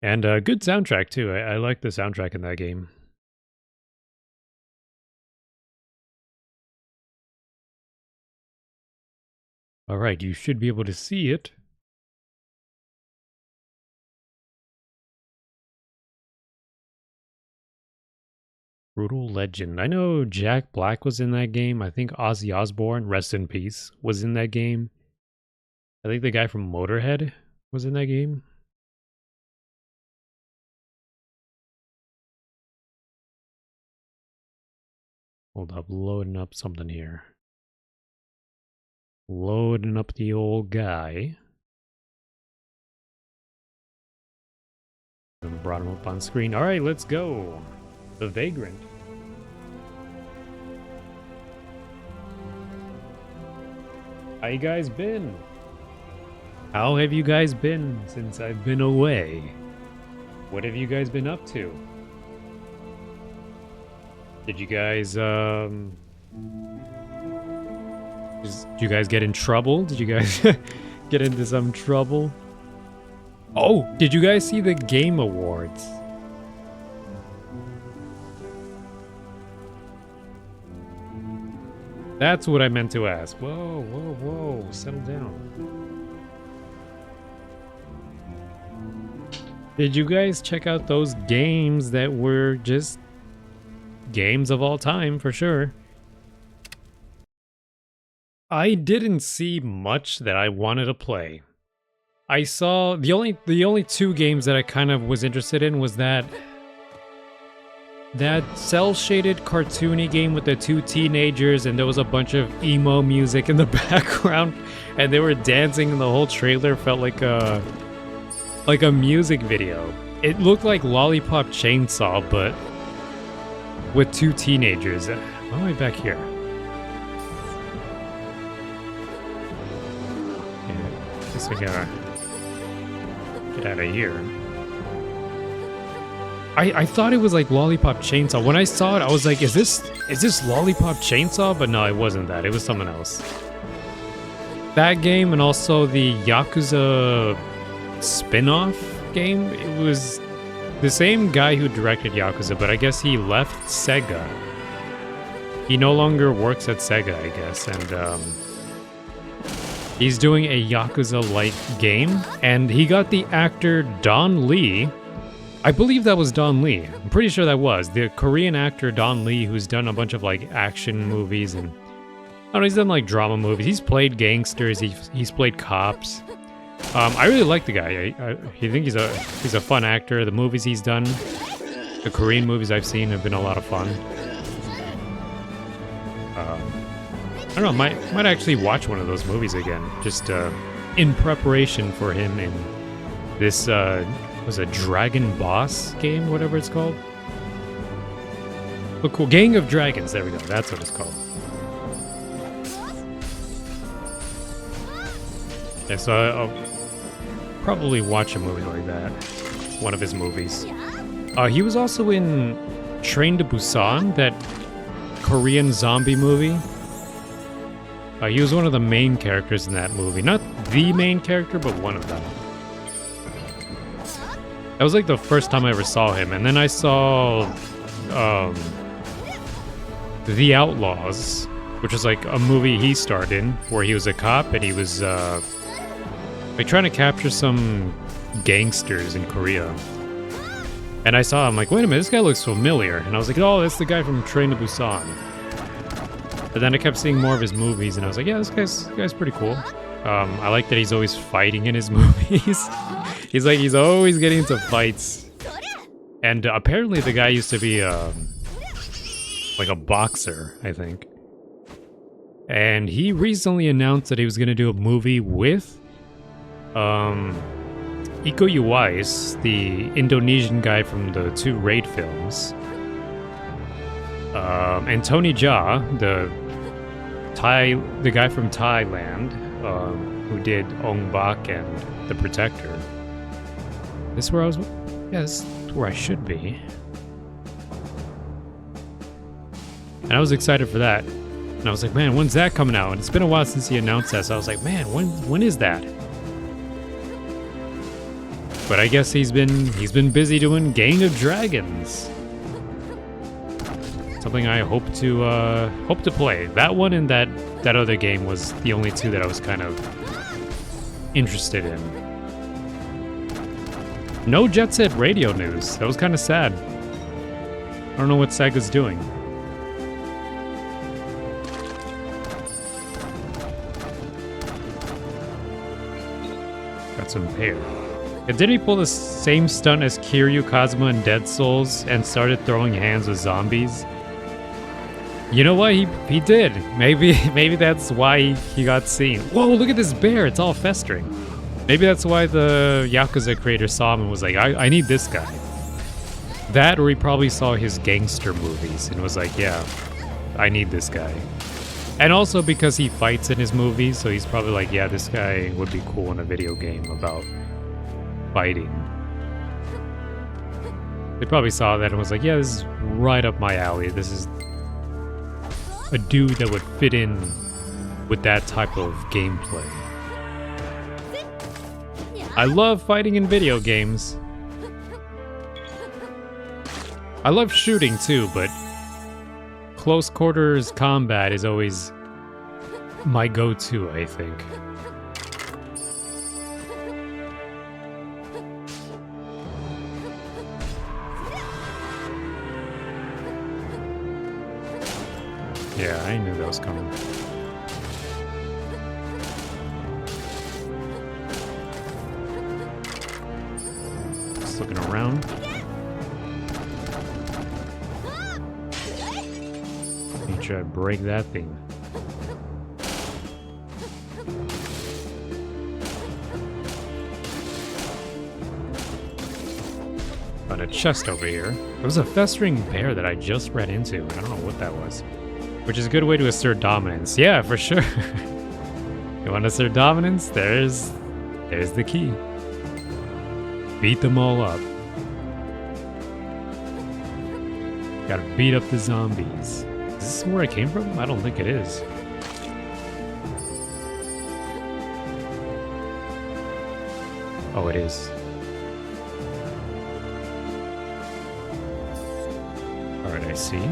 And a good soundtrack too. I like the soundtrack in that game. All right, you should be able to see it. Brutal Legend. I know Jack Black was in that game. I think Ozzy Osbourne, rest in peace, was in that game. I think the guy from Motorhead was in that game. Hold up, loading up something here. Loading up the old guy. And brought him up on screen. All right, let's go. The Vagrant. How you guys been? How have you guys been since I've been away? What have you guys been up to? Did you guys, did you guys get in trouble? Did you guys get into some trouble? Oh, did you guys see the Game Awards? That's what I meant to ask. Whoa, whoa, whoa, settle down. Did you guys check out those games that were just games of all time, for sure? I didn't see much that I wanted to play. I saw the only two games that I kind of was interested in was that cel-shaded cartoony game with the two teenagers, and there was a bunch of emo music in the background, and they were dancing, and the whole trailer felt like a music video. It looked like Lollipop Chainsaw, but with two teenagers. Why am I back here? Yeah, I guess we gotta get out of here. I thought it was like Lollipop Chainsaw. When I saw it, I was like, is this Lollipop Chainsaw? But no, it wasn't that. It was someone else. That game, and also the Yakuza spin-off game. It was the same guy who directed Yakuza, but I guess he left Sega. He no longer works at Sega, I guess, and he's doing a Yakuza-like game, and he got the actor Don Lee. I believe that was Don Lee. I'm pretty sure that was the Korean actor Don Lee, who's done a bunch of like action movies, and I don't know, he's done like drama movies. He's played gangsters. He's played cops. I really like the guy. I think he's a fun actor. The movies he's done, the Korean movies I've seen, have been a lot of fun. I don't know. Might actually watch one of those movies again, just in preparation for him in this. Was a Dragon Boss game, whatever it's called. Oh, cool. Gang of Dragons. There we go. That's what it's called. Yeah, so I'll probably watch a movie like that. One of his movies. He was also in Train to Busan, that Korean zombie movie. He was one of the main characters in that movie. Not the main character, but one of them. That was like the first time I ever saw him, and then I saw The Outlaws, which was like a movie he starred in, where he was a cop and he was like trying to capture some gangsters in Korea. And I saw him like, wait a minute, this guy looks familiar, and I was like, oh, that's the guy from Train to Busan. But then I kept seeing more of his movies, and I was like, yeah, this guy's pretty cool. I like that he's always fighting in his movies. He's always getting into fights. And apparently the guy used to be like a boxer, I think. And he recently announced that he was going to do a movie with Iko Uwais, the Indonesian guy from the two Raid films. And Tony Jaa, the guy from Thailand, who did Ong Bak and The Protector. This is where I was. Yeah, this is where I should be. And I was excited for that. And I was like, man, when's that coming out? And it's been a while since he announced that. So I was like, man, when is that? But I guess he's been busy doing Gang of Dragons. Something I hope to play. That one and that other game was the only two that I was kind of interested in. No Jet Set Radio news. That was kind of sad. I don't know what Sega's doing. Got some pear. Did he pull the same stunt as Kiryu Kazuma in Dead Souls and started throwing hands with zombies? You know what? He did. Maybe that's why he got seen. Whoa, look at this bear. It's all festering. Maybe that's why the Yakuza creator saw him and was like, I need this guy. That, or he probably saw his gangster movies and was like, yeah, I need this guy. And also because he fights in his movies, so he's probably like, yeah, this guy would be cool in a video game about fighting. They probably saw that and was like, yeah, this is right up my alley. This is a dude that would fit in with that type of gameplay. I love fighting in video games. I love shooting too, but close quarters combat is always my go-to, I think. Yeah, I knew that was coming. Just looking around. Make sure I break that thing. Got a chest over here. There was a festering bear that I just ran into. I don't know what that was. Which is a good way to assert dominance. Yeah, for sure. You want to assert dominance? There's the key. Beat them all up. Gotta beat up the zombies. Is this where I came from? I don't think it is. Oh, it is. Alright, I see.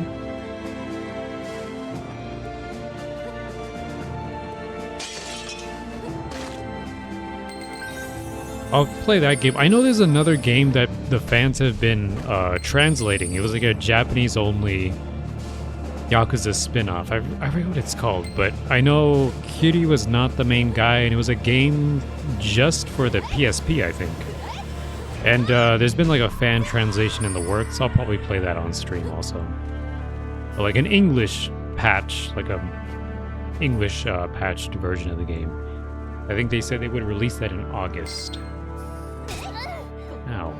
I'll play that game. I know there's another game that the fans have been translating. It was like a Japanese-only Yakuza spin-off. I forget what it's called, but I know Kiryu was not the main guy, and it was a game just for the PSP, I think. And there's been like a fan translation in the works. I'll probably play that on stream also. Or like an English patch, like a English patched version of the game. I think they said they would release that in August. Ow.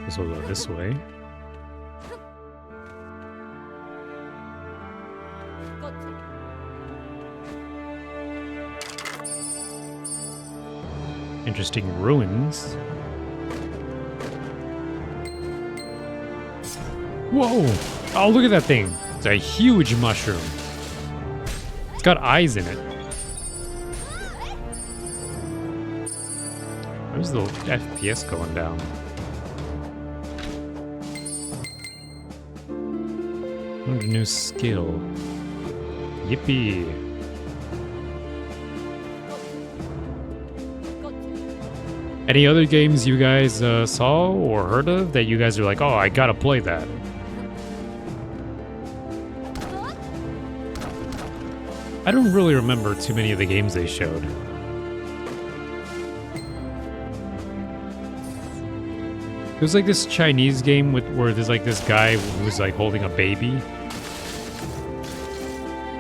Guess we'll go this way. Interesting ruins. Whoa! Oh, look at that thing. It's a huge mushroom. It's got eyes in it. Where's the FPS going down? Learned a new skill. Yippee. Any other games you guys saw or heard of that you guys are like, oh, I gotta play that? I don't really remember too many of the games they showed. There's like this Chinese game where there's like this guy who's like holding a baby.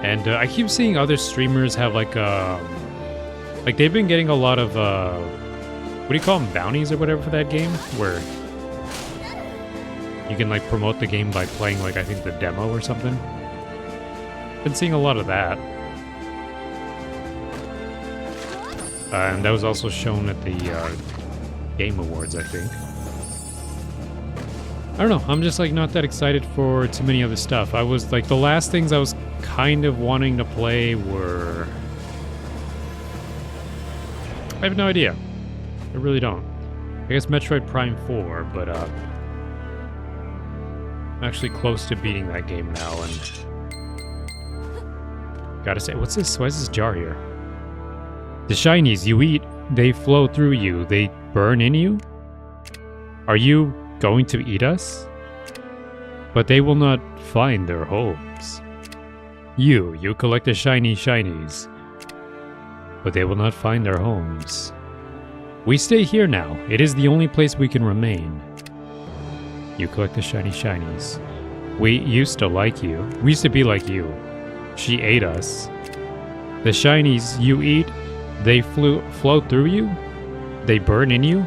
And I keep seeing other streamers have like they've been getting a lot of what do you call them, bounties or whatever for that game, where you can like promote the game by playing like I think the demo or something. Been seeing a lot of that. And that was also shown at the Game Awards, I think. I don't know, I'm just like not that excited for too many other stuff. I was like, the last things I was kind of wanting to play were... I have no idea. I really don't. I guess Metroid Prime 4, but I'm actually close to beating that game now, and... Gotta say, what's this? Why is this jar here? The shinies you eat, they flow through you. They burn in you? Are you going to eat us? But they will not find their homes. You collect the shiny shinies. But they will not find their homes. We stay here now. It is the only place we can remain. You collect the shiny shinies. We used to like you. We used to be like you. She ate us. The shinies you eat, they flow through you? They burn in you?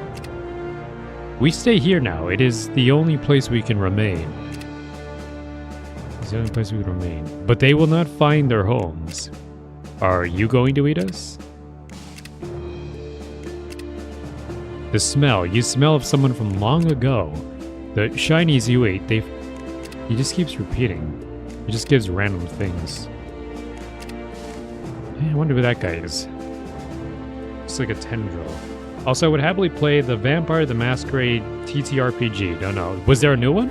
We stay here now. It is the only place we can remain. It's the only place we can remain. But they will not find their homes. Are you going to eat us? The smell. You smell of someone from long ago. The shinies you ate, he just keeps repeating. He just gives random things. I wonder who that guy is. Looks like a tendril. Also, I would happily play the Vampire the Masquerade TTRPG. Don't know. Was there a new one?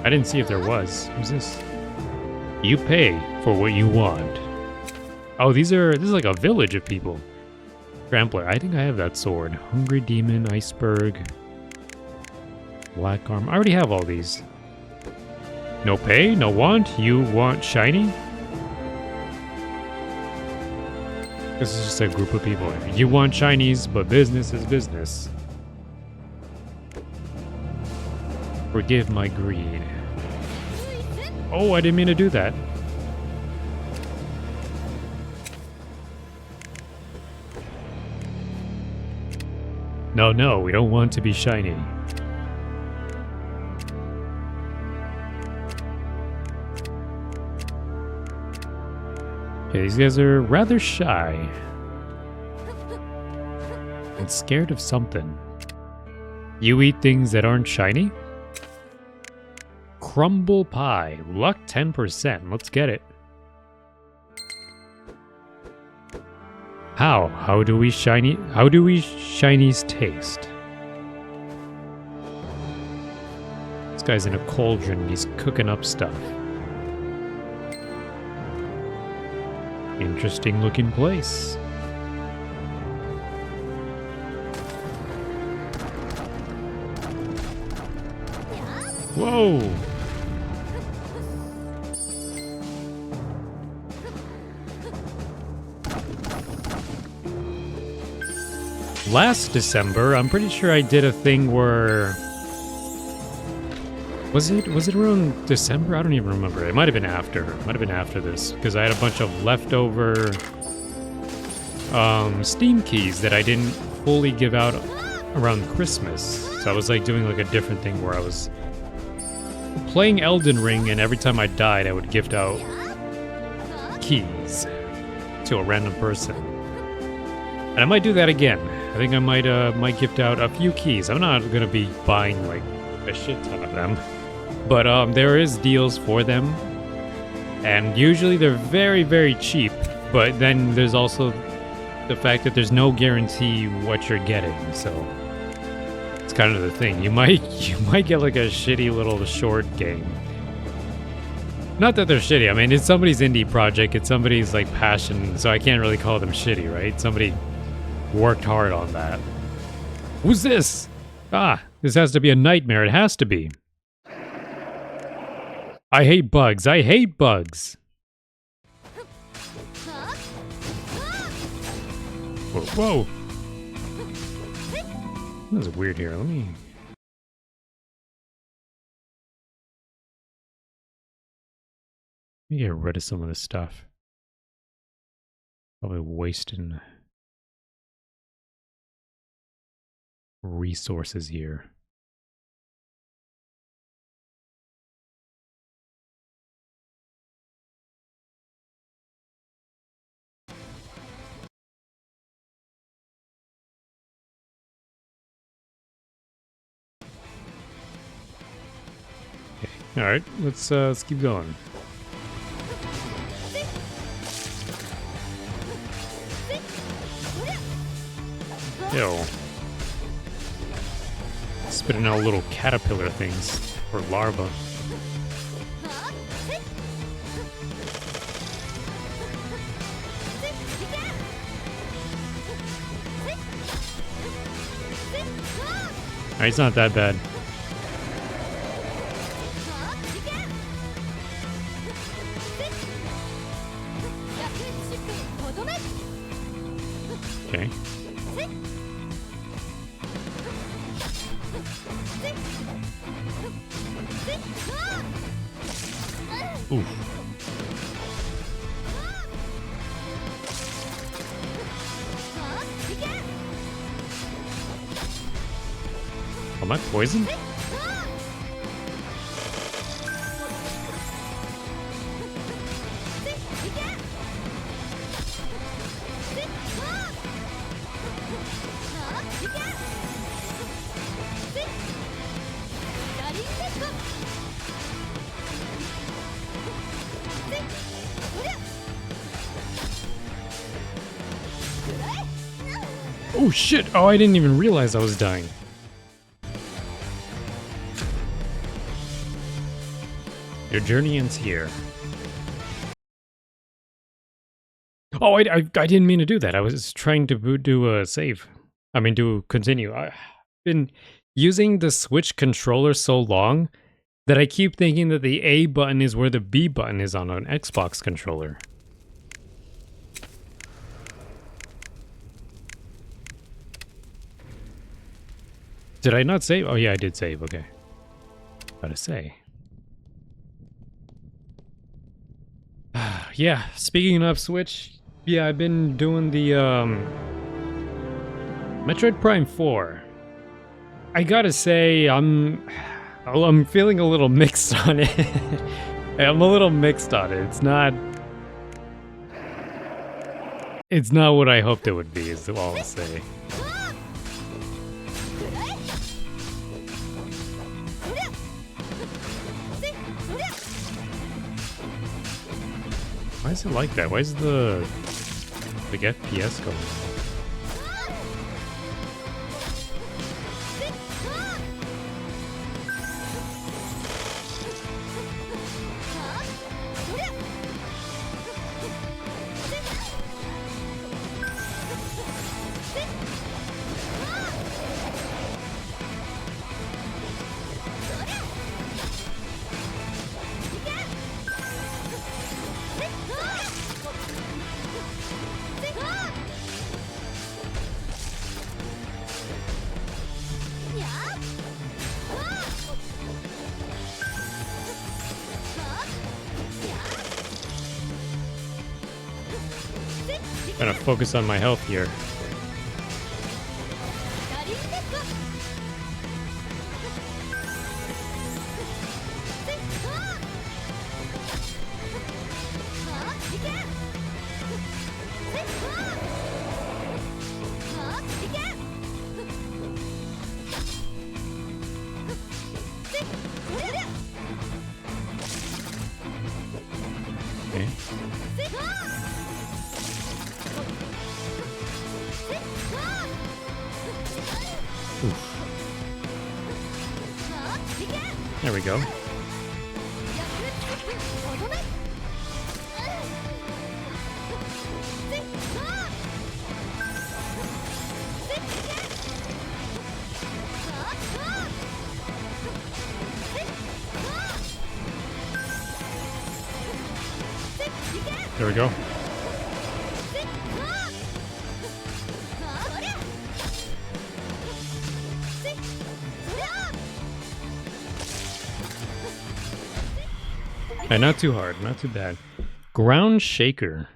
I didn't see if there was. Who's this? You pay for what you want. Oh, this is like a village of people. Trampler. I think I have that sword. Hungry Demon, Iceberg, Black Arm. I already have all these. No pay, no want. You want shiny? This is just a group of people. You want shinies, but business is business. Forgive my greed. Oh, I didn't mean to do that. No, we don't want to be shiny. Okay, these guys are rather shy. And scared of something. You eat things that aren't shiny? Crumble pie. Luck 10%. Let's get it. How do we shinies taste? This guy's in a cauldron. He's cooking up stuff. Interesting looking place. Whoa! Last December, I'm pretty sure I did a thing where... Was it around December? I don't even remember. It might have been after. It might have been after this, because I had a bunch of leftover Steam keys that I didn't fully give out around Christmas. So I was like doing like a different thing where I was playing Elden Ring, and every time I died, I would gift out keys to a random person. And I might do that again. I think I might gift out a few keys. I'm not gonna be buying like a shit ton of them. But there is deals for them, and usually they're very, very cheap. But then there's also the fact that there's no guarantee what you're getting, so it's kind of the thing. You might get like a shitty little short game. Not that they're shitty. I mean, it's somebody's indie project. It's somebody's like passion, so I can't really call them shitty, right? Somebody worked hard on that. Who's this? Ah, this has to be a nightmare. It has to be. I hate bugs. I hate bugs. Whoa. This is weird here. Let me get rid of some of this stuff. Probably wasting resources here. Alright, let's keep going. Yo. Spitting out little caterpillar things. Or larvae. Alright, it's not that bad. Okay. Oof. Am I poisoned? Oh shit! Oh, I didn't even realize I was dying. Your journey ends here. Oh, I didn't mean to do that. I was trying to do a save. I mean, to continue. I've been using the Switch controller so long that I keep thinking that the A button is where the B button is on an Xbox controller. Did I not save? Oh yeah, I did save. Okay. Gotta say. Yeah, speaking of Switch, yeah, I've been doing the Metroid Prime 4. I gotta say, I'm feeling a little mixed on it. I'm a little mixed on it. It's not what I hoped it would be, is all I'll say. Why is it like that? Why is the FPS going on? Gotta focus on my health here. Okay. Oof. There we go. There we go. Hey, not too hard, not too bad. Ground Shaker.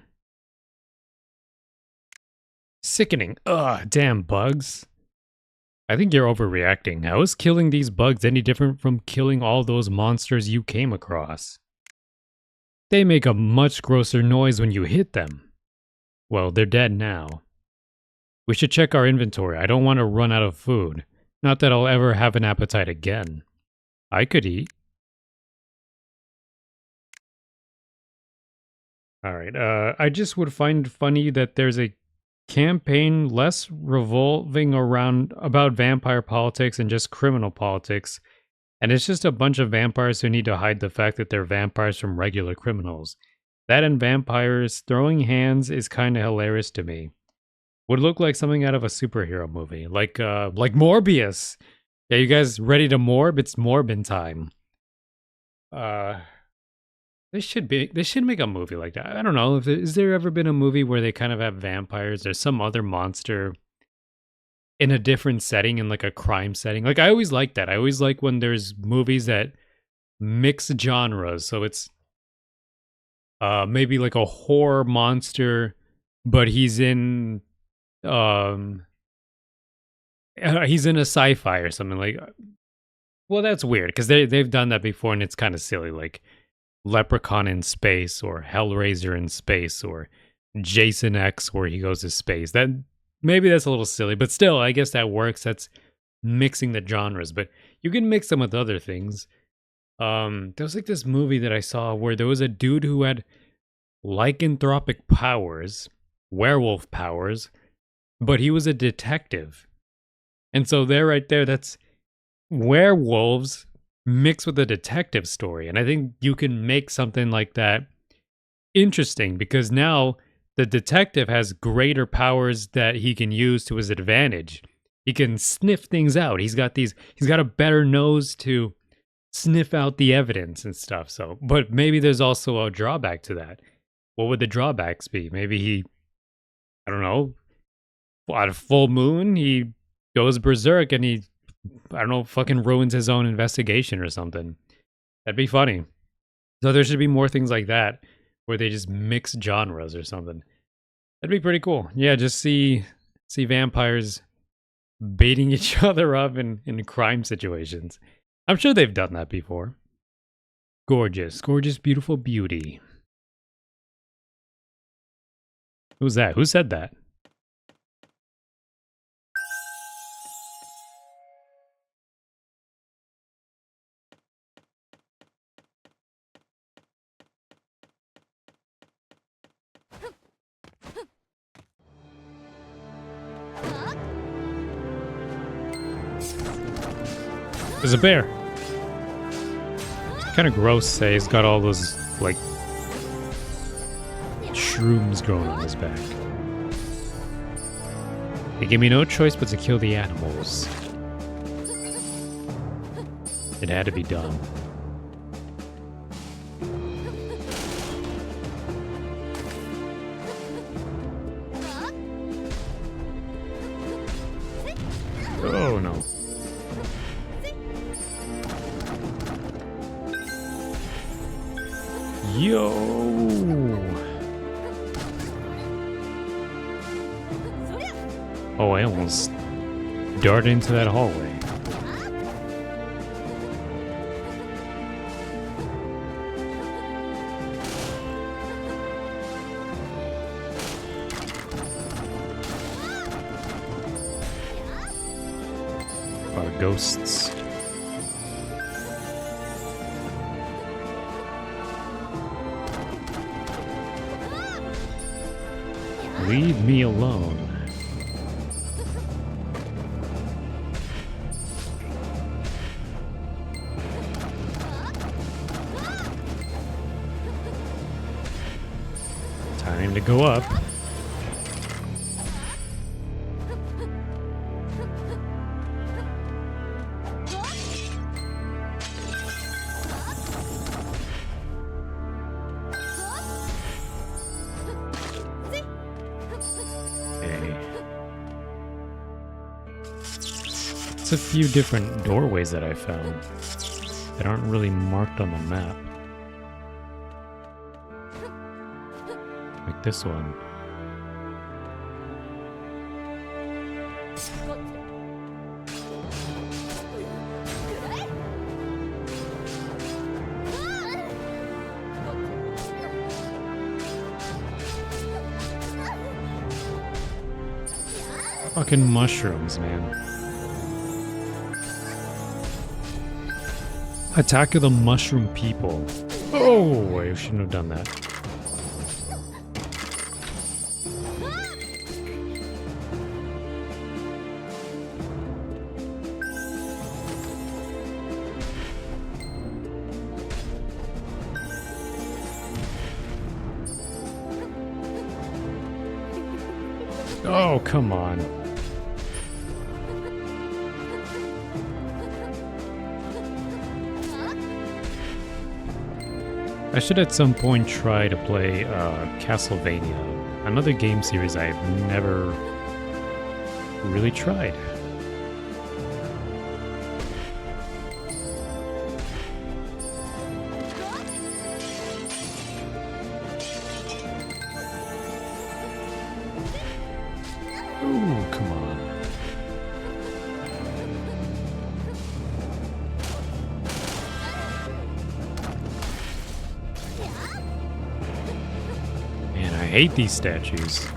Sickening. Ugh, damn bugs. I think you're overreacting. How is killing these bugs any different from killing all those monsters you came across? They make a much grosser noise when you hit them. Well, they're dead now. We should check our inventory. I don't want to run out of food. Not that I'll ever have an appetite again. I could eat. All right. I just would find funny that there's a campaign less revolving around about vampire politics and just criminal politics. And it's just a bunch of vampires who need to hide the fact that they're vampires from regular criminals. That and vampires throwing hands is kind of hilarious to me. Would look like something out of a superhero movie, like Morbius. Yeah, you guys ready to morb? It's morbin time. Uh, they should make a movie like that. I don't know. Is there ever been a movie where they kind of have vampires or some other monster in a different setting, in like a crime setting? Like I always like that. I always like when there's movies that mix genres. So it's maybe like a horror monster, but um he's in a sci-fi or something like. Well, that's weird because they've done that before and it's kind of silly, like Leprechaun in space or Hellraiser in space or Jason X where he goes to space. That maybe that's a little silly, but still, I guess that works. That's mixing the genres, but you can mix them with other things. There was like this movie that I saw where there was a dude who had lycanthropic powers, werewolf powers, but he was a detective. And so there right there, that's werewolves mixed with a detective story. And I think you can make something like that interesting because now the detective has greater powers that he can use to his advantage. He can sniff things out. He's got a better nose to sniff out the evidence and stuff. So, but maybe there's also a drawback to that. What would the drawbacks be? Maybe I don't know, at a full moon, he goes berserk and I don't know, fucking ruins his own investigation or something. That'd be funny. So there should be more things like that where they just mix genres or something. That'd be pretty cool. Yeah, just see vampires beating each other up in crime situations. I'm sure they've done that before. Gorgeous, gorgeous, beautiful beauty. Who's that? Who said that? There's a bear. It's kind of gross. Say he's got all those like shrooms growing on his back. They gave me no choice but to kill the animals. It had to be done. Oh no. Yo! Oh, I almost darted into that hallway. Our ghosts. Leave me alone. Time to go up. It's a few different doorways that I found that aren't really marked on the map. Like this one. Fucking mushrooms, man. Attack of the Mushroom People. Oh, I shouldn't have done that. Oh, come on. I should at some point try to play Castlevania, another game series I've never really tried. Ooh, come on. Man, I hate these statues.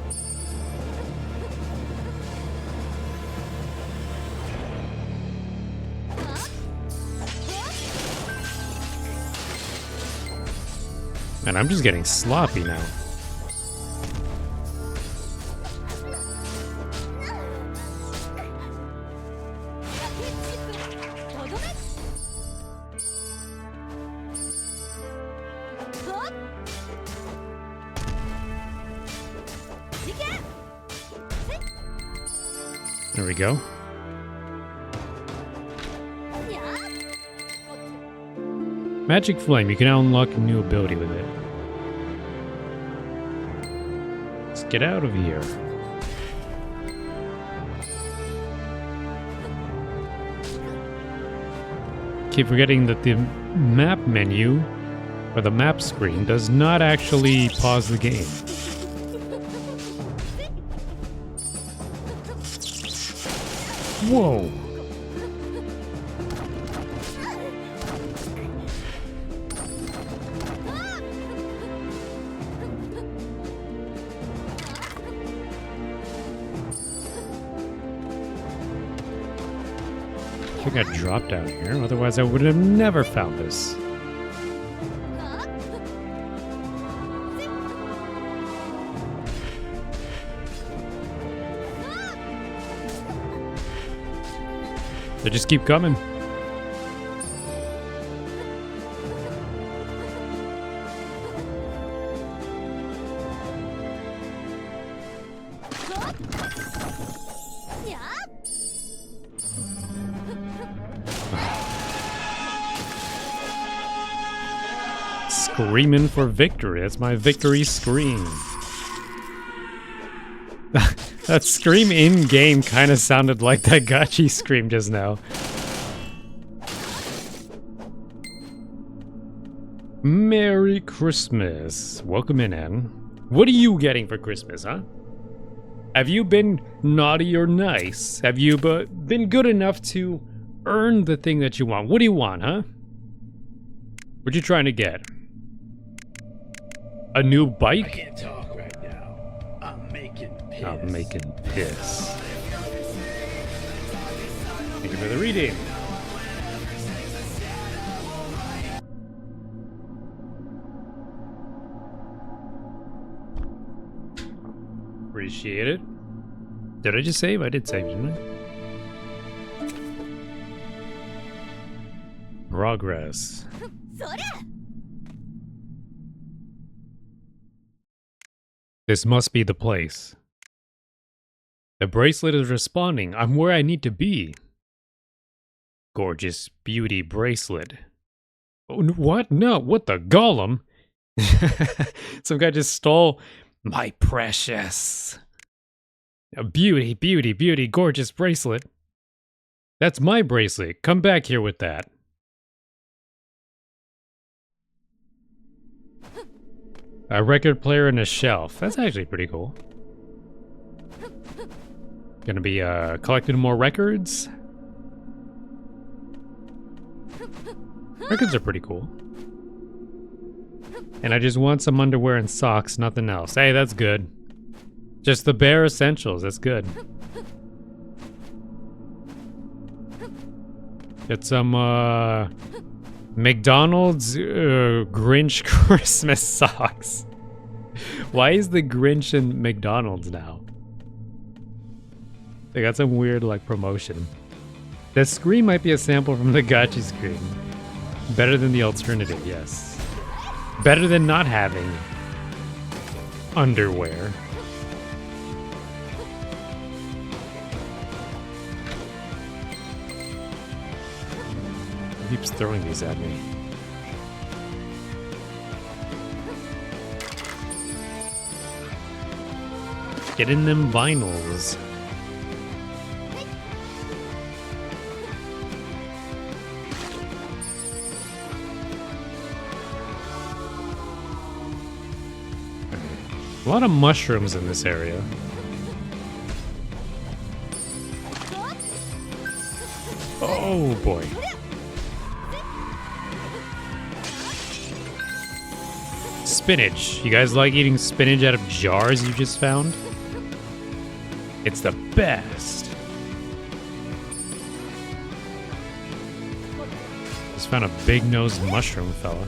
Man, I'm just getting sloppy now. There we go. Magic Flame, you can now unlock a new ability with it. Let's get out of here. Keep forgetting that the map menu, or the map screen, does not actually pause the game. Whoa! I think I dropped down here, otherwise I would have never found this. They just keep coming. Screaming for victory. That's my victory scream. That scream in-game kind of sounded like that Gachi scream just now. Merry Christmas. Welcome in, Anne. What are you getting for Christmas, huh? Have you been naughty or nice? Have you been good enough to earn the thing that you want? What do you want, huh? What you trying to get? A new bike? I can't talk right now. I'm making piss. I'm making piss. Thank you for the reading. Appreciate it. Did I just save? I did save, didn't I? Progress. This must be the place. The bracelet is responding. I'm where I need to be. Gorgeous beauty bracelet. Oh, what? No, what the golem? Some guy just stole my precious. A beauty, beauty, beauty, gorgeous bracelet. That's my bracelet. Come back here with that. A record player and a shelf. That's actually pretty cool. Gonna be collecting more records. Records are pretty cool. And I just want some underwear and socks, nothing else. Hey, that's good. Just the bare essentials, that's good. Get some McDonald's Grinch Christmas socks. Why is the Grinch in McDonald's now? They got some weird like promotion. The screen might be a sample from the Gachi screen. Better than the alternative, yes. Better than not having underwear. keeps throwing these at me? Get in them vinyls. A lot of mushrooms in this area. Oh boy. Spinach. You guys like eating spinach out of jars you just found? It's the best. Just found a big-nosed mushroom fella.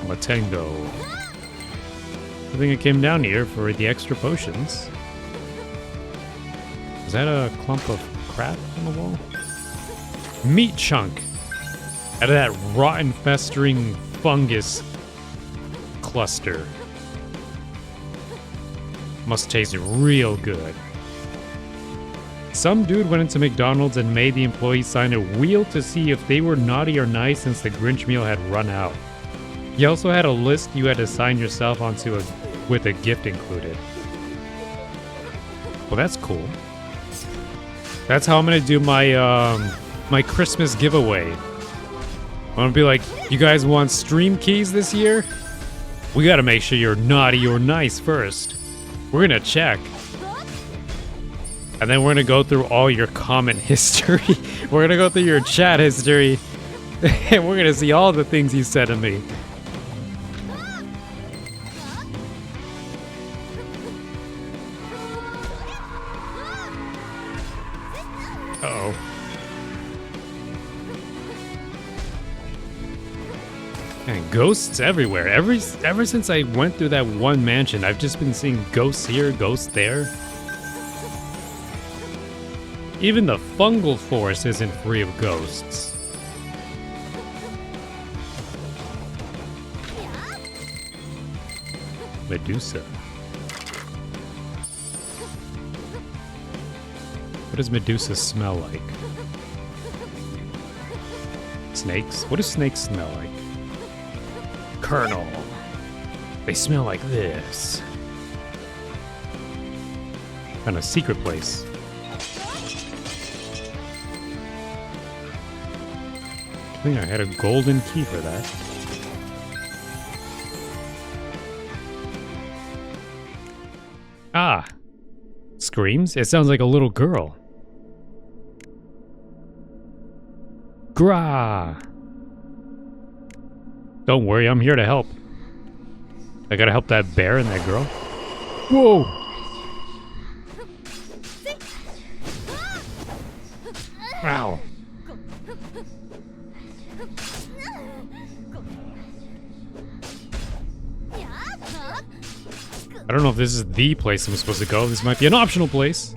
Matengo. I think I came down here for the extra potions. Is that a clump of crap on the wall? Meat chunk. Out of that rotten, festering fungus cluster. Must taste real good. Some dude went into McDonald's and made the employees sign a wheel to see if they were naughty or nice since the Grinch meal had run out. He also had a list you had to sign yourself onto with a gift included. Well, that's cool. That's how I'm gonna do my my Christmas giveaway. I'm gonna be like, you guys want stream keys this year? We gotta make sure you're naughty or nice first. We're gonna check. And then we're gonna go through all your comment history. We're gonna go through your chat history. And we're gonna see all the things you said to me. Uh-oh. And ghosts everywhere. Ever since I went through that one mansion, I've just been seeing ghosts here, ghosts there. Even the fungal forest isn't free of ghosts. Medusa. What does Medusa smell like? Snakes? What do snakes smell like? Colonel. They smell like this. Found a secret place. I think I had a golden key for that. Ah! Screams? It sounds like a little girl. Gra! Don't worry, I'm here to help. I gotta help that bear and that girl. Whoa! Wow. I don't know if this is the place I'm supposed to go. This might be an optional place.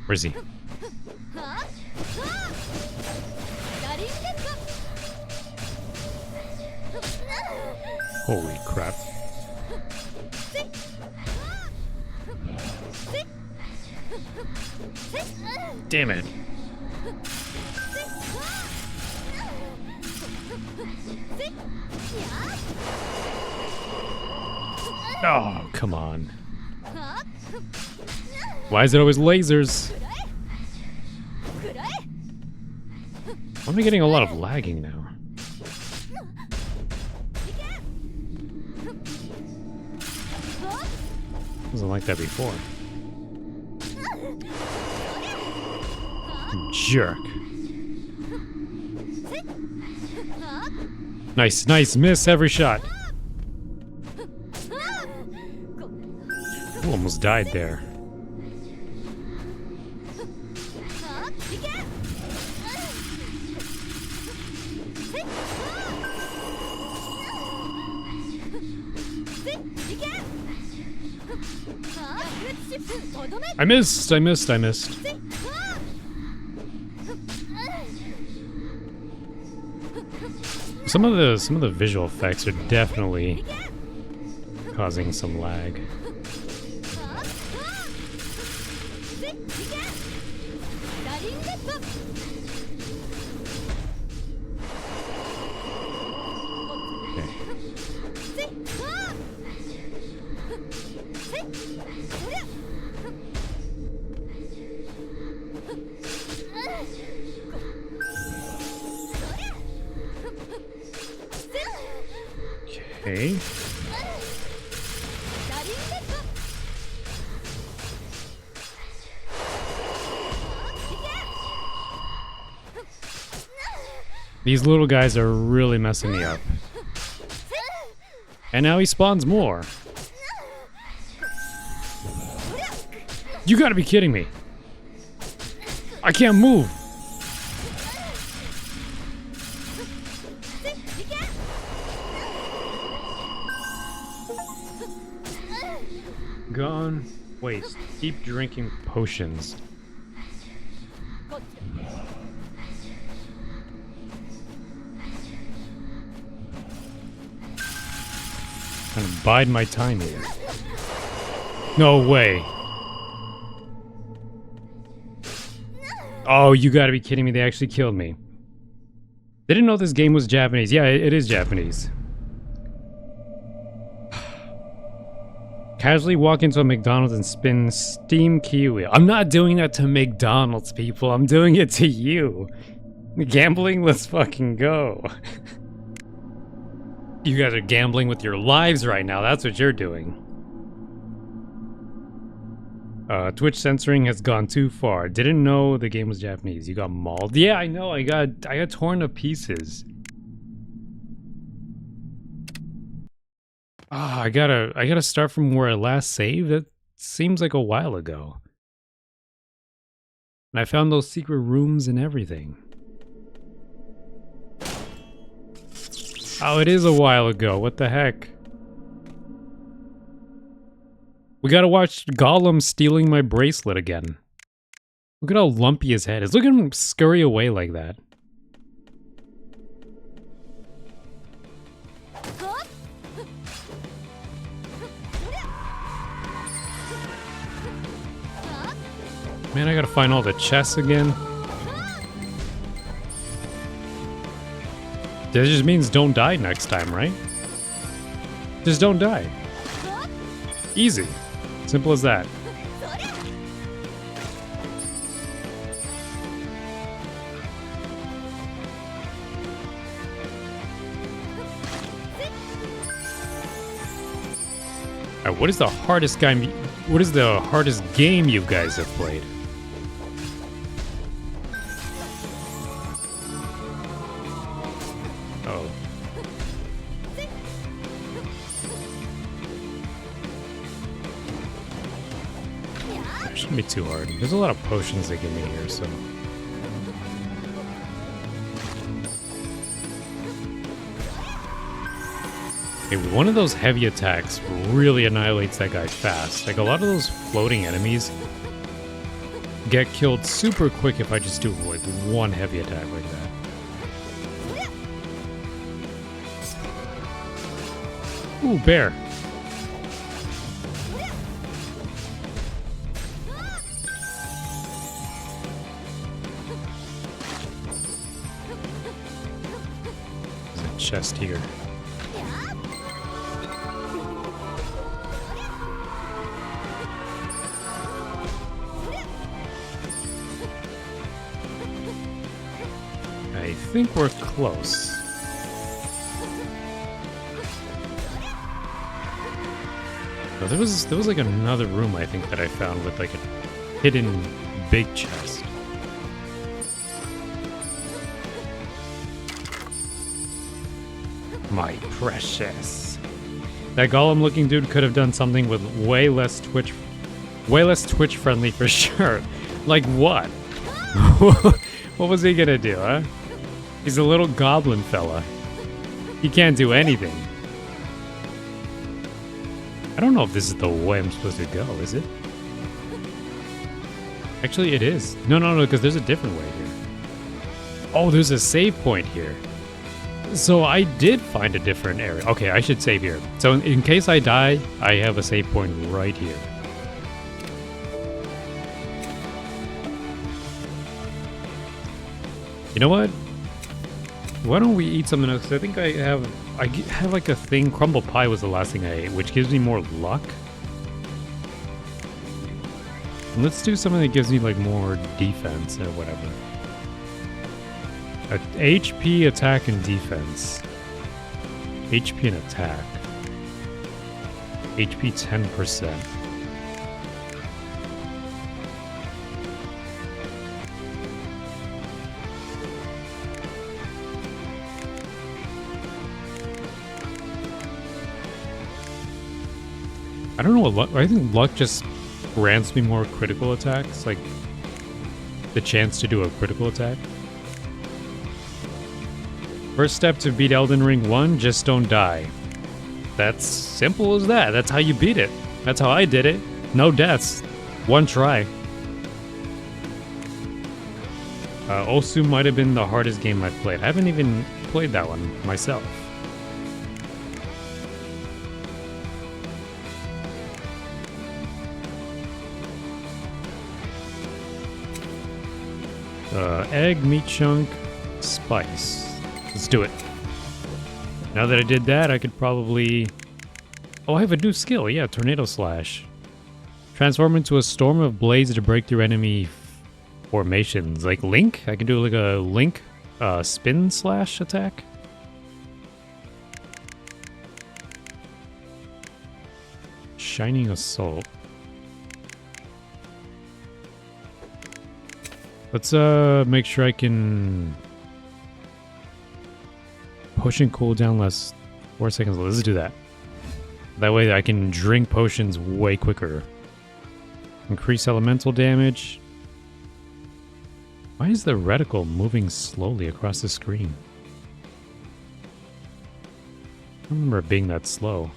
Where is he? Holy crap. Damn it. Oh, come on. Why is it always lasers? Why am I getting a lot of lagging now? Wasn't like that before. Jerk. Nice, nice miss every shot. Ooh, almost died there. I missed. Some of the visual effects are definitely causing some lag. Okay. These little guys are really messing me up. And now he spawns more. You gotta be kidding me. I can't move. Gone. Waste. Keep drinking potions. I'm gonna bide my time here. No way. Oh, you gotta be kidding me. They actually killed me. Didn't know this game was Japanese. Yeah, it is Japanese. Casually walk into a McDonald's and spin Steam key wheel. I'm not doing that to McDonald's, people. I'm doing it to you. Gambling? Let's fucking go. You guys are gambling with your lives right now. That's what you're doing. Twitch censoring has gone too far. Didn't know the game was Japanese. You got mauled. Yeah, I know. I got torn to pieces. Ah, I gotta start from where I last saved. That seems like a while ago. And I found those secret rooms and everything. Oh, it is a while ago. What the heck? We gotta watch Gollum stealing my bracelet again. Look at how lumpy his head is. Look at him scurry away like that. Man, I gotta find all the chests again. That just means don't die next time, right? Just don't die. Easy. Simple as that. Alright, what is the hardest game? What is the hardest game you guys have played? Oh. It shouldn't be too hard. There's a lot of potions they give me here, so. Hey, one of those heavy attacks really annihilates that guy fast. Like, a lot of those floating enemies get killed super quick if I just do, like, one heavy attack like that. Ooh, bear. There's a chest here. I think we're close. Oh, there was like another room I think that I found with like a hidden big chest. My precious. That Gollum looking dude could have done something with way less Twitch friendly for sure. Like what? What was he gonna do, huh? He's a little goblin fella. He can't do anything. I don't know if this is the way I'm supposed to go, is it? Actually, it is. No, because there's a different way here. Oh, there's a save point here. So I did find a different area. Okay, I should save here. So in case I die, I have a save point right here. You know what? Why don't we eat something else? 'Cause I think I have like a thing. Crumble pie was the last thing I ate, which gives me more luck. And let's do something that gives me like more defense or whatever. HP, attack, and defense. HP and attack. HP 10%. I don't know what luck. I think luck just grants me more critical attacks, like the chance to do a critical attack. First step to beat Elden Ring 1, just don't die. That's simple as that. That's how you beat it. That's how I did it. No deaths. One try. Osu might have been the hardest game I've played. I haven't even played that one myself. Egg, meat chunk, spice. Let's do it. Now that I did that, I could probably... Oh, I have a new skill. Yeah, Tornado Slash. Transform into a storm of blades to break through enemy formations. Like Link? I can do like a Link spin slash attack. Shining Assault. Let's make sure I can push and cool down less 4 seconds. Let's do that. That way I can drink potions way quicker. Increase elemental damage. Why is the reticle moving slowly across the screen? I don't remember it being that slow.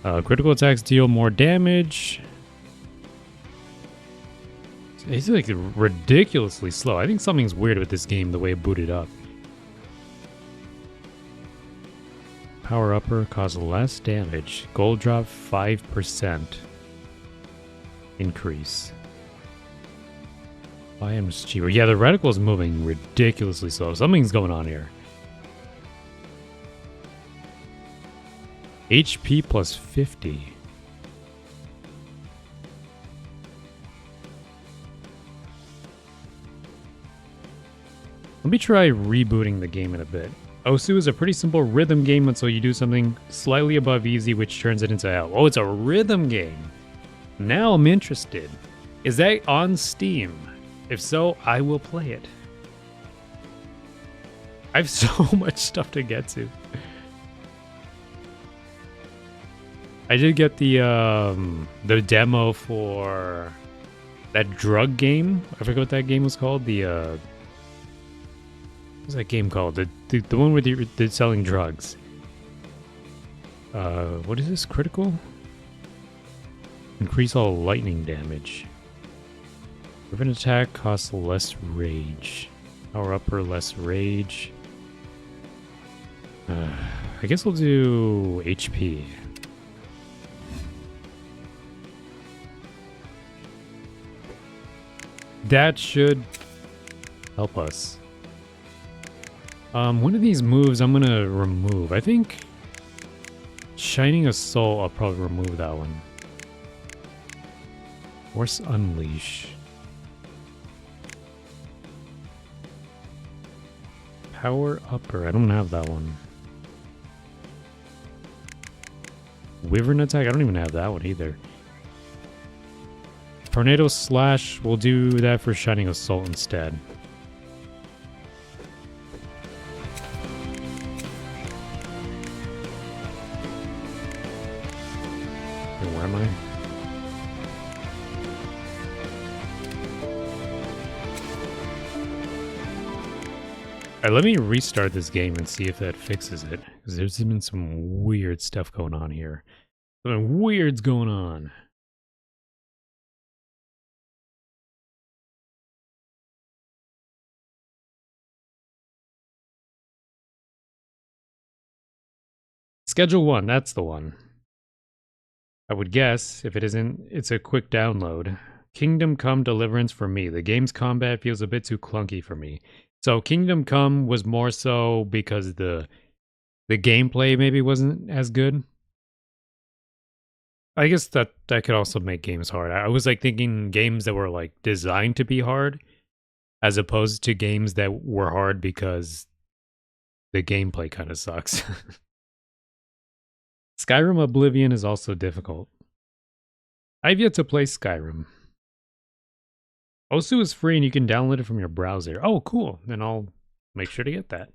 Critical attacks deal more damage. It's like ridiculously slow. I think something's weird with this game, the way it booted up. Power upper causes less damage. Gold drop 5% increase. Items cheaper. Yeah, the reticle is moving ridiculously slow. Something's going on here. HP plus 50. Let me try rebooting the game in a bit. Osu is a pretty simple rhythm game until you do something slightly above easy, which turns it into hell. Oh, it's a rhythm game. Now I'm interested. Is that on Steam? If so, I will play it. I have so much stuff to get to. I did get the demo for that drug game. I forget what that game was called. What's that game called? The one where they're selling drugs. What is this? Critical? Increase all lightning damage. Prevent attack costs less rage. Power upper, less rage. I guess we'll do HP. That should help us. One of these moves I'm gonna remove. I think Shining Assault, I'll probably remove that one. Force Unleash. Power Upper, I don't have that one. Wyvern Attack, I don't even have that one either. Tornado Slash, we'll do that for Shining Assault instead. Where am I? Alright, let me restart this game and see if that fixes it. Because there's been some weird stuff going on here. Something weird's going on. Schedule 1, that's the one. I would guess, if it isn't, it's a quick download. Kingdom Come Deliverance for me. The game's combat feels a bit too clunky for me. So Kingdom Come was more so because the gameplay maybe wasn't as good. I guess that could also make games hard. I was like thinking games that were like designed to be hard, as opposed to games that were hard because the gameplay kind of sucks. Skyrim Oblivion is also difficult. I've yet to play Skyrim. Osu is free and you can download it from your browser. Oh, cool. Then I'll make sure to get that.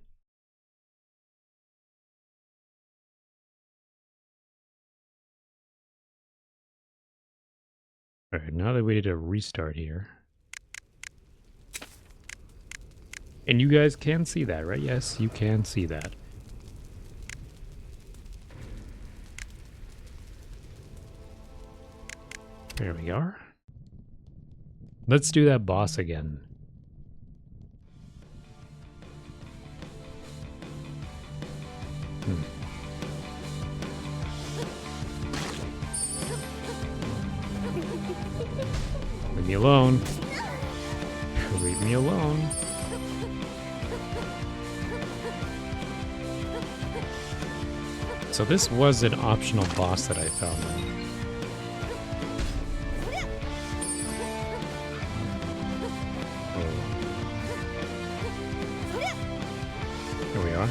Alright, now that we need to restart here. And you guys can see that, right? Yes, you can see that. There we are. Let's do that boss again. Leave me alone. Leave me alone. So this was an optional boss that I found. Here we are.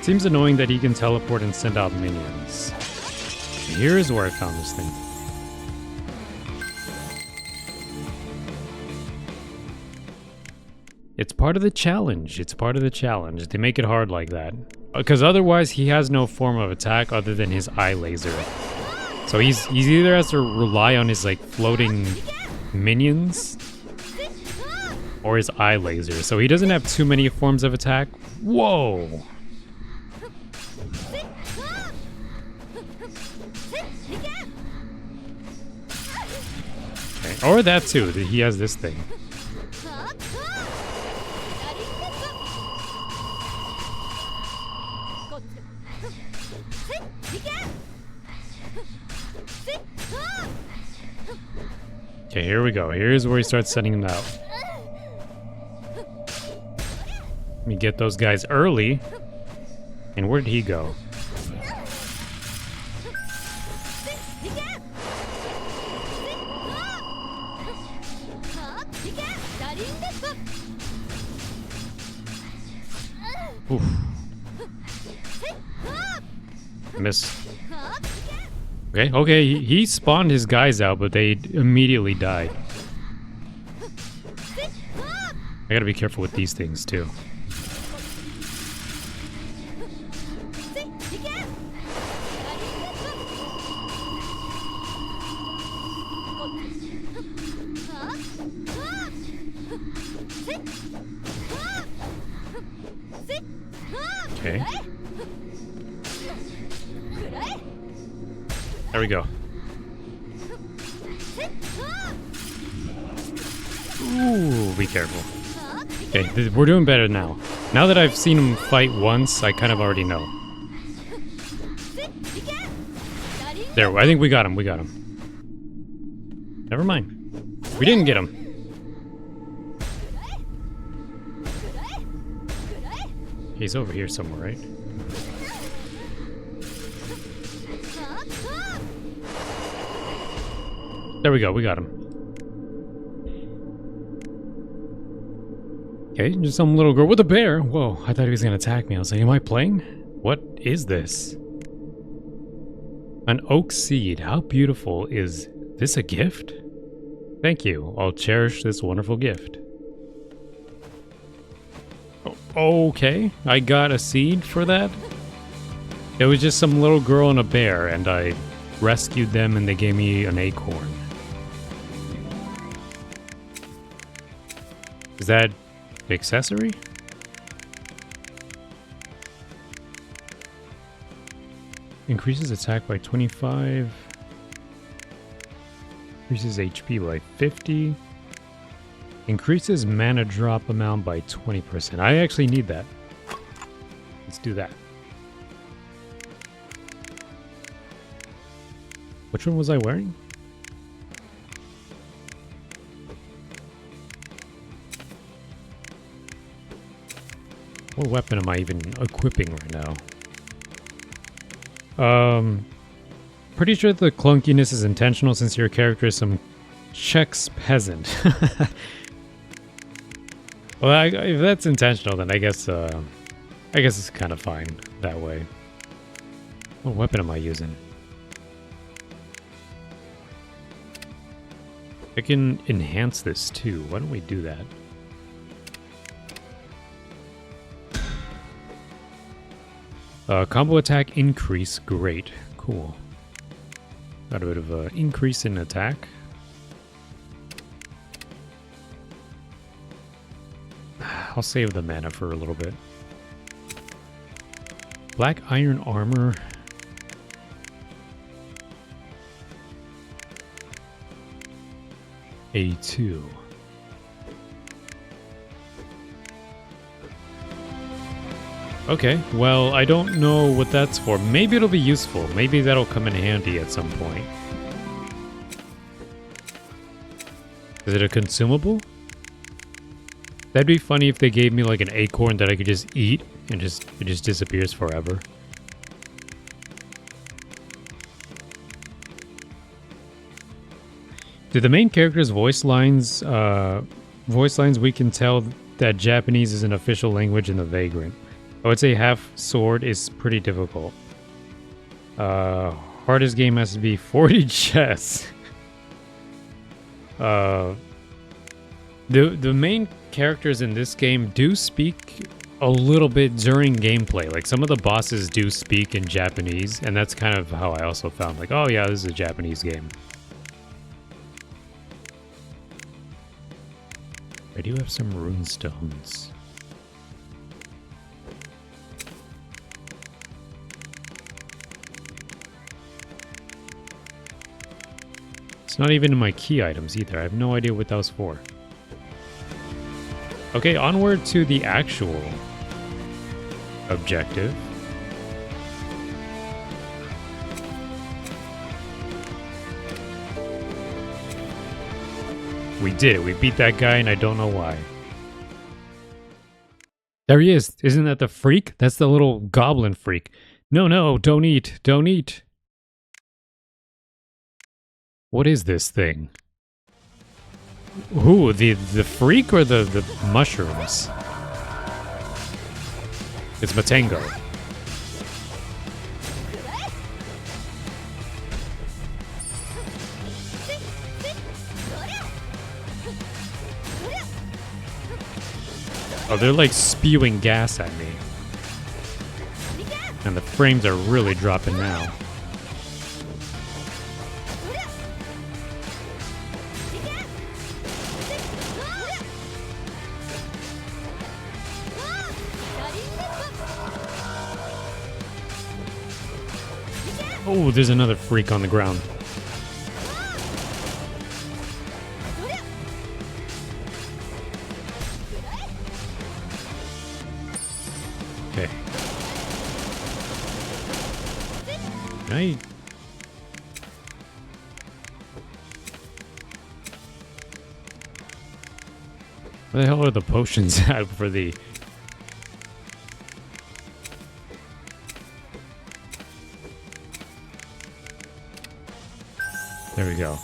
Seems annoying that he can teleport and send out minions. Here's where I found this thing. It's part of the challenge. It's part of the challenge. They make it hard like that. Because otherwise he has no form of attack other than his eye laser. So he's either has to rely on his like floating minions or his eye laser. So he doesn't have too many forms of attack. Whoa! Okay. Or that too, that he has this thing. Okay, here we go. Here's where he starts sending them out. Let me get those guys early. And where did he go? Oof. Miss. Okay, he spawned his guys out, but they immediately died. I gotta be careful with these things, too. Okay. There we go. Ooh, be careful. Okay, we're doing better now. Now that I've seen him fight once, I kind of already know. There, I think we got him, Never mind. We didn't get him. He's over here somewhere, right? There we go, we got him. Okay, just some little girl with a bear. Whoa, I thought he was gonna attack me. I was like, am I playing? What is this? An oak seed. How beautiful is this? A gift? Thank you. I'll cherish this wonderful gift. Okay, I got a seed for that. It was just some little girl and a bear, and I rescued them and they gave me an acorn. Is that the accessory? Increases attack by 25. Increases HP by 50. Increases mana drop amount by 20%. I actually need that. Let's do that. Which one was I wearing? What weapon am I even equipping right now? Pretty sure the clunkiness is intentional since your character is some Czech's peasant. Well, if that's intentional, then I guess it's kind of fine that way. What weapon am I using? I can enhance this too. Why don't we do that? Combo attack increase. Great. Cool. Got a bit of an increase in attack. I'll save the mana for a little bit. Black iron armor. A2. Okay, well, I don't know what that's for. Maybe it'll be useful. Maybe that'll come in handy at some point. Is it a consumable? That'd be funny if they gave me like an acorn that I could just eat and it just disappears forever. Do the main character's voice lines we can tell that Japanese is an official language in the Vagrant. I would say half sword is pretty difficult. Hardest game has to be 40 chess. The main characters in this game do speak a little bit during gameplay. Like some of the bosses do speak in Japanese, and that's kind of how I also found like, oh yeah, this is a Japanese game. I do have some rune stones. It's not even in my key items either. I have no idea what that was for. Okay, onward to the actual objective. We did it. We beat that guy, and I don't know why. There he is. Isn't that the freak? That's the little goblin freak. No, no, don't eat. Don't eat. What is this thing? Who? The freak or the mushrooms? It's Matango. Oh, they're like spewing gas at me. And the frames are really dropping now. Oh, there's another freak on the ground. Okay. Where the hell are the potions at for the... There we go.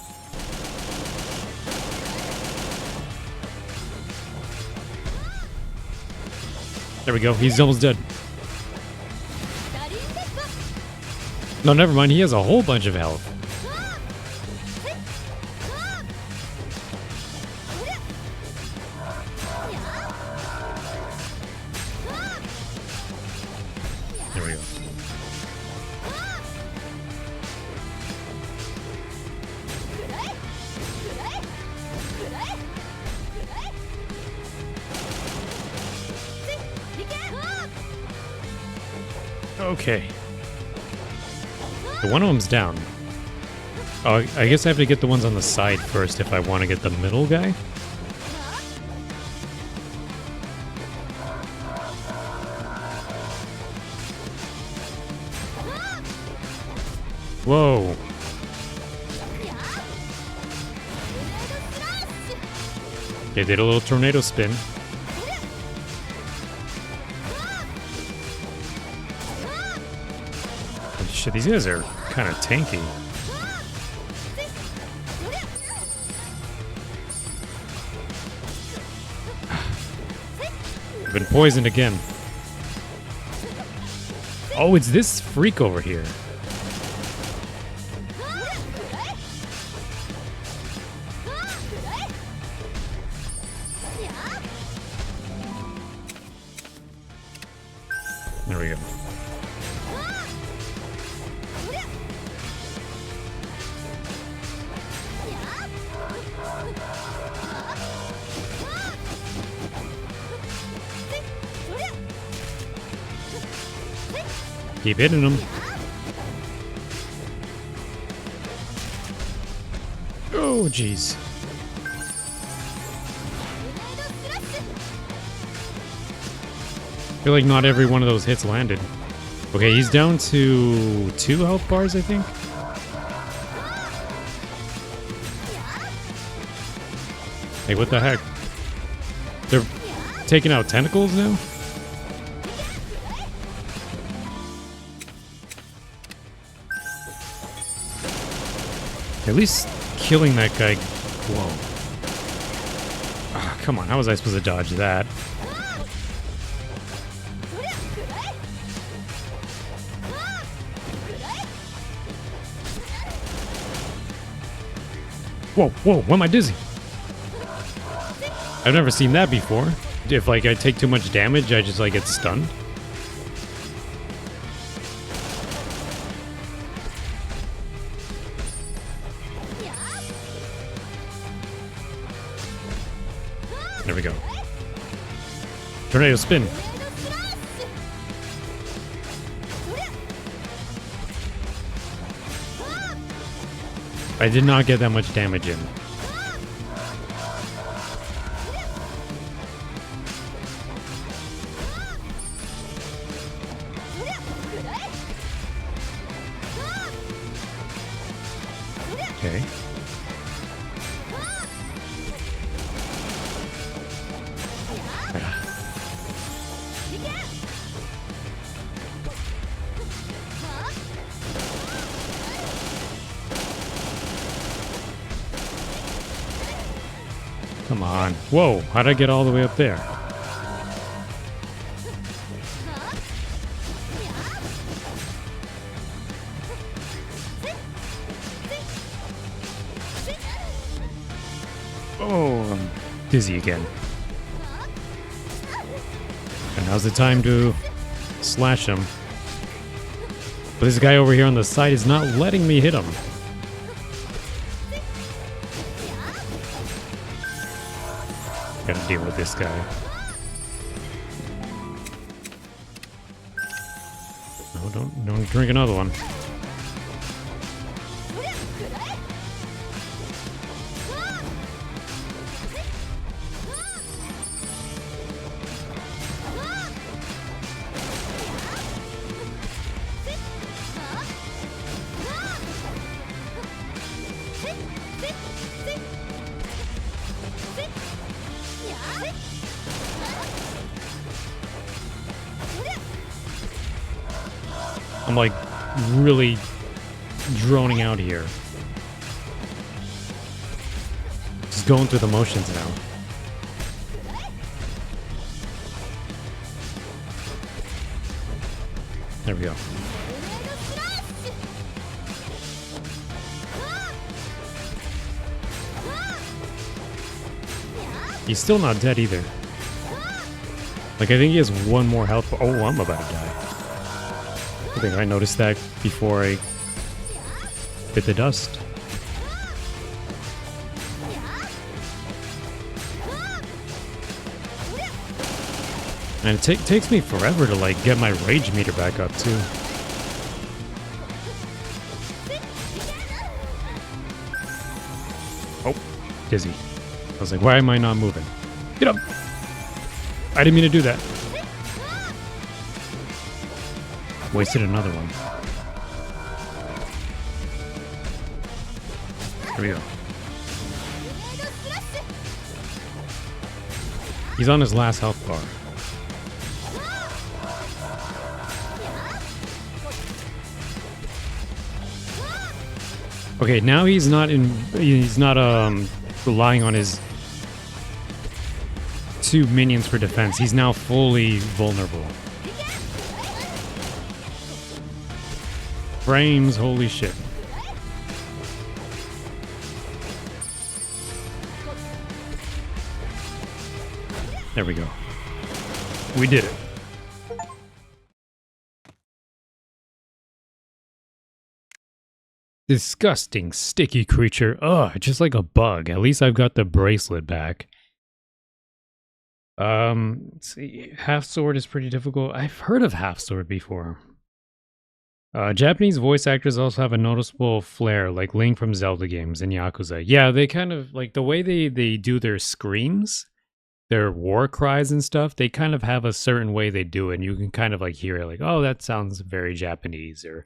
There we go. He's almost dead. No, never mind. He has a whole bunch of health. There we go. Okay. One of them's down. Oh, I guess I have to get the ones on the side first if I want to get the middle guy. Whoa. They did a little tornado spin. Oh, shit, these guys are kind of tanky. I've been poisoned again. Oh, it's this freak over here. There we go. Keep hitting him. Oh, jeez. I feel like not every one of those hits landed. Okay, he's down to 2 health bars, I think. Hey, what the heck? They're taking out tentacles now? At least killing that guy. Whoa. Ah, come on, how was I supposed to dodge that? Whoa, whoa, why am I dizzy? I've never seen that before. If, like, I take too much damage, I just, like, get stunned. There we go. Tornado spin. I did not get that much damage in. Okay. Come on. Whoa, how'd I get all the way up there? Oh, I'm dizzy again. And now's the time to slash him. But this guy over here on the side is not letting me hit him. Gotta deal with this guy. No, don't drink another one. I'm like really droning out here. Just going through the motions now. There we go. He's still not dead either. Like, I think he has one more health. Oh, I'm about to die. I think I noticed that before I hit the dust. And it takes me forever to, like, get my rage meter back up, too. Oh, dizzy. I was like, why am I not moving? Get up! I didn't mean to do that. Wasted another one. There we go. He's on his last health bar. Okay, now he's not relying on his 2 minions for defense. He's now fully vulnerable. Frames, holy shit. There we go. We did it. Disgusting, sticky creature. Ugh, just like a bug. At least I've got the bracelet back. Let's see. Half sword is pretty difficult. I've heard of half sword before. Japanese voice actors also have a noticeable flair, like Link from Zelda games and Yakuza. Yeah, they kind of, like, the way they do their screams, their war cries and stuff, they kind of have a certain way they do it, and you can kind of, like, hear it, like, oh, that sounds very Japanese, or...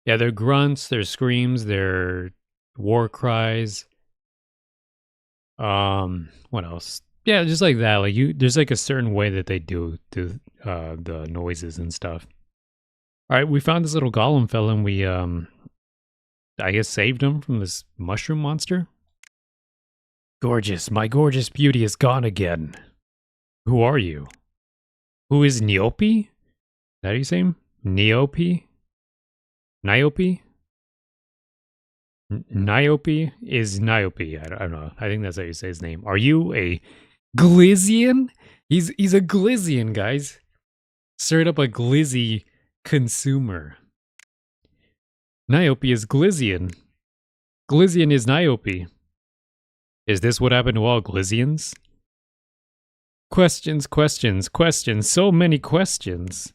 Yeah, their grunts, their screams, their war cries. What else? Yeah, just like that. Like there's like a certain way that they do the noises and stuff. All right, we found this little golem fella, and we I guess saved him from this mushroom monster. Gorgeous, my gorgeous beauty is gone again. Who are you? Who is Niobe? Is that how you say him? Niobe? Niobe? Niobe is Niobe. I don't know. I think that's how you say his name. Are you a Glizzian? He's a Glizzian, guys. Straight up a Glizzy consumer. Niobe is Glizzian. Glizzian is Niobe. Is this what happened to all Glizzians? Questions, questions, questions. So many questions.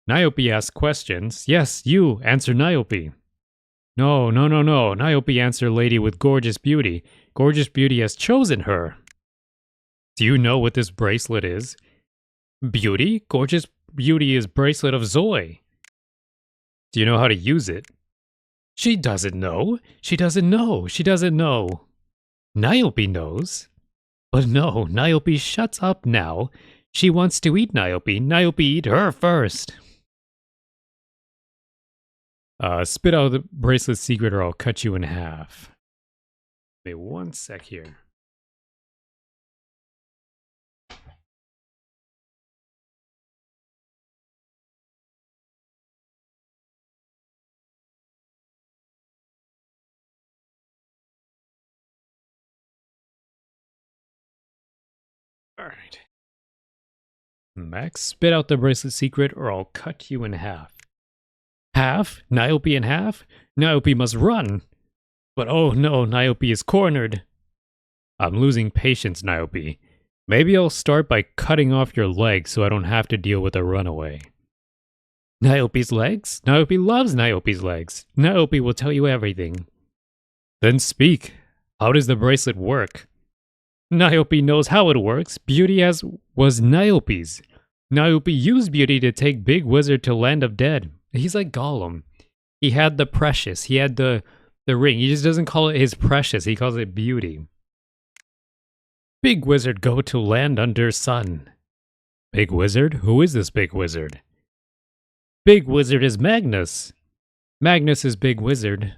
Niobe asks questions. Yes, you answer Niobe. No. Niobe answer lady with gorgeous beauty. Gorgeous beauty has chosen her. Do you know what this bracelet is? Beauty? Gorgeous beauty is bracelet of Zoe. Do you know how to use it? She doesn't know. She doesn't know. She doesn't know. Niobe knows. But no, Niobe shuts up now. She wants to eat Niobe. Niobe eat her first. Spit out the bracelet secret or I'll cut you in half. Wait 1 sec here. Alright. Max, spit out the bracelet secret or I'll cut you in half. Half? Niobe in half? Niobe must run! But oh no, Niobe is cornered! I'm losing patience, Niobe. Maybe I'll start by cutting off your legs so I don't have to deal with a runaway. Niobe's legs? Niobe loves Niobe's legs. Niobe will tell you everything. Then speak. How does the bracelet work? Niobe knows how it works. Beauty as was Niobe's. Niobe used beauty to take Big Wizard to Land of Dead. He's like Gollum. He had the precious. He had the ring. He just doesn't call it his precious. He calls it beauty. Big Wizard go to land under sun. Big Wizard? Who is this Big Wizard? Big Wizard is Magnus. Magnus is Big Wizard.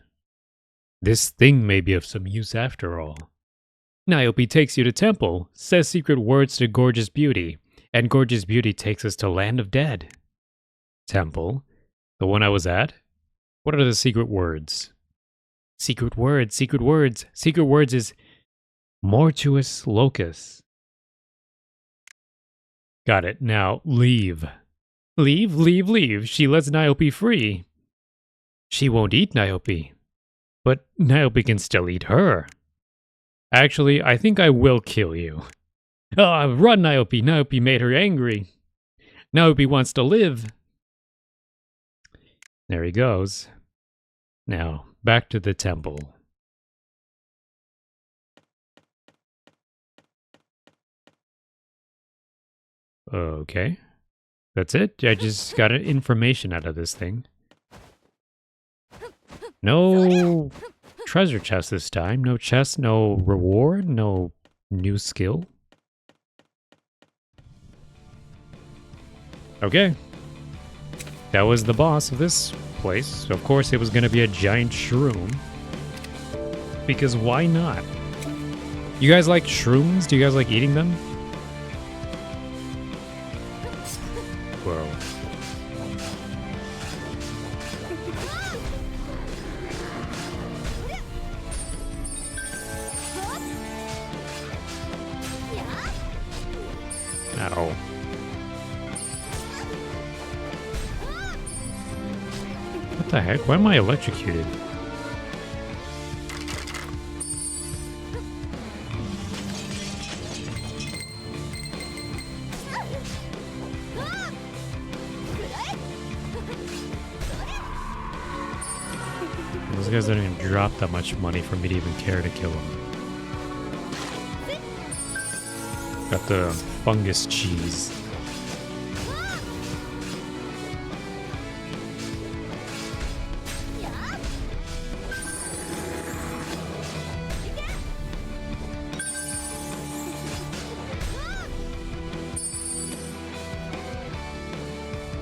This thing may be of some use after all. Niobe takes you to temple, says secret words to Gorgeous Beauty, and Gorgeous Beauty takes us to Land of Dead. Temple? The one I was at? What are the secret words? Secret words, secret words. Secret words is Mortuus Locus. Got it. Now, leave. Leave, leave, leave. She lets Niobe free. She won't eat Niobe. But Niobe can still eat her. Actually, I think I will kill you. Run, Niobe. Niobe made her angry. Niobe wants to live. There he goes. Now, back to the temple. Okay. That's it? I just got information out of this thing. No treasure chest this time. No chest, no reward, no new skill. Okay. That was the boss of this place. Of course, it was going to be a giant shroom. Because why not? You guys like shrooms? Do you guys like eating them? Whoa. Ow. What the heck? Why am I electrocuted? Those guys don't even drop that much money for me to even care to kill them. Got the fungus cheese.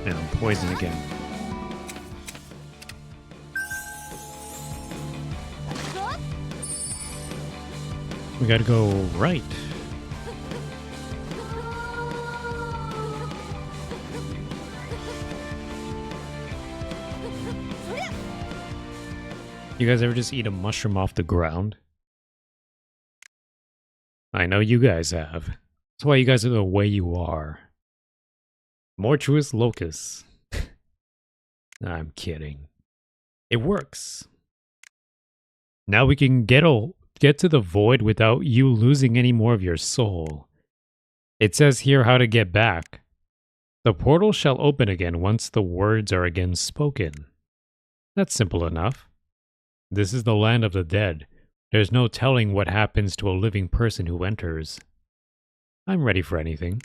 And I'm poisoned again. We gotta go right. You guys ever just eat a mushroom off the ground? I know you guys have. That's why you guys are the way you are. Mortuous locus. I'm kidding. It works. Now we can get to the void without you losing any more of your soul. It says here how to get back. The portal shall open again once the words are again spoken. That's simple enough. This is the land of the dead. There's no telling what happens to a living person who enters. I'm ready for anything.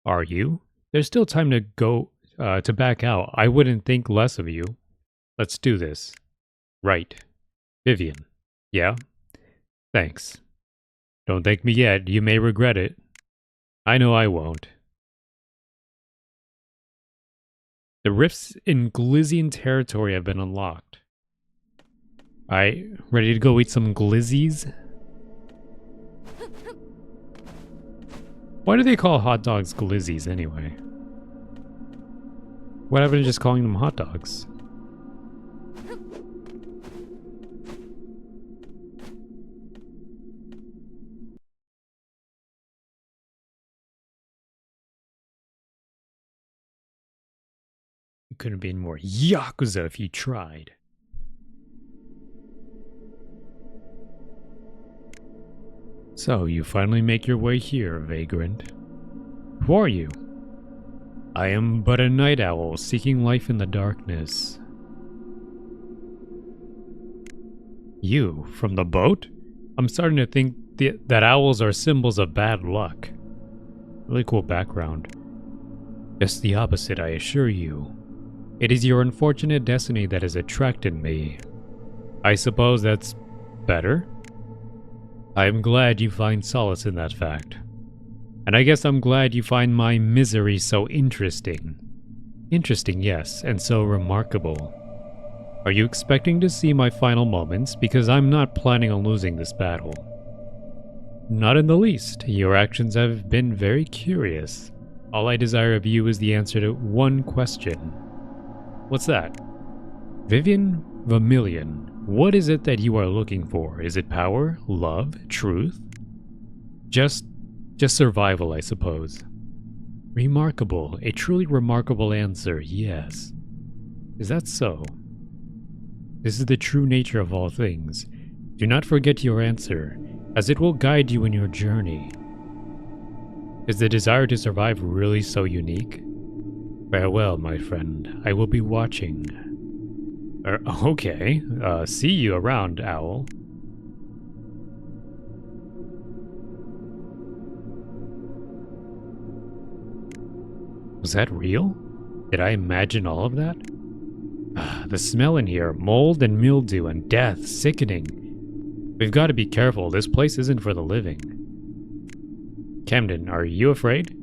Are you? There's still time to go, to back out. I wouldn't think less of you. Let's do this. Right. Vivian. Yeah? Thanks. Don't thank me yet. You may regret it. I know I won't. The rifts in Glyzian territory have been unlocked. Alright, ready to go eat some glizzies? Why do they call hot dogs glizzies anyway? What happened to just calling them hot dogs? You couldn't be any more Yakuza if you tried. So, you finally make your way here, Vagrant. Who are you? I am but a night owl seeking life in the darkness. You, from the boat? I'm starting to think that owls are symbols of bad luck. Really cool background. Just the opposite, I assure you. It is your unfortunate destiny that has attracted me. I suppose that's better? I am glad you find solace in that fact. And I guess I'm glad you find my misery so interesting. Interesting, yes, and so remarkable. Are you expecting to see my final moments? Because I'm not planning on losing this battle. Not in the least. Your actions have been very curious. All I desire of you is the answer to one question. What's that? Vivian Vermilion. What is it that you are looking for? Is it power? Love? Truth? Just survival, I suppose. Remarkable. A truly remarkable answer, yes. Is that so? This is the true nature of all things. Do not forget your answer, as it will guide you in your journey. Is the desire to survive really so unique? Farewell, my friend. I will be watching. Okay. See you around, Owl. Was that real? Did I imagine all of that? The smell in here, mold and mildew and death, sickening. We've got to be careful, this place isn't for the living. Camden, are you afraid?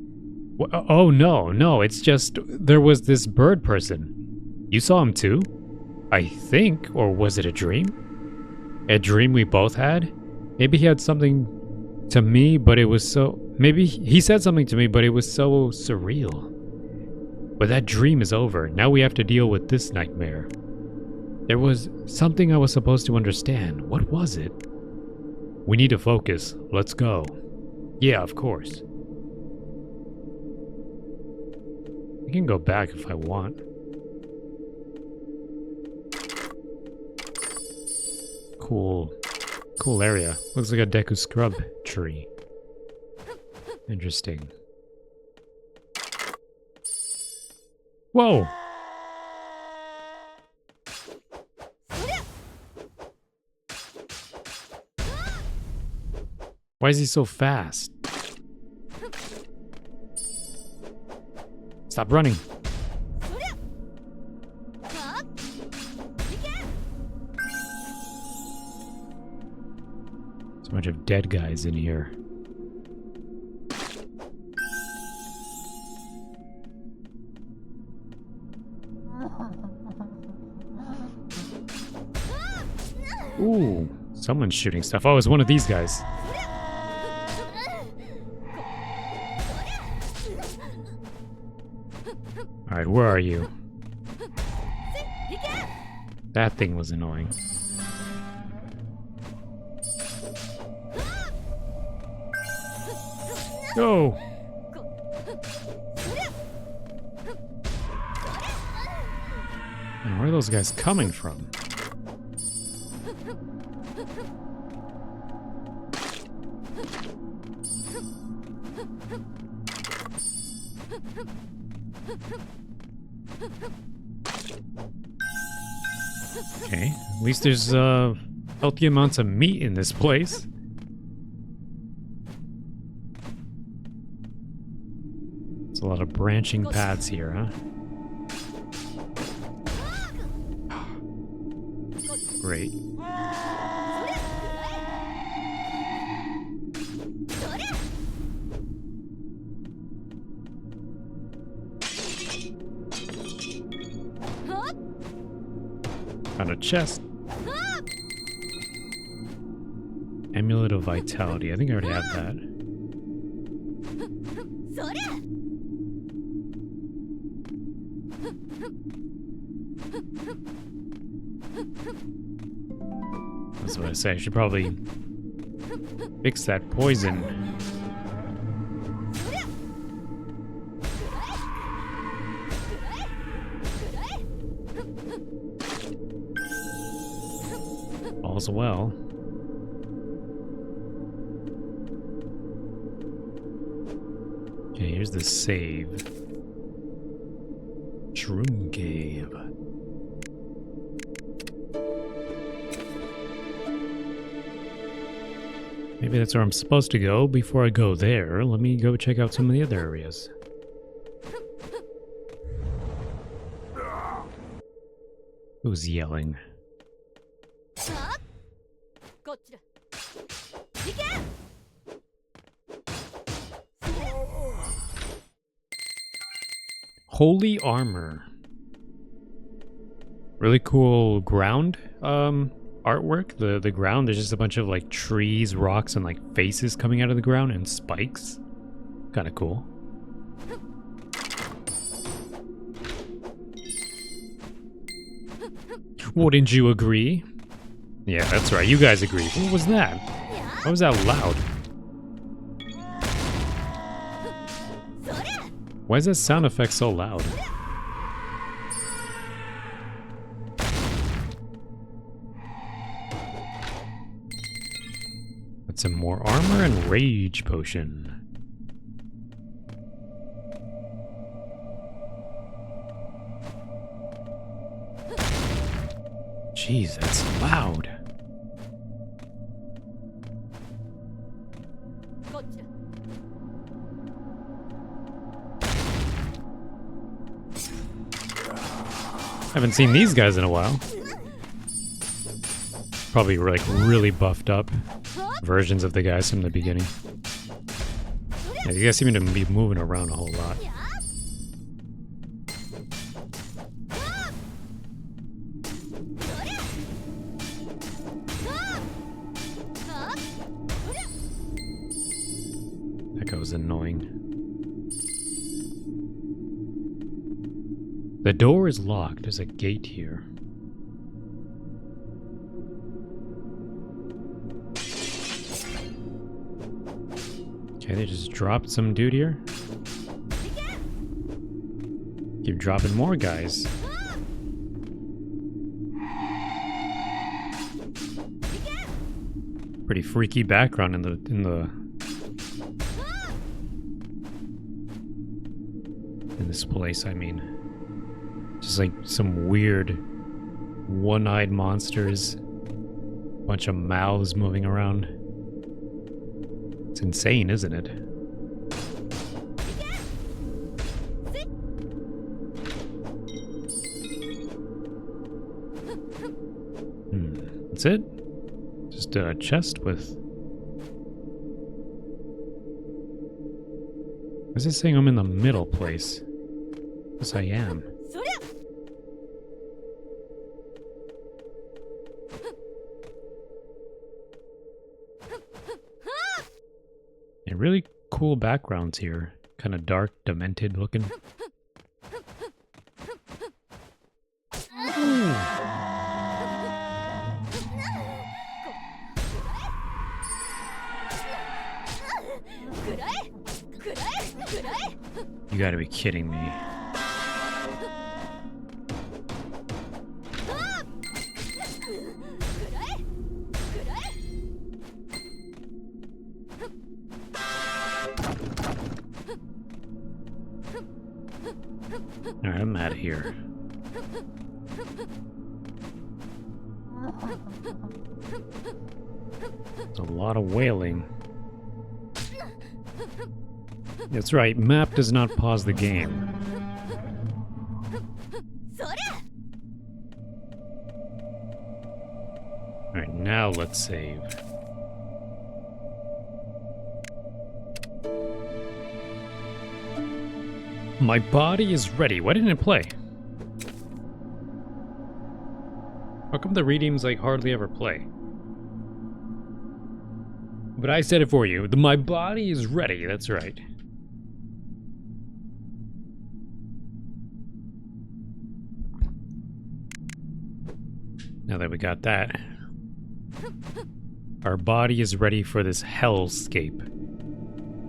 Oh, no, no, it's just there was this bird person. You saw him too? I think, or was it a dream? A dream we both had? Maybe he had something to me, but it was so... Maybe he said something to me, but it was so surreal. But that dream is over. Now we have to deal with this nightmare. There was something I was supposed to understand. What was it? We need to focus. Let's go. Yeah, of course. I can go back if I want. Cool. Cool area. Looks like a Deku scrub tree. Interesting. Whoa! Why is he so fast? Stop running. There's a bunch of dead guys in here. Ooh, someone's shooting stuff. Oh, it's one of these guys. Alright, where are you? That thing was annoying. Go! And where are those guys coming from? Okay, at least there's healthy amounts of meat in this place. There's a lot of branching paths here, huh? Great. Found a chest. Amulet of Vitality. I think I already have that. That's what I say. I should probably fix that poison. All's well. Okay, here's the save. Shroom Cave. Maybe that's where I'm supposed to go. Before I go there, let me go check out some of the other areas. Who's yelling? Holy armor. Really cool ground artwork. The ground, there's just a bunch of like trees, rocks, and like faces coming out of the ground and spikes. Kind of cool. Wouldn't you agree? Yeah, that's right. You guys agree. What was that? Why was that loud? Why is that sound effect so loud? That's some more armor and rage potion. Jeez, that's loud. Haven't seen these guys in a while. Probably like really buffed up versions of the guys from the beginning. Yeah, you guys seem to be moving around a whole lot. That guy was annoying. The door is locked. There's a gate here. Okay, they just dropped some dude here. Keep dropping more guys. Pretty freaky background in this place, I mean. Just like some weird one-eyed monsters. Bunch of mouths moving around. It's insane, isn't it? That's it? Just a chest with... Why is it saying I'm in the middle place? Yes, I am. Yeah, really cool backgrounds here. Kind of dark, demented looking. You gotta be kidding me. Alright, I'm out of here. There's a lot of wailing. That's right, map does not pause the game. Alright, now let's save. My body is ready. Why didn't it play? How come the redeems like hardly ever play? But I said it for you. My body is ready. That's right. Now that we got that, our body is ready for this hellscape.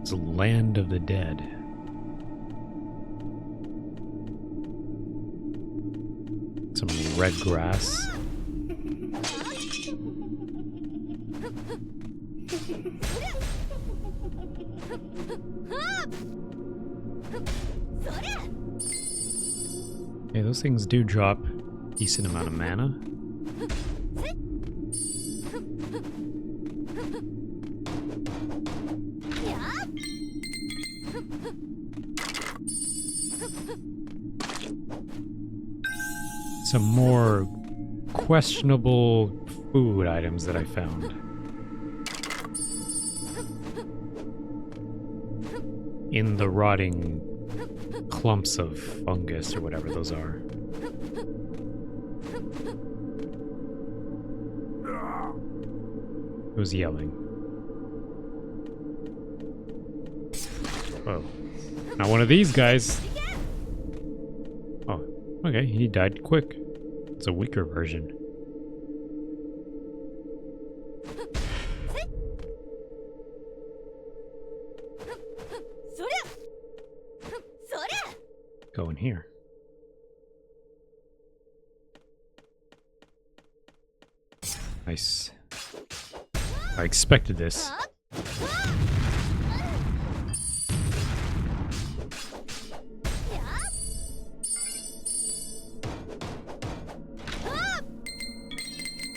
It's a land of the dead. Some red grass. Okay, those things do drop a decent amount of mana. Some more questionable food items that I found. In the rotting clumps of fungus or whatever those are. Who's yelling? Oh. Not one of these guys. Oh, okay, he died quick. It's a weaker version. Go in here. Nice. I expected this.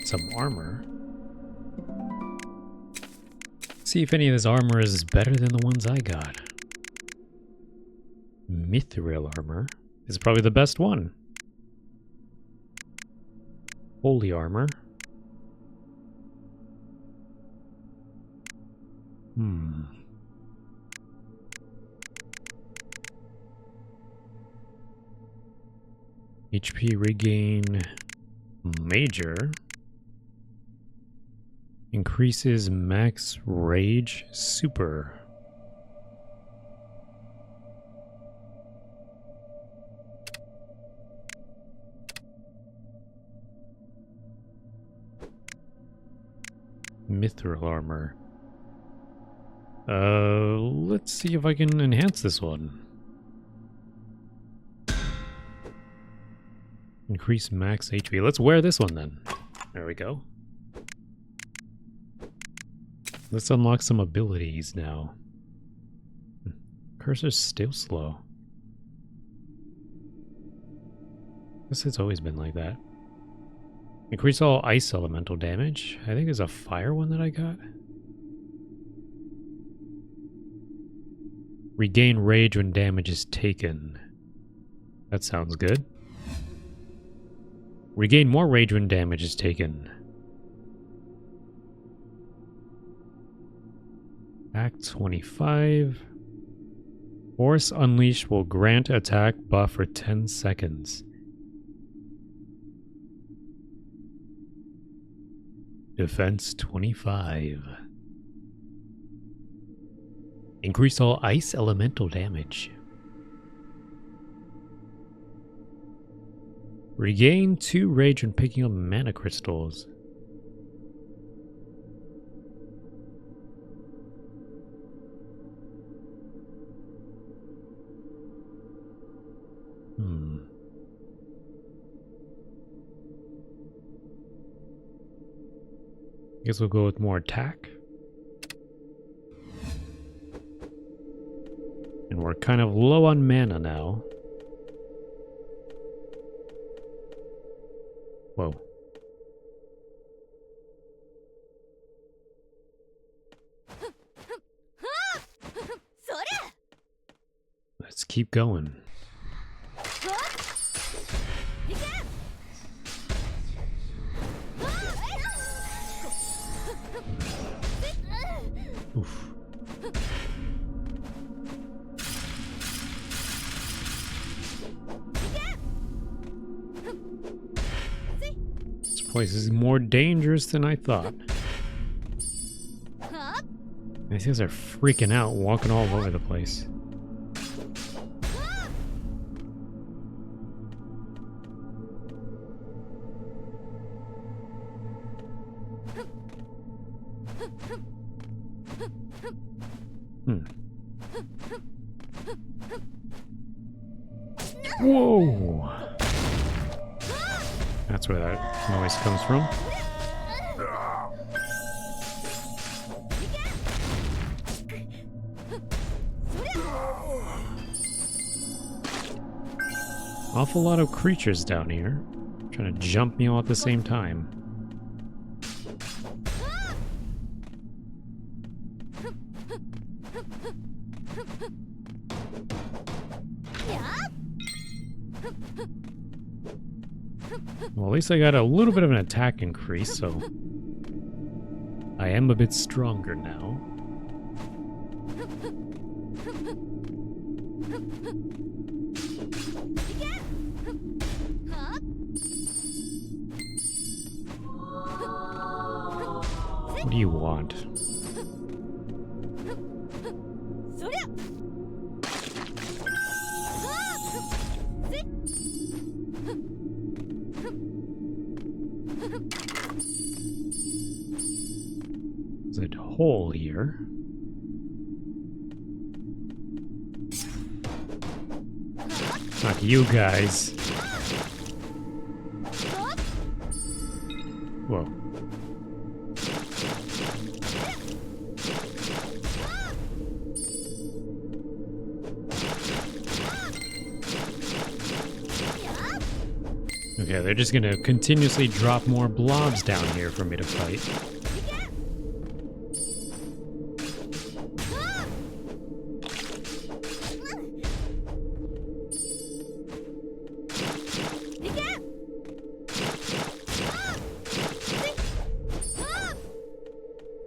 Some armor. See if any of this armor is better than the ones I got. Mithril armor is probably the best one. Holy armor. HP regain major. Increases max rage super. Mithril armor. Let's see if I can enhance this one. Increase max HP. Let's wear this one then. There we go. Let's unlock some abilities now. Cursor's still slow. Guess it's always been like that. Increase all ice elemental damage. I think there's a fire one that I got. Regain rage when damage is taken. That sounds good. Regain more rage when damage is taken. Act 25. Force Unleashed will grant attack buff for 10 seconds. Defense 25. Increase all ice elemental damage. Regain 2 rage when picking up mana crystals. Guess we'll go with more attack. And we're kind of low on mana now. Whoa. Let's keep going. Oof. This place is more dangerous than I thought. These guys are freaking out, walking all over the place. Whoa! That's where that noise comes from. Awful lot of creatures down here, trying to jump me all at the same time. Well, at least I got a little bit of an attack increase, so I am a bit stronger now. What do you want? There's a hole here. Not you guys. Whoa. Okay, they're just gonna continuously drop more blobs down here for me to fight.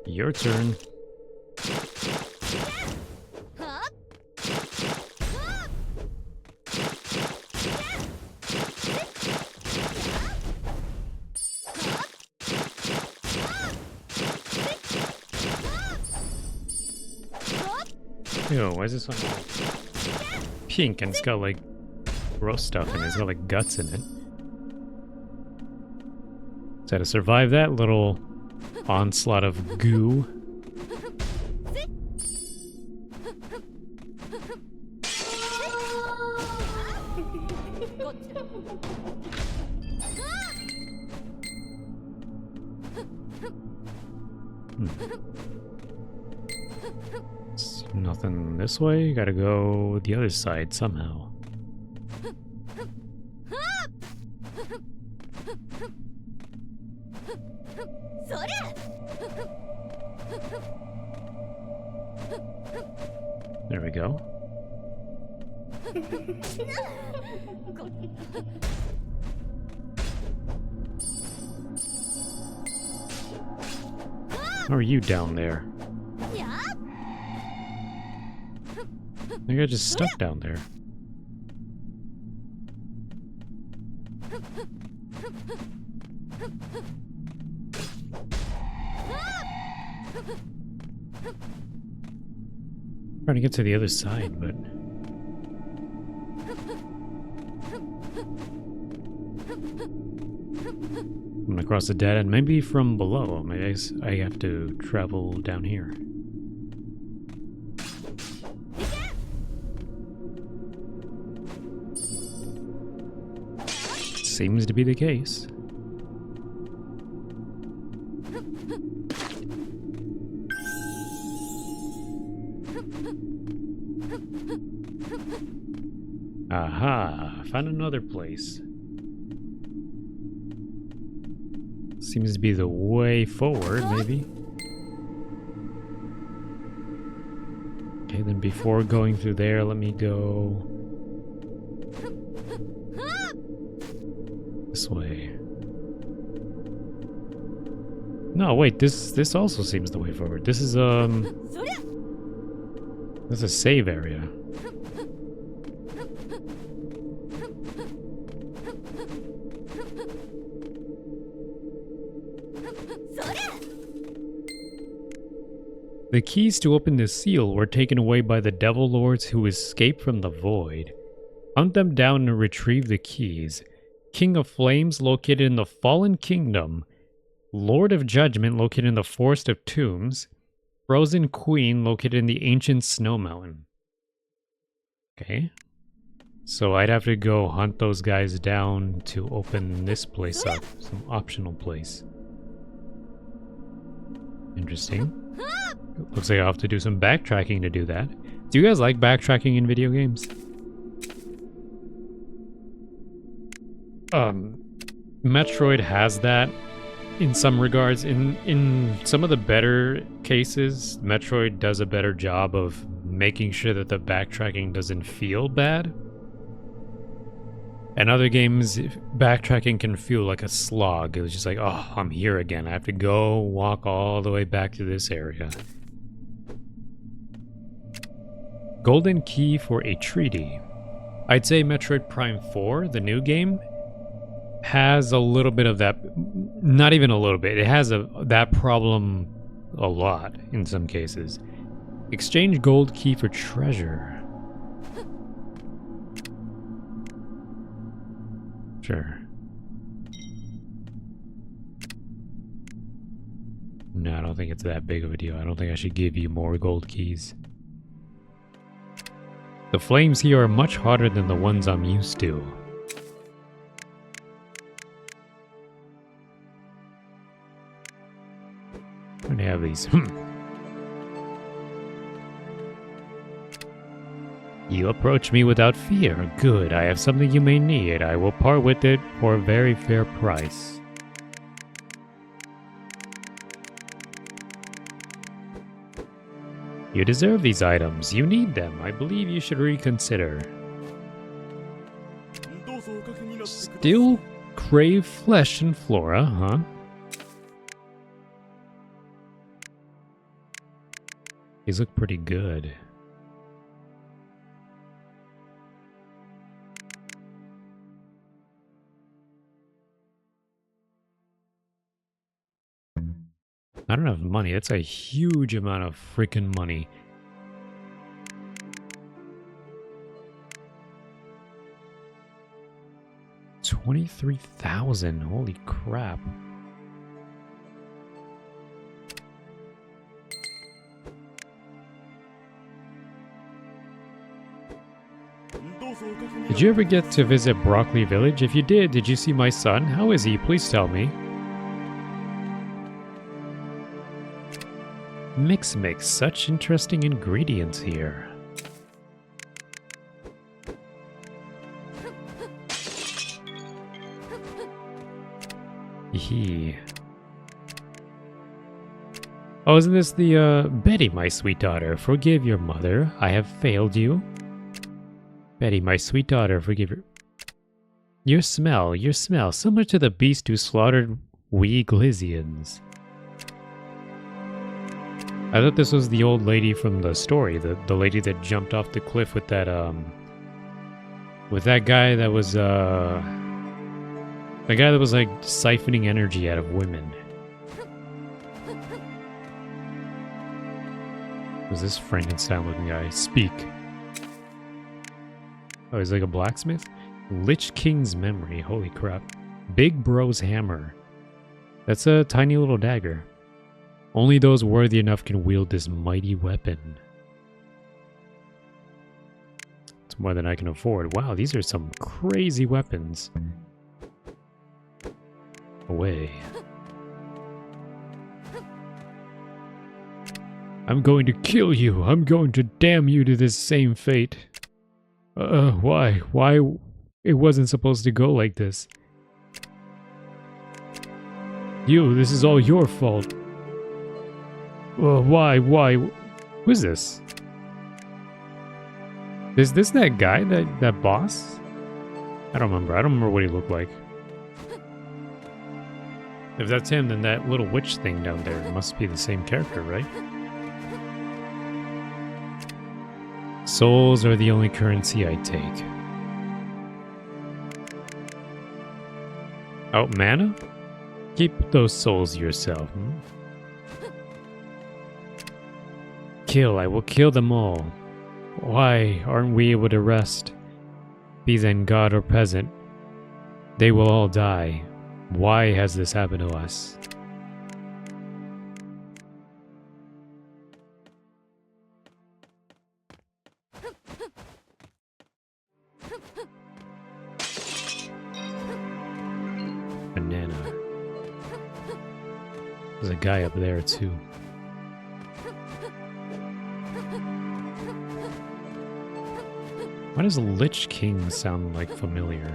Your turn. Ew, why is this one pink and it's got like gross stuff in it? It's got like guts in it. So to survive that little onslaught of goo. Nothing this way. Gotta go the other side somehow. There we go. How are you down there? I think I just stuck down there. Trying to get to the other side, but I'm gonna cross the dead end, maybe from below. Maybe I have to travel down here. Seems to be the case. Aha, found another place. Seems to be the way forward, maybe. Okay, then before going through there, let me go this way. No, wait, this also seems the way forward. This is this is a save area. The keys to open the seal were taken away by the devil lords who escaped from the void. Hunt them down and retrieve the keys. King of Flames located in the Fallen Kingdom. Lord of Judgment located in the Forest of Tombs. Frozen Queen located in the Ancient Snow Mountain. Okay. So I'd have to go hunt those guys down to open this place up. Some optional place. Interesting. Looks like I'll have to do some backtracking to do that. Do you guys like backtracking in video games? Metroid has that in some regards. In some of the better cases, Metroid does a better job of making sure that the backtracking doesn't feel bad. And other games, backtracking can feel like a slog. It was just like, oh, I'm here again. I have to go walk all the way back to this area. Golden key for a treaty. I'd say Metroid Prime 4, the new game, has a little bit of that. Not even a little bit. It has that problem a lot in some cases. Exchange gold key for treasure. Sure. No, I don't think it's that big of a deal. I don't think I should give you more gold keys. The flames here are much hotter than the ones I'm used to. I'm gonna have these. You approach me without fear. Good, I have something you may need. I will part with it for a very fair price. You deserve these items. You need them. I believe you should reconsider. Still crave flesh and flora, huh? These look pretty good. I don't have money. That's a huge amount of freaking money. 23,000. Holy crap. Did you ever get to visit Broccoli Village? If you did you see my son? How is he? Please tell me. Mix, such interesting ingredients here. Oh, isn't this the, Betty, my sweet daughter, forgive your mother. I have failed you. Betty, my sweet daughter, forgive her. Your smell, similar to the beast who slaughtered we Glysians. I thought this was the old lady from the story, the lady that jumped off the cliff with that guy that was, the guy that was like siphoning energy out of women. Was this Frankenstein-looking guy? Speak. Oh, he's like a blacksmith? Lich King's memory. Holy crap. Big Bro's hammer. That's a tiny little dagger. Only those worthy enough can wield this mighty weapon. It's more than I can afford. Wow, these are some crazy weapons. Away. I'm going to kill you. I'm going to damn you to this same fate. Why? Why? It wasn't supposed to go like this. You, this is all your fault. Why? Who's this? Is this that guy? That boss? I don't remember. I don't remember what he looked like. If that's him, then that little witch thing down there must be the same character, right? Souls are the only currency I take. Oh, mana? Keep those souls yourself. Kill, I will kill them all. Why aren't we able to rest? Be then god or peasant, they will all die. Why has this happened to us? Banana. There's a guy up there too. Why does Lich King sound like familiar?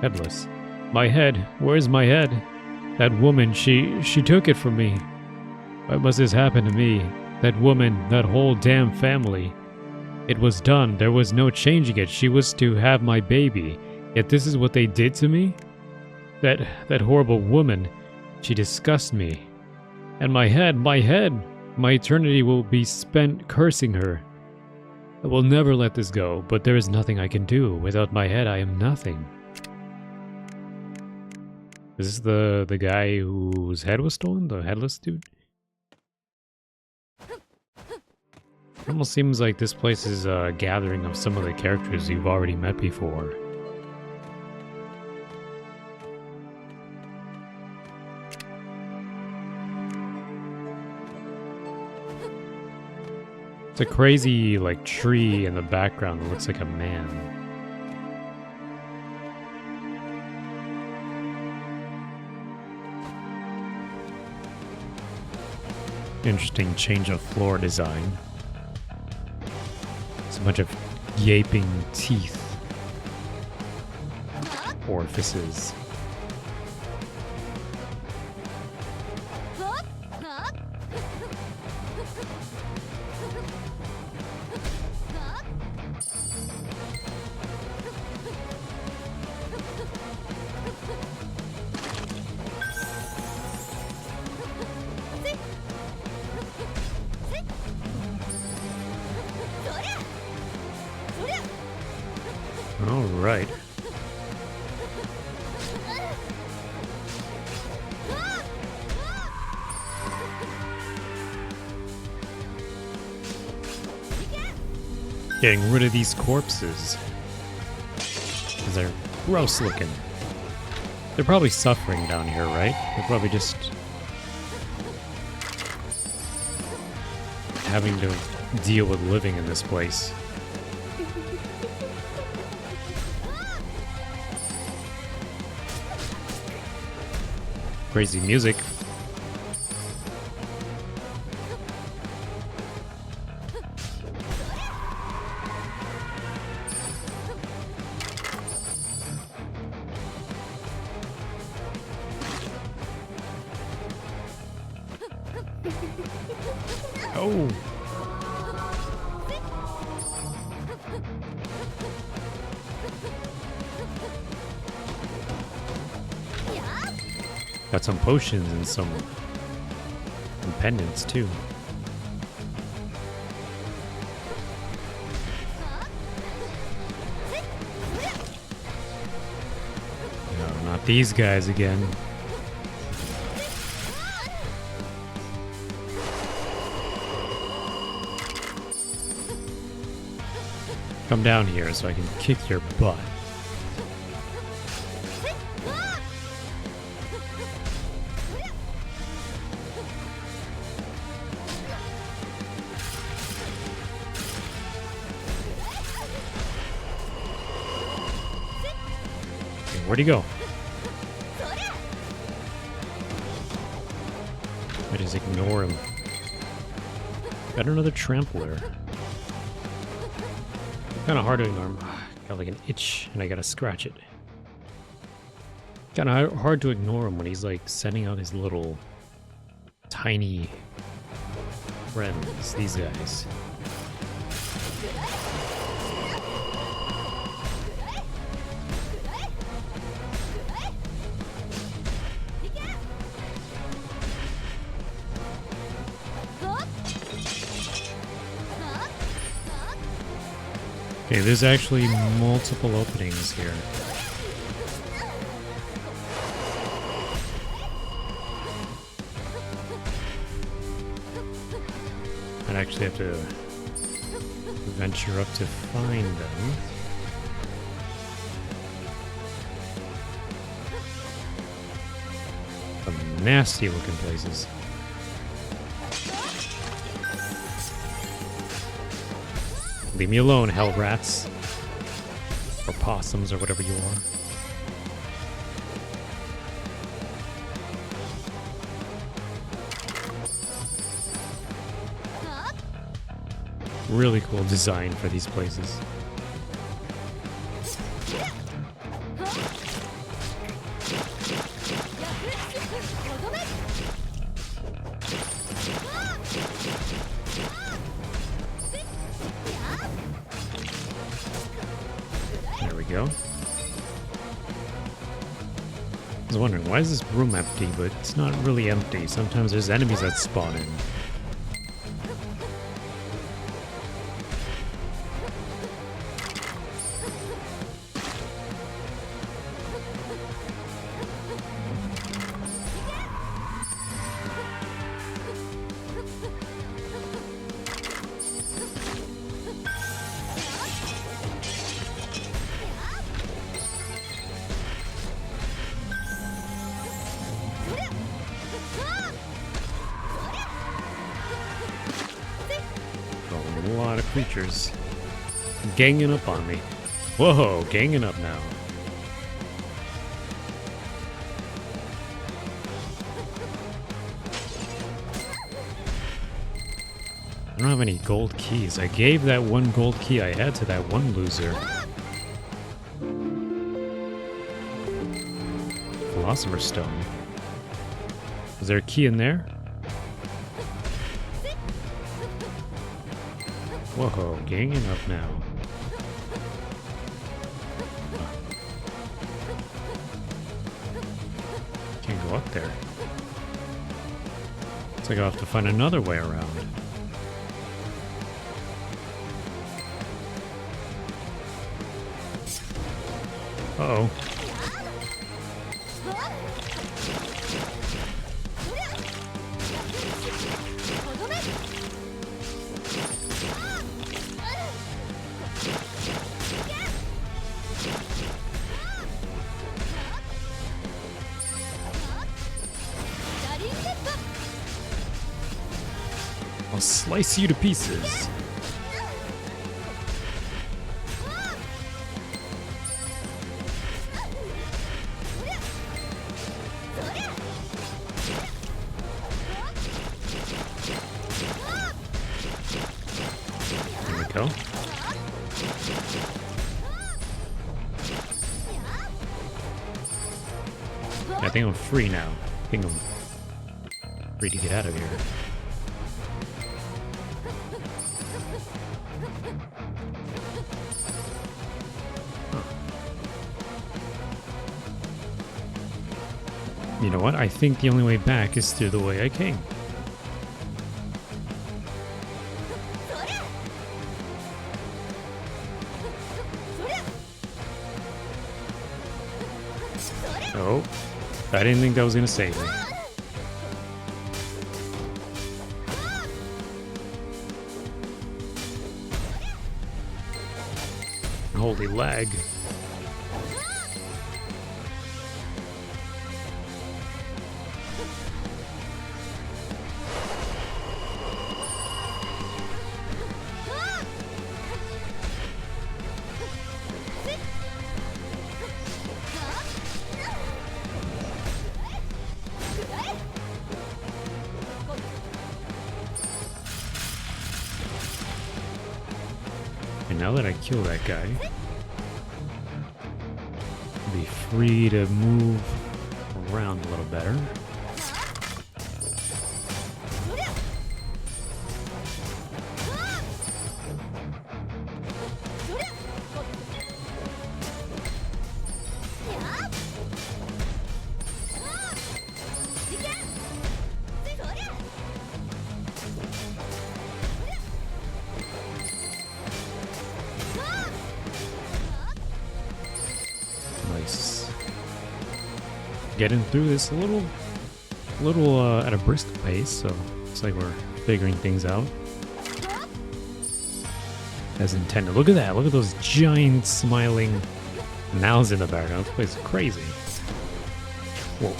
Headless. My head. Where's my head? That woman, she took it from me. Why must this happen to me? That woman, that whole damn family. It was done. There was no changing it. She was to have my baby. Yet this is what they did to me? That horrible woman. She disgusts me. And my head. My eternity will be spent cursing her. I will never let this go, but there is nothing I can do. Without my head, I am nothing. Is this the guy whose head was stolen? The headless dude? It almost seems like this place is a gathering of some of the characters you've already met before. It's a crazy, like, tree in the background that looks like a man. Interesting change of floor design. It's a bunch of gaping teeth. Orifices. All right. Getting rid of these corpses. Is there Gross looking. They're probably suffering down here, right? They're probably just having to deal with living in this place. Crazy music. Oh. Got some potions and some pendants too. No, not these guys again. Come down here so I can kick your butt. Okay, where'd he go? I just ignore him. Got another trampler. Kind of hard to ignore him. Got like an itch and I gotta scratch it. Kind of hard to ignore him when he's like sending out his little tiny friends, these guys. Okay, there's actually multiple openings here. I'd actually have to venture up to find them. Some nasty looking places. Leave me alone, hell rats. Or possums, or whatever you are. Really cool design for these places. There we go. I was wondering, why is this room empty? But it's not really empty. Sometimes there's enemies that spawn in. A lot of creatures ganging up on me. Whoa, ganging up now. I don't have any gold keys. I gave that one gold key I had to that one loser. Philosopher's Stone. Is there a key in there? Whoa, ganging up now. Can't go up there. Looks like I'll have to find another way around. Uh-oh. I'll slice you to pieces. There we go. I think I'm free now. I think I'm free to get out of here. You know what? I think the only way back is through the way I came. Oh, I didn't think that was gonna save me. Holy lag. And now that I kill that guy, I'll be free to move around a little better. Nice. Getting through this a little at a brisk pace, so it's like we're figuring things out as intended. Look at that! Look at those giant smiling mouths in the background. This place is crazy. Whoa.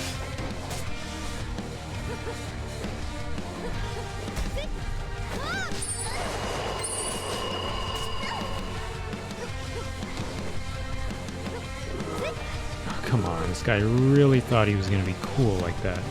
Come on, this guy really thought he was going to be cool like that.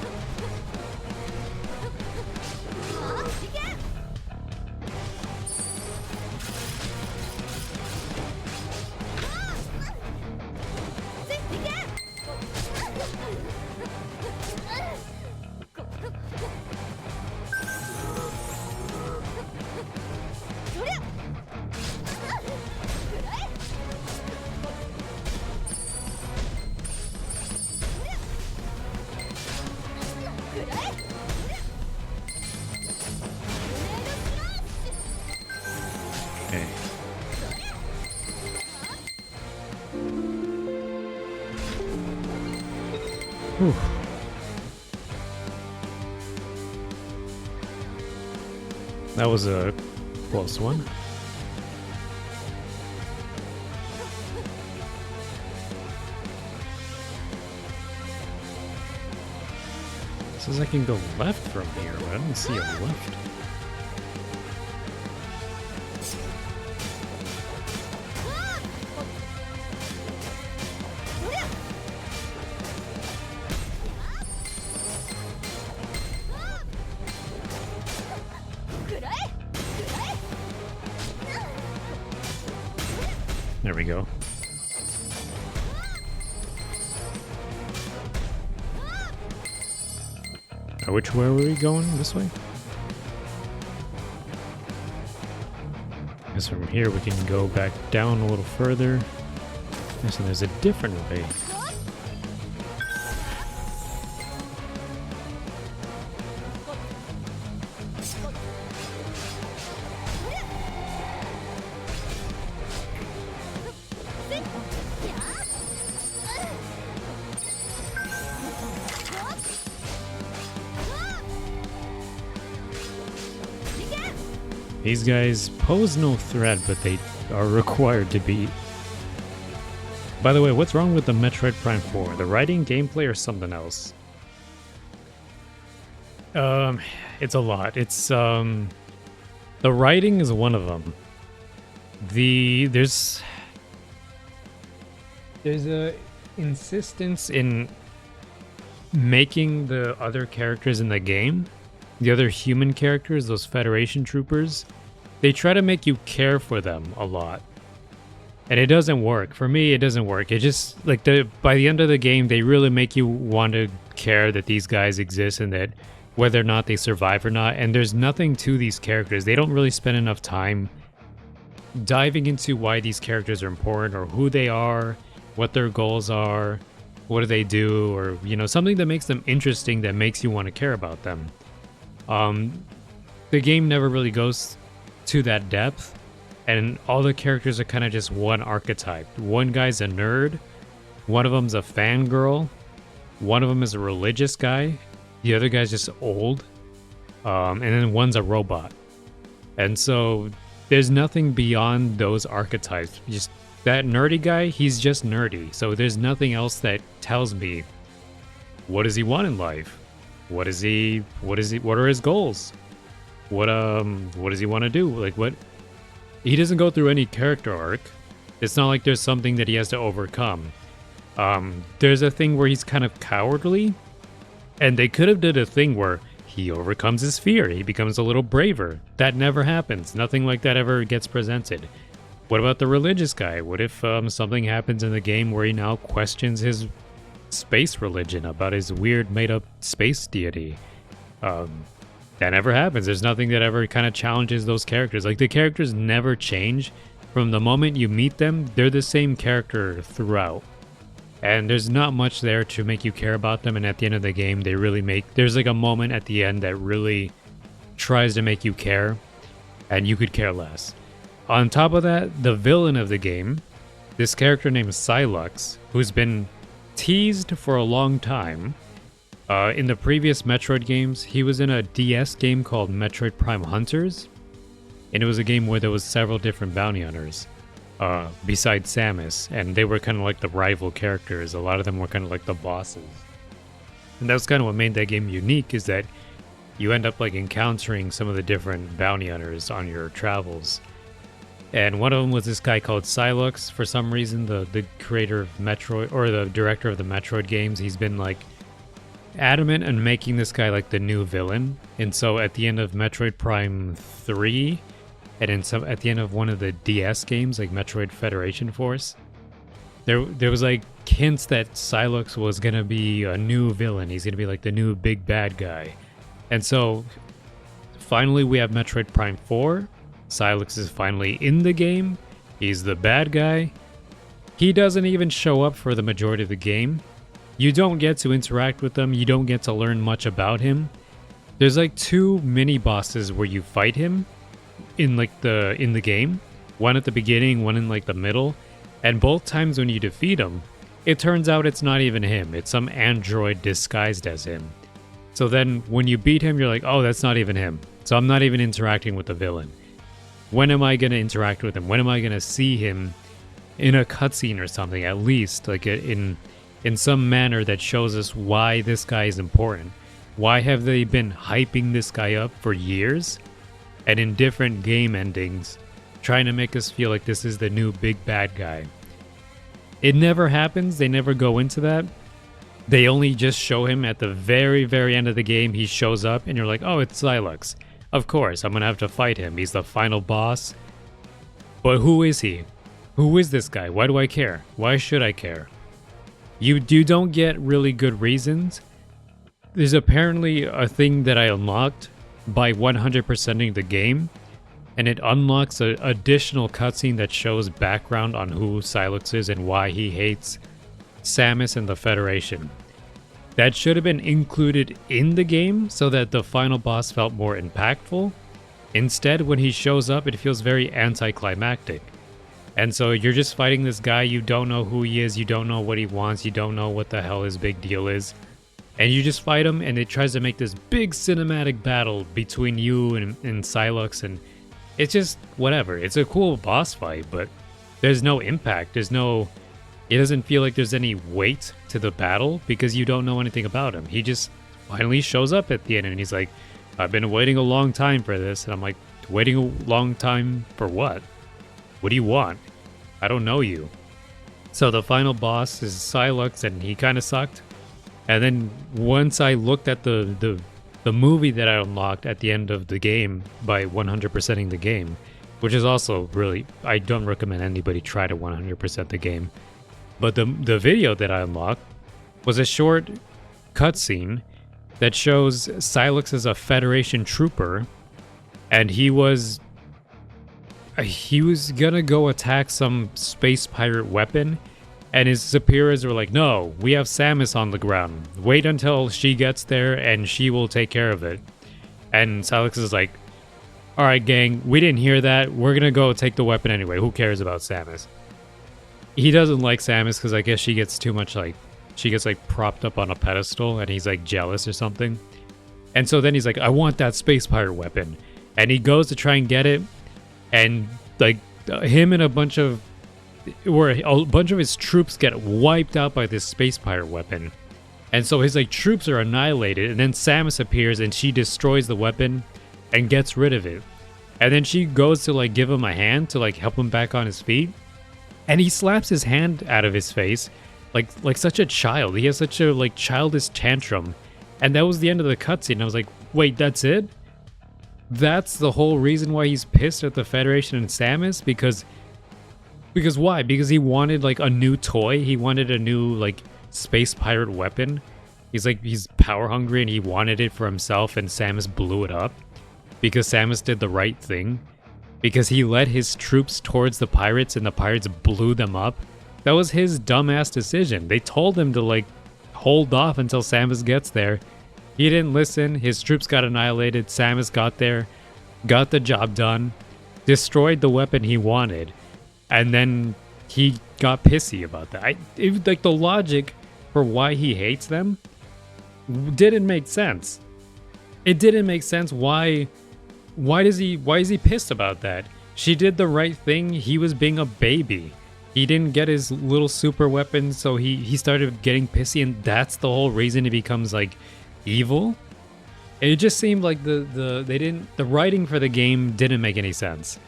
Okay. Whew. That was a close one. It says I can go left from here, but I don't see a left. There we go. Which way were we going? This way? Guess from here we can go back down a little further. So there's a different way. These guys pose no threat, but they are required to be. By the way, what's wrong with the Metroid Prime 4? The writing, gameplay, or something else? It's a lot. It's The writing is one of them. There's a insistence in making the other characters in the game, the other human characters, those Federation troopers, they try to make you care for them a lot. And it doesn't work. For me, it doesn't work. It just, like, by the end of the game, they really make you want to care that these guys exist and that whether or not they survive or not. And there's nothing to these characters. They don't really spend enough time diving into why these characters are important or who they are, what their goals are, what do they do, or, you know, something that makes them interesting that makes you want to care about them. The game never really goes to that depth, and all the characters are kind of just one archetype. One guy's a nerd, one of them's a fangirl, one of them is a religious guy, the other guy's just old, and then one's a robot. And so there's nothing beyond those archetypes. Just that nerdy guy, he's just nerdy. So there's nothing else that tells me, what does he want in life? What are his goals? What does he want to do? Like, what? He doesn't go through any character arc. It's not like there's something that he has to overcome. There's a thing where he's kind of cowardly, and they could have did a thing where he overcomes his fear. He becomes a little braver. That never happens. Nothing like that ever gets presented. What about the religious guy? What if something happens in the game where he now questions his space religion about his weird made-up space deity? That never happens. There's nothing that ever kind of challenges those characters. Like, the characters never change. From the moment you meet them, they're the same character throughout. And there's not much there to make you care about them, and at the end of the game, there's like a moment at the end that really tries to make you care, and you could care less. On top of that, the villain of the game, this character named Sylux, who's been teased for a long time. In the previous Metroid games, he was in a DS game called Metroid Prime Hunters, and it was a game where there was several different bounty hunters. Besides Samus, and they were kind of like the rival characters. A lot of them were kind of like the bosses. And that's kind of what made that game unique, is that you end up like encountering some of the different bounty hunters on your travels. And one of them was this guy called Sylux. For some reason, the creator of Metroid, or the director of the Metroid games, he's been like adamant on making this guy like the new villain. And so at the end of Metroid Prime 3, and at the end of one of the DS games, like Metroid Federation Force, there was like hints that Sylux was gonna be a new villain. He's gonna be like the new big bad guy. And so finally we have Metroid Prime 4. Sylux is finally in the game. He's the bad guy. He doesn't even show up for the majority of the game. You don't get to interact with him. You don't get to learn much about him. There's like 2 mini bosses where you fight him in the game. One at the beginning, one in like the middle. And both times when you defeat him, it turns out it's not even him. It's some android disguised as him. So then when you beat him, you're like, oh, that's not even him. So I'm not even interacting with the villain. When am I going to interact with him? When am I going to see him in a cutscene or something, at least, like in some manner that shows us why this guy is important? Why have they been hyping this guy up for years, and in different game endings, trying to make us feel like this is the new big bad guy? It never happens. They never go into that. They only just show him at the very, very end of the game. He shows up, and you're like, oh, it's Sylux. Of course, I'm going to have to fight him. He's the final boss. But who is he? Who is this guy? Why do I care? Why should I care? You don't get really good reasons. There's apparently a thing that I unlocked by 100%ing the game, and it unlocks an additional cutscene that shows background on who Sylux is and why he hates Samus and the Federation. That should have been included in the game so that the final boss felt more impactful. Instead, when he shows up, it feels very anticlimactic. And so you're just fighting this guy, you don't know who he is, you don't know what he wants, you don't know what the hell his big deal is. And you just fight him, and it tries to make this big cinematic battle between you and Sylux, and it's just whatever. It's a cool boss fight, but there's no impact. It doesn't feel like there's any weight to the battle because you don't know anything about him. He just finally shows up at the end, and he's like, I've been waiting a long time for this. And I'm like, Waiting a long time for what? What do you want? I don't know you. So the final boss is Silux, and he kind of sucked. And then once I looked at the movie that I unlocked at the end of the game by 100%ing the game, which is also really, I don't recommend anybody try to 100% the game. But the video that I unlocked was a short cutscene that shows Silux as a Federation trooper, and he was gonna go attack some space pirate weapon, and his superiors were like, no, we have Samus on the ground. Wait until she gets there and she will take care of it. And Silux is like, alright gang, we didn't hear that. We're gonna go take the weapon anyway. Who cares about Samus? He doesn't like Samus because I guess she gets too much she gets propped up on a pedestal and he's jealous or something. And so then he's like, I want that space pirate weapon. And he goes to try and get it. And him and a bunch of his troops get wiped out by this space pirate weapon. And so his troops are annihilated, and then Samus appears and she destroys the weapon and gets rid of it. And then she goes to give him a hand to help him back on his feet. And he slaps his hand out of his face like such a child. He has such a childish tantrum. And that was the end of the cutscene. I was like, wait, that's it? That's the whole reason why he's pissed at the Federation and Samus? Because why? Because he wanted a new toy. He wanted a new space pirate weapon. He's power hungry and he wanted it for himself, and Samus blew it up. Because Samus did the right thing. Because he led his troops towards the pirates and the pirates blew them up. That was his dumbass decision. They told him to hold off until Samus gets there. He didn't listen. His troops got annihilated. Samus got there, got the job done, destroyed the weapon he wanted, and then he got pissy about that. The logic for why he hates them didn't make sense. It didn't make sense. Why is he pissed about that? She did the right thing. He was being a baby. He didn't get his little super weapon, so he started getting pissy, and that's the whole reason he becomes evil. It just seemed like the writing for the game didn't make any sense.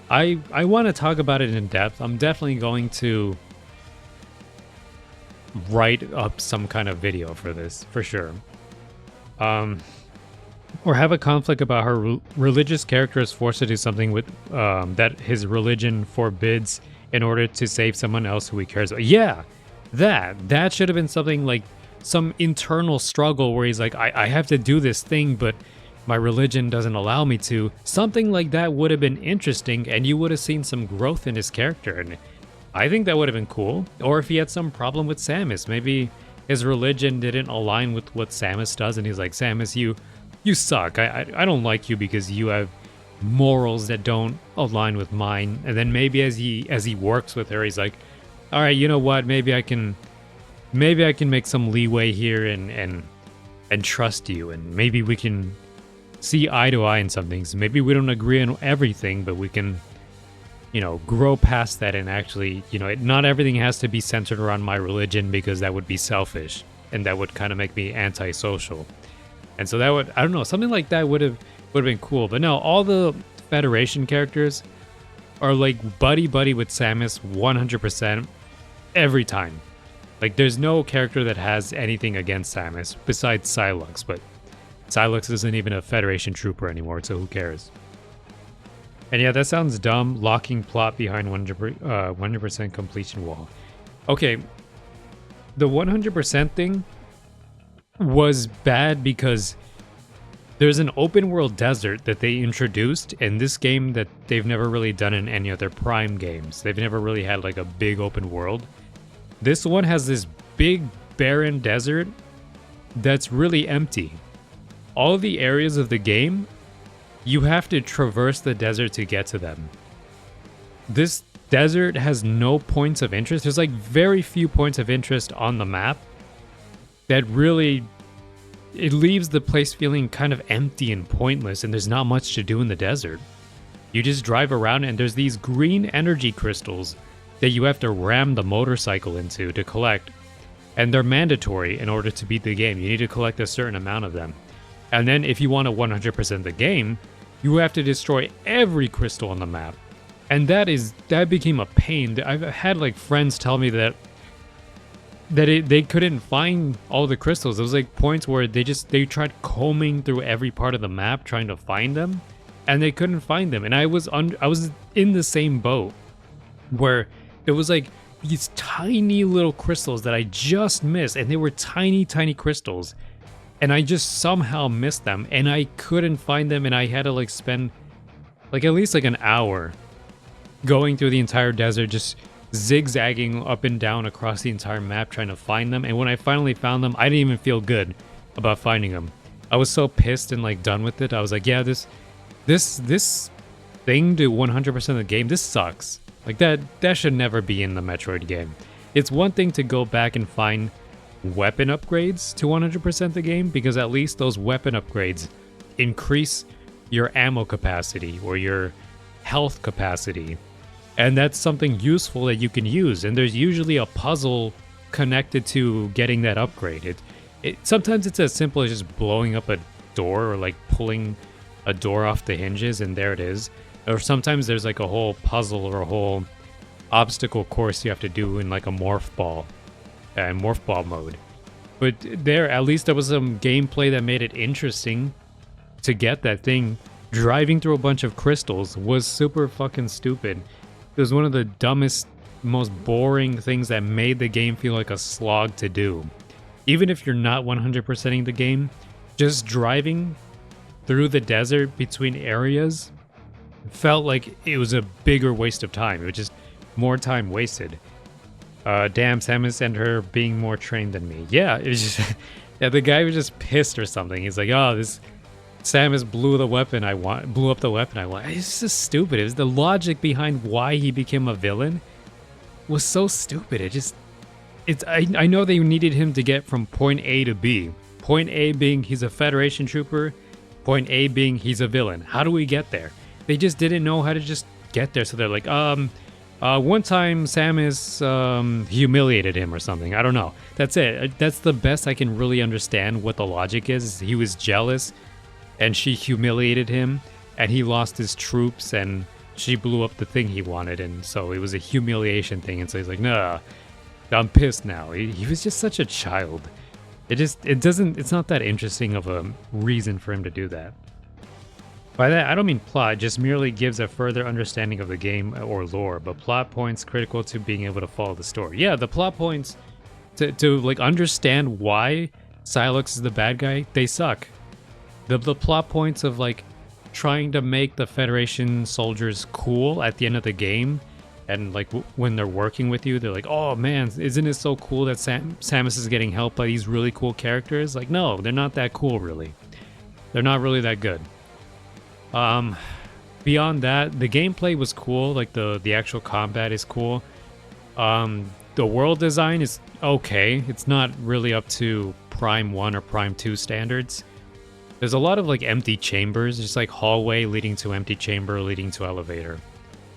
I want to talk about it in depth. I'm definitely going to write up some kind of video for this, for sure. Or have a conflict about her religious character is forced to do something with that his religion forbids in order to save someone else who he cares about. Yeah, that should have been something some internal struggle where he's I have to do this thing, but my religion doesn't allow me to. Something like that would have been interesting, and you would have seen some growth in his character, and I think that would have been cool. Or if he had some problem with Samus, maybe his religion didn't align with what Samus does, and he's like, Samus, you suck. I don't like you because you have morals that don't align with mine. And then maybe as he works with her, he's like, all right, you know what? Maybe I can make some leeway here and trust you, and maybe we can see eye to eye in some things. Maybe we don't agree on everything, but we can, grow past that and actually, not everything has to be centered around my religion, because that would be selfish and that would kind of make me antisocial. And so that would, I don't know, something like that would have been cool. But no, all the Federation characters are buddy with Samus 100% every time. There's no character that has anything against Samus besides Silux, but Silux isn't even a Federation trooper anymore, so who cares? And yeah, that sounds dumb. Locking plot behind 100% completion wall. Okay, the 100% thing was bad because there's an open world desert that they introduced in this game that they've never really done in any other Prime games. They've never really had a big open world. This one has this big barren desert that's really empty. All the areas of the game, you have to traverse the desert to get to them. This desert has no points of interest. There's very few points of interest on the map that really, it leaves the place feeling kind of empty and pointless, and there's not much to do in the desert. You just drive around and there's these green energy crystals that you have to ram the motorcycle into to collect. And they're mandatory in order to beat the game. You need to collect a certain amount of them. And then if you want to 100% the game, you have to destroy every crystal on the map. And that became a pain. I've had like friends tell me that they couldn't find all the crystals. There was like points where they tried combing through every part of the map trying to find them, and they couldn't find them. And I was in the same boat where it was like these tiny little crystals that I just missed, and they were tiny crystals, and I just somehow missed them, and I couldn't find them, and I had to like spend like at least like an hour going through the entire desert, just zigzagging up and down across the entire map trying to find them. And when I finally found them, I didn't even feel good about finding them. I was so pissed and like done with it. I was like, yeah, this thing to 100% of the game, this sucks. Like that should never be in the Metroid game. It's one thing to go back and find weapon upgrades to 100% the game, because at least those weapon upgrades increase your ammo capacity or your health capacity. And that's something useful that you can use. And there's usually a puzzle connected to getting that upgrade. Sometimes it's as simple as just blowing up a door or like pulling a door off the hinges and there it is. Or sometimes there's like a whole puzzle or a whole obstacle course you have to do in like a morph ball mode. But at least there was some gameplay that made it interesting to get that thing. Driving through a bunch of crystals was super fucking stupid. It was one of the dumbest, most boring things that made the game feel like a slog to do. Even if you're not 100%ing the game, just driving through the desert between areas felt like it was a bigger waste of time. It was just more time wasted. Damn, Samus and her being more trained than me. Yeah, it was just... yeah, the guy was just pissed or something. He's like, oh, this... Samus blew up the weapon I want. It's just stupid. It was the logic behind why he became a villain was so stupid. I know they needed him to get from point A to B. Point A being he's a Federation trooper. Point A being he's a villain. How do we get there? They just didn't know how to just get there. So they're like, one time Samus humiliated him or something. I don't know. That's it. That's the best I can really understand what the logic is. He was jealous. And she humiliated him, and he lost his troops, and she blew up the thing he wanted, and so it was a humiliation thing. And so he's like, "Nah, I'm pissed now." He was just such a child. It's not that interesting of a reason for him to do that. By that, I don't mean plot. It just merely gives a further understanding of the game or lore. But plot points critical to being able to follow the story. Yeah, the plot points to like understand why Sylux is the bad guy, they suck. The plot points of like trying to make the Federation soldiers cool at the end of the game, and like when they're working with you, they're like, oh man, isn't it so cool that Samus is getting helped by these really cool characters? Like, no, they're not that cool really. They're not really that good. Beyond that, the gameplay was cool. Like the actual combat is cool. The world design is okay. It's not really up to Prime 1 or Prime 2 standards. There's a lot of like empty chambers, just like hallway leading to empty chamber leading to elevator.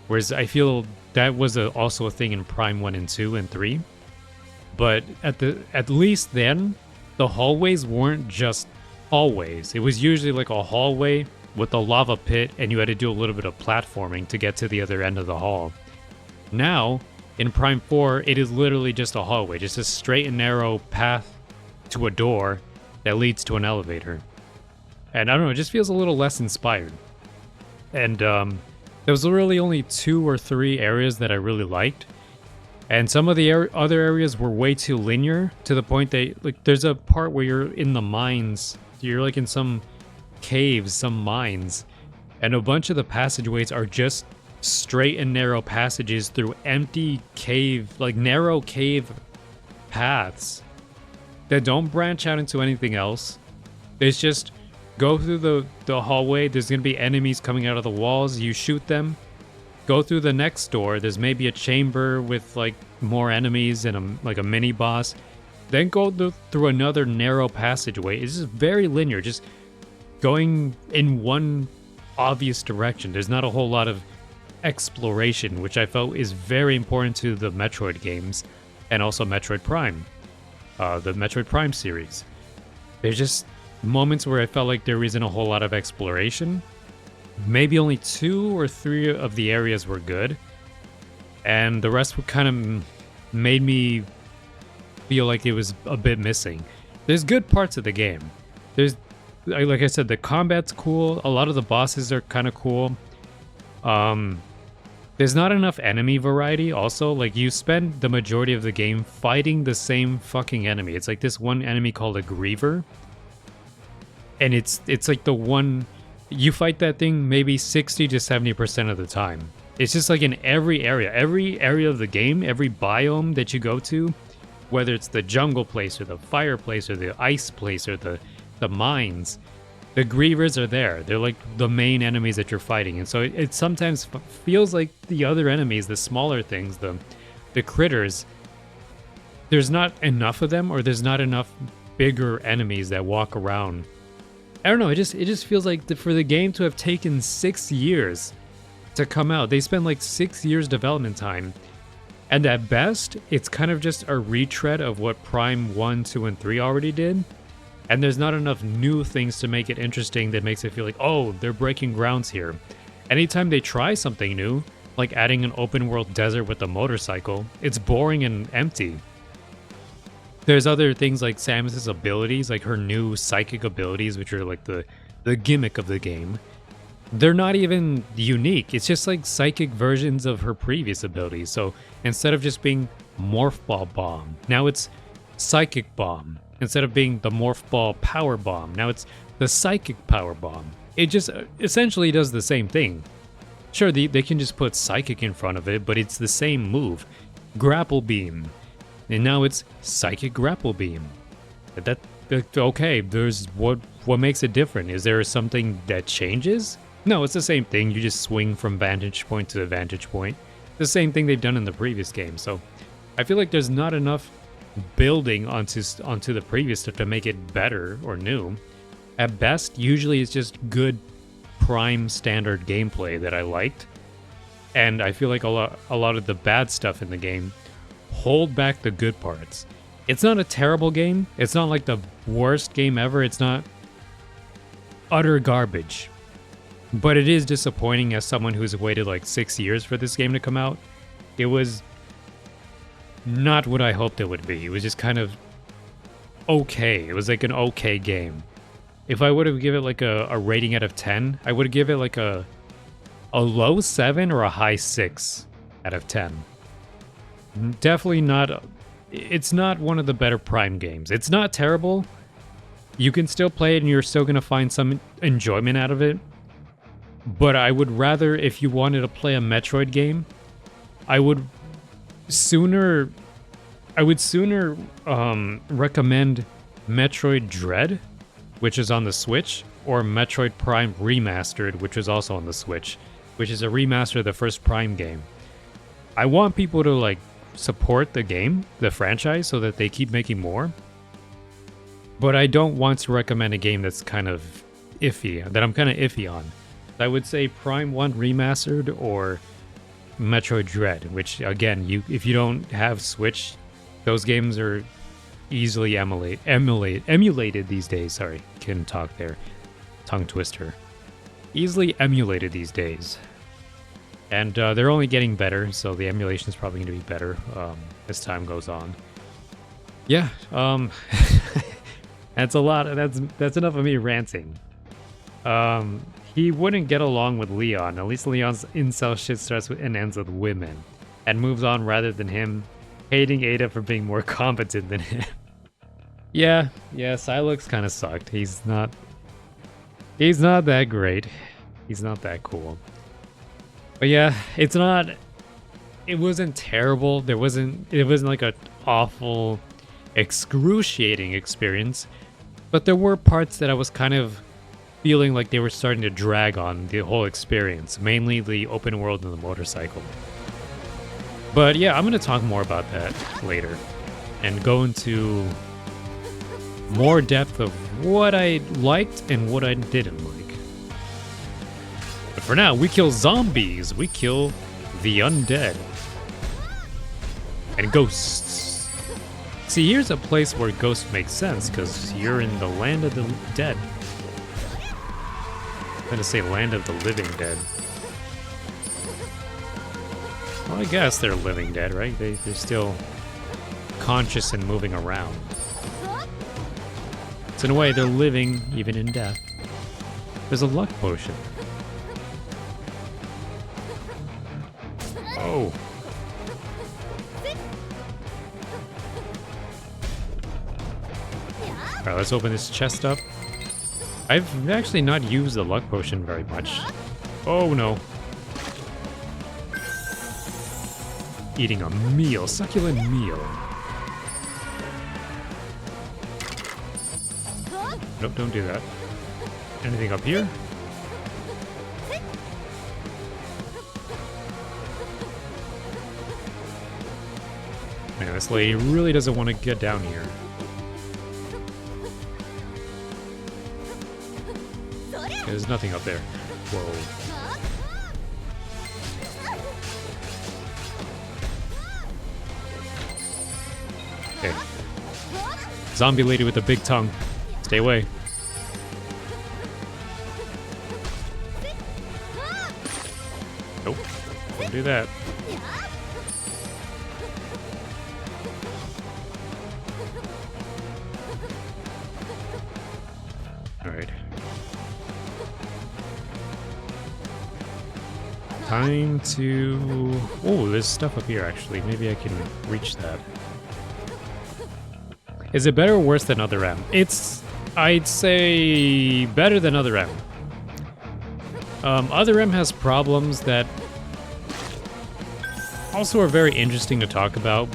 Whereas I feel that was also a thing in Prime 1 and 2 and 3. But at least then, the hallways weren't just hallways. It was usually like a hallway with a lava pit, and you had to do a little bit of platforming to get to the other end of the hall. Now, in Prime 4, it is literally just a hallway, just a straight and narrow path to a door that leads to an elevator. And I don't know, it just feels a little less inspired. And there was really only 2 or 3 areas that I really liked. And some of the other areas were way too linear, to the point that, like, there's a part where you're in the mines. You're like in some caves, some mines. And a bunch of the passageways are just straight and narrow passages through empty cave, like narrow cave paths that don't branch out into anything else. It's just go through the hallway. There's going to be enemies coming out of the walls. You shoot them. Go through the next door. There's maybe a chamber with like more enemies and like a mini boss. Then go through another narrow passageway. It's just very linear, just going in one obvious direction. There's not a whole lot of exploration, which I felt is very important to the Metroid games and also Metroid Prime, the Metroid Prime series. There's just moments where I felt like there isn't a whole lot of exploration. maybe only 2 or 3 of the areas were good, and the rest were kind of made me feel like it was a bit missing. There's good parts of the game. There's, like I said, the combat's cool. A lot of the bosses are kind of cool. There's not enough enemy variety also. Like, you spend the majority of the game fighting the same fucking enemy. It's like this one enemy called a Griever. And it's like the one... You fight that thing maybe 60 to 70% of the time. It's just like in every area of the game, every biome that you go to, whether it's the jungle place or the fire place or the ice place or the mines, the Grievers are there. They're like the main enemies that you're fighting. And so it sometimes feels like the other enemies, the smaller things, the critters, there's not enough of them, or there's not enough bigger enemies that walk around. I don't know, it just feels like for the game to have taken 6 years to come out, they spent like 6 years development time, and at best, it's kind of just a retread of what Prime 1, 2, and 3 already did, and there's not enough new things to make it interesting that makes it feel like, oh, they're breaking grounds here. Anytime they try something new, like adding an open world desert with a motorcycle, it's boring and empty. There's other things like Samus's abilities, like her new psychic abilities, which are like the gimmick of the game. They're not even unique. It's just like psychic versions of her previous abilities. So instead of just being Morph Ball Bomb, now it's Psychic Bomb. Instead of being the Morph Ball Power Bomb, now it's the Psychic Power Bomb. It just essentially does the same thing. Sure, they can just put Psychic in front of it, but it's the same move. Grapple Beam. And now it's Psychic Grapple Beam. Okay, there's what makes it different? Is there something that changes? No, it's the same thing. You just swing from vantage point to vantage point. The same thing they've done in the previous game. So I feel like there's not enough building onto the previous stuff to make it better or new. At best, usually it's just good Prime standard gameplay that I liked. And I feel like a lot of the bad stuff in the game hold back the good parts. It's not a terrible game. It's not like the worst game ever. It's not utter garbage. But it is disappointing as someone who's waited like 6 years for this game to come out. It was not what I hoped it would be. It was just kind of okay. It was like an okay game. If I would have given it like a rating out of 10, I would give it like a low 7 or a high 6 out of 10. Definitely not. It's not one of the better Prime games. It's not terrible. You can still play it and you're still going to find some enjoyment out of it. But I would rather, if you wanted to play a Metroid game, I would sooner recommend Metroid Dread, which is on the Switch, or Metroid Prime Remastered, which is also on the Switch, which is a remaster of the first Prime game. I want people to like support the game, the franchise, so that they keep making more. But I don't want to recommend a game that's kind of iffy, that I'm kind of iffy on. I would say Prime 1 Remastered or Metroid Dread, which again, if you don't have Switch, those games are easily emulated these days. Sorry, couldn't talk there. Tongue twister. Easily emulated these days. And they're only getting better, so the emulation is probably going to be better as time goes on. Yeah, that's a lot. That's enough of me ranting. He wouldn't get along with Leon. At least Leon's incel shit starts with and ends with women, and moves on rather than him hating Ada for being more competent than him. Yeah, Psylocke kind of sucked. He's not that great. He's not that cool. But yeah, it wasn't terrible. It wasn't like an awful, excruciating experience. But there were parts that I was kind of feeling like they were starting to drag on the whole experience, mainly the open world and the motorcycle. But yeah, I'm going to talk more about that later and go into more depth of what I liked and what I didn't like. But for now, we kill zombies. We kill the undead. And ghosts. See, here's a place where ghosts make sense, because you're in the land of the dead. I'm gonna say Land of the Living Dead. Well, I guess they're living dead, right? They're still conscious and moving around. So in a way, they're living even in death. There's a luck potion. Oh. Alright, let's open this chest up. I've actually not used the luck potion very much. Oh no. Eating a meal, succulent meal. Nope, don't do that. Anything up here? Man, this lady really doesn't want to get down here. There's nothing up there. Whoa. Okay. Zombie lady with a big tongue. Stay away. Nope. Don't do that. Alright. Time to... Oh, there's stuff up here, actually. Maybe I can reach that. Is it better or worse than Other M? It's... I'd say... better than Other M. Other M has problems that... also are very interesting to talk about.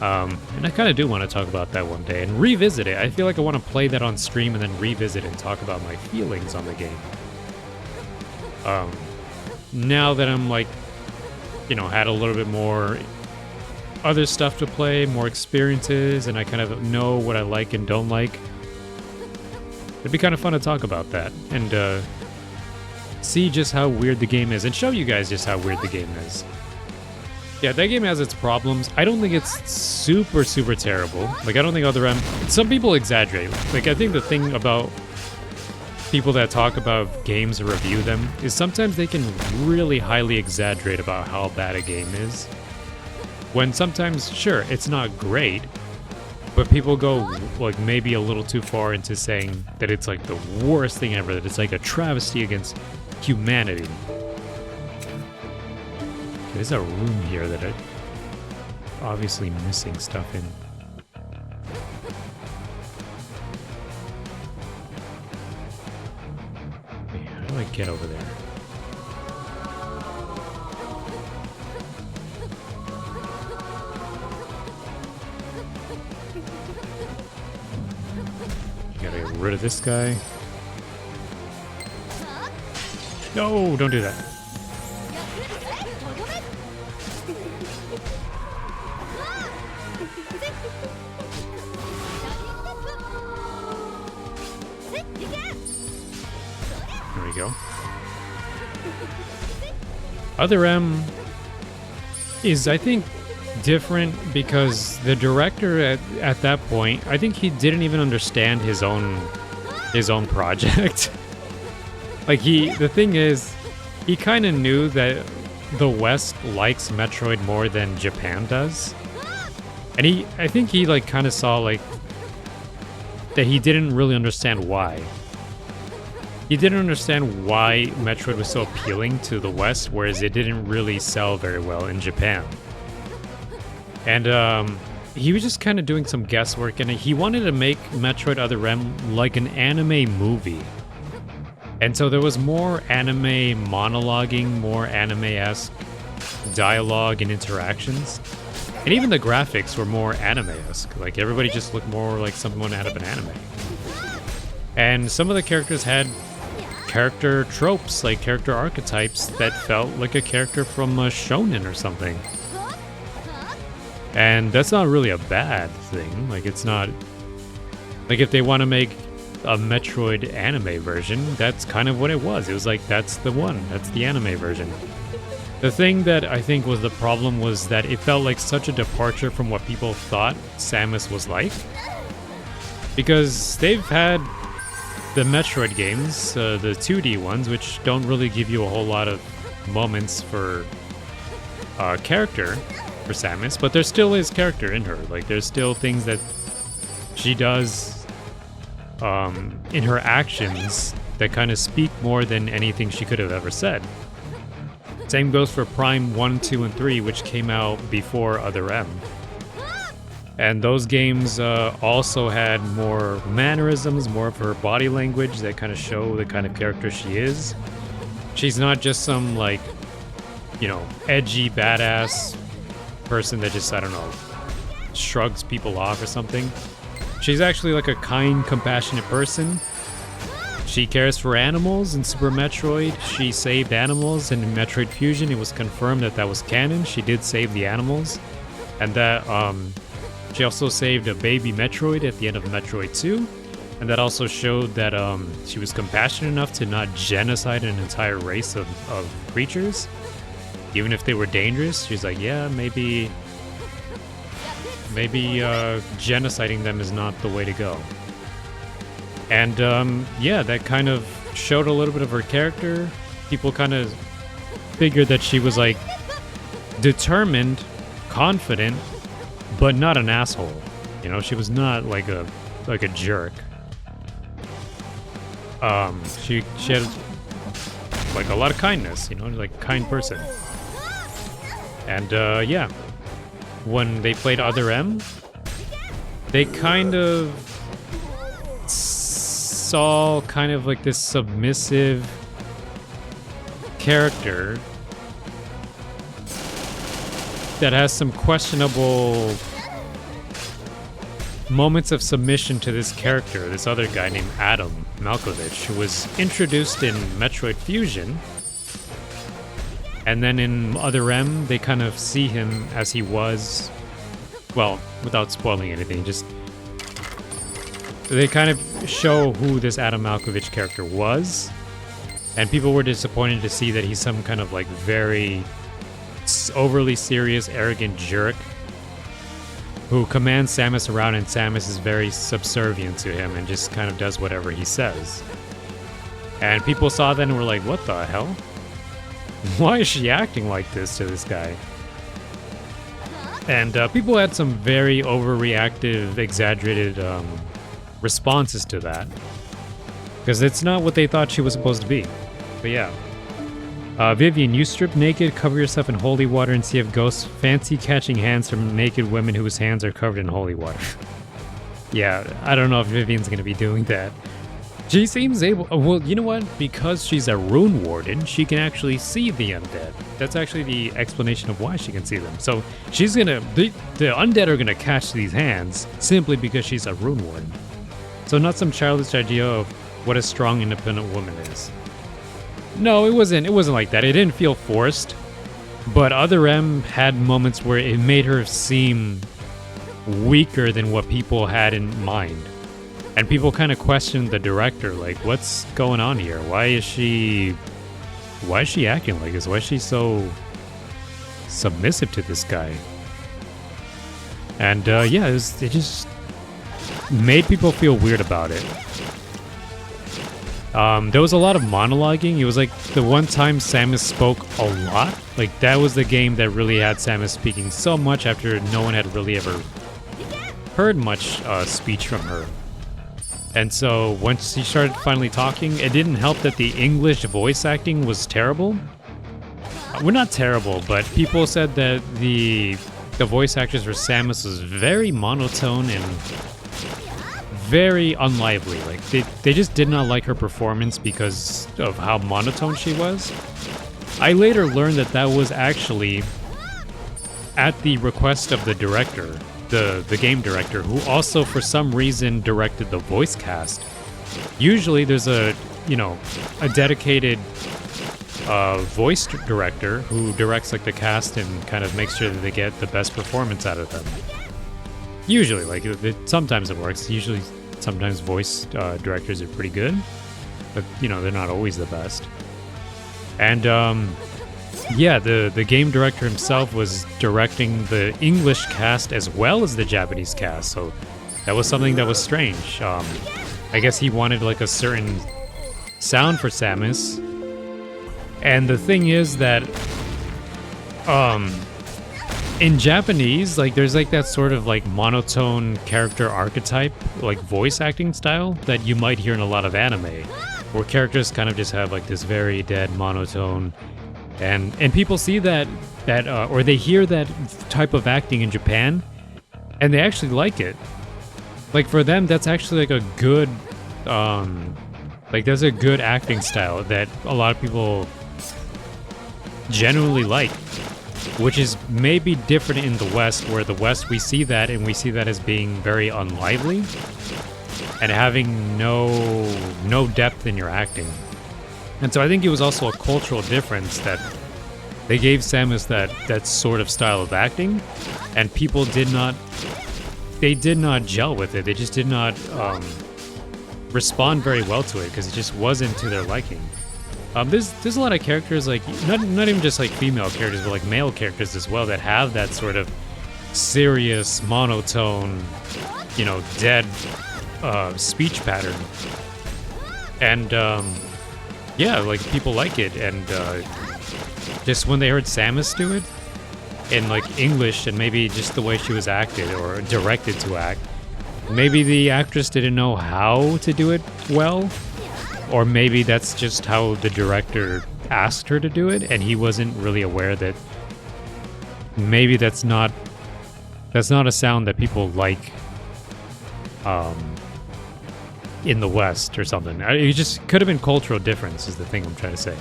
And I kind of do want to talk about that one day and revisit it. I feel like I want to play that on stream and then revisit it and talk about my feelings on the game. Now that I'm like, you know, had a little bit more other stuff to play, more experiences, and I kind of know what I like and don't like, it'd be kind of fun to talk about that and see just how weird the game is and show you guys just how weird the game is. Yeah, that game has its problems. I don't think it's super, super terrible. Like, I don't think Other M... Some people exaggerate. Like, I think the thing about people that talk about games or review them is sometimes they can really highly exaggerate about how bad a game is. When sometimes, sure, it's not great, but people go, like, maybe a little too far into saying that it's, like, the worst thing ever, that it's, like, a travesty against humanity. There's a room here that I'm obviously missing stuff in. Wait, how do I get over there? Gotta get rid of this guy. No, don't do that. There we go. Other M is, I think, different because the director at that point, I think he didn't even understand his own project. Like, the thing is, he kind of knew that the West likes Metroid more than Japan does. And I think he, like, kind of saw, like, that he didn't really understand why. He didn't understand why Metroid was so appealing to the West, whereas it didn't really sell very well in Japan. And he was just kind of doing some guesswork, and he wanted to make Metroid Other M like an anime movie. And so there was more anime monologuing, more anime-esque dialogue and interactions. And even the graphics were more anime-esque. Like, everybody just looked more like someone out of an anime. And some of the characters had character tropes, like character archetypes that felt like a character from a shonen or something. And that's not really a bad thing. Like, it's not... Like, if they want to make a Metroid anime version, that's kind of what it was. It was like, that's the one. That's the anime version. The thing that I think was the problem was that it felt like such a departure from what people thought Samus was like. Because they've had the Metroid games, the 2D ones, which don't really give you a whole lot of moments for character for Samus, but there still is character in her. Like, there's still things that she does in her actions that kind of speak more than anything she could have ever said. Same goes for Prime 1, 2, and 3, which came out before Other M. And those games also had more mannerisms, more of her body language that kind of show the kind of character she is. She's not just some, like, you know, edgy, badass person that just, I don't know, shrugs people off or something. She's actually like a kind, compassionate person. She cares for animals in Super Metroid. She saved animals, and in Metroid Fusion it was confirmed that that was canon. She did save the animals. And that she also saved a baby Metroid at the end of Metroid 2. And that also showed that she was compassionate enough to not genocide an entire race of creatures. Even if they were dangerous, she's like, yeah, maybe genociding them is not the way to go. And yeah, that kind of showed a little bit of her character. People kind of figured that she was like determined, confident, but not an asshole. You know, she was not like a jerk. She had like a lot of kindness, you know, like a kind person. And yeah, when they played Other M, they kind of saw kind of like this submissive character that has some questionable moments of submission to this character, this other guy named Adam Malkovich, who was introduced in Metroid Fusion. And then in Other M, they kind of see him as he was, well, without spoiling anything, just they kind of show who this Adam Malkovich character was, and people were disappointed to see that he's some kind of like very overly serious, arrogant jerk who commands Samus around, and Samus is very subservient to him and just kind of does whatever he says. And people saw that and were like, what the hell? Why is she acting like this to this guy? And people had some very overreactive, exaggerated responses to that. Because it's not what they thought she was supposed to be. But yeah. Vivian, you strip naked, cover yourself in holy water, and see if ghosts fancy catching hands from naked women whose hands are covered in holy water. Yeah, I don't know if Vivian's going to be doing that. She seems able... well, you know what? Because she's a rune warden, she can actually see the undead. That's actually the explanation of why she can see them. So she's gonna... The undead are gonna catch these hands simply because she's a rune warden. So not some childish idea of what a strong, independent woman is. No, it wasn't like that. It didn't feel forced. But Other M had moments where it made her seem weaker than what people had in mind. And people kind of questioned the director, like, what's going on here? Why is she acting like this? Why is she so submissive to this guy? And yeah, it just made people feel weird about it. There was a lot of monologuing. It was like the one time Samus spoke a lot. Like, that was the game that really had Samus speaking so much after no one had really ever heard much speech from her. And so once she started finally talking, it didn't help that the English voice acting was terrible. Well, not terrible, but people said that the voice actress for Samus was very monotone and very unlively. Like, they just did not like her performance because of how monotone she was. I later learned that that was actually at the request of the director. The game director, who also for some reason directed the voice cast. Usually there's a dedicated voice director who directs like the cast and kind of makes sure that they get the best performance out of them. Usually, like sometimes it works. Usually, sometimes voice directors are pretty good, but they're not always the best. And yeah, the game director himself was directing the English cast as well as the Japanese cast, so that was something that was strange. I guess he wanted like a certain sound for Samus. And the thing is that in Japanese, like there's like that sort of like monotone character archetype, like voice acting style that you might hear in a lot of anime, where characters kind of just have like this very dead monotone, and people see that or they hear that type of acting in Japan, and they actually like it. Like for them, that's actually like a good, like there's a good acting style that a lot of people generally like, which is maybe different in the West, where the West we see that and we see that as being very unlively and having no depth in your acting. And so I think it was also a cultural difference that they gave Samus that sort of style of acting, and people did not gel with it. They just did not respond very well to it because it just wasn't to their liking. There's a lot of characters, like not even just like female characters, but like male characters as well, that have that sort of serious monotone, you know, dead speech pattern. And yeah, like people like it, and just when they heard Samus do it in like English, and maybe just the way she was acted or directed to act, maybe the actress didn't know how to do it well. Or maybe that's just how the director asked her to do it, and he wasn't really aware that maybe that's not a sound that people like in the West or something. It just could have been cultural difference is the thing I'm trying to say.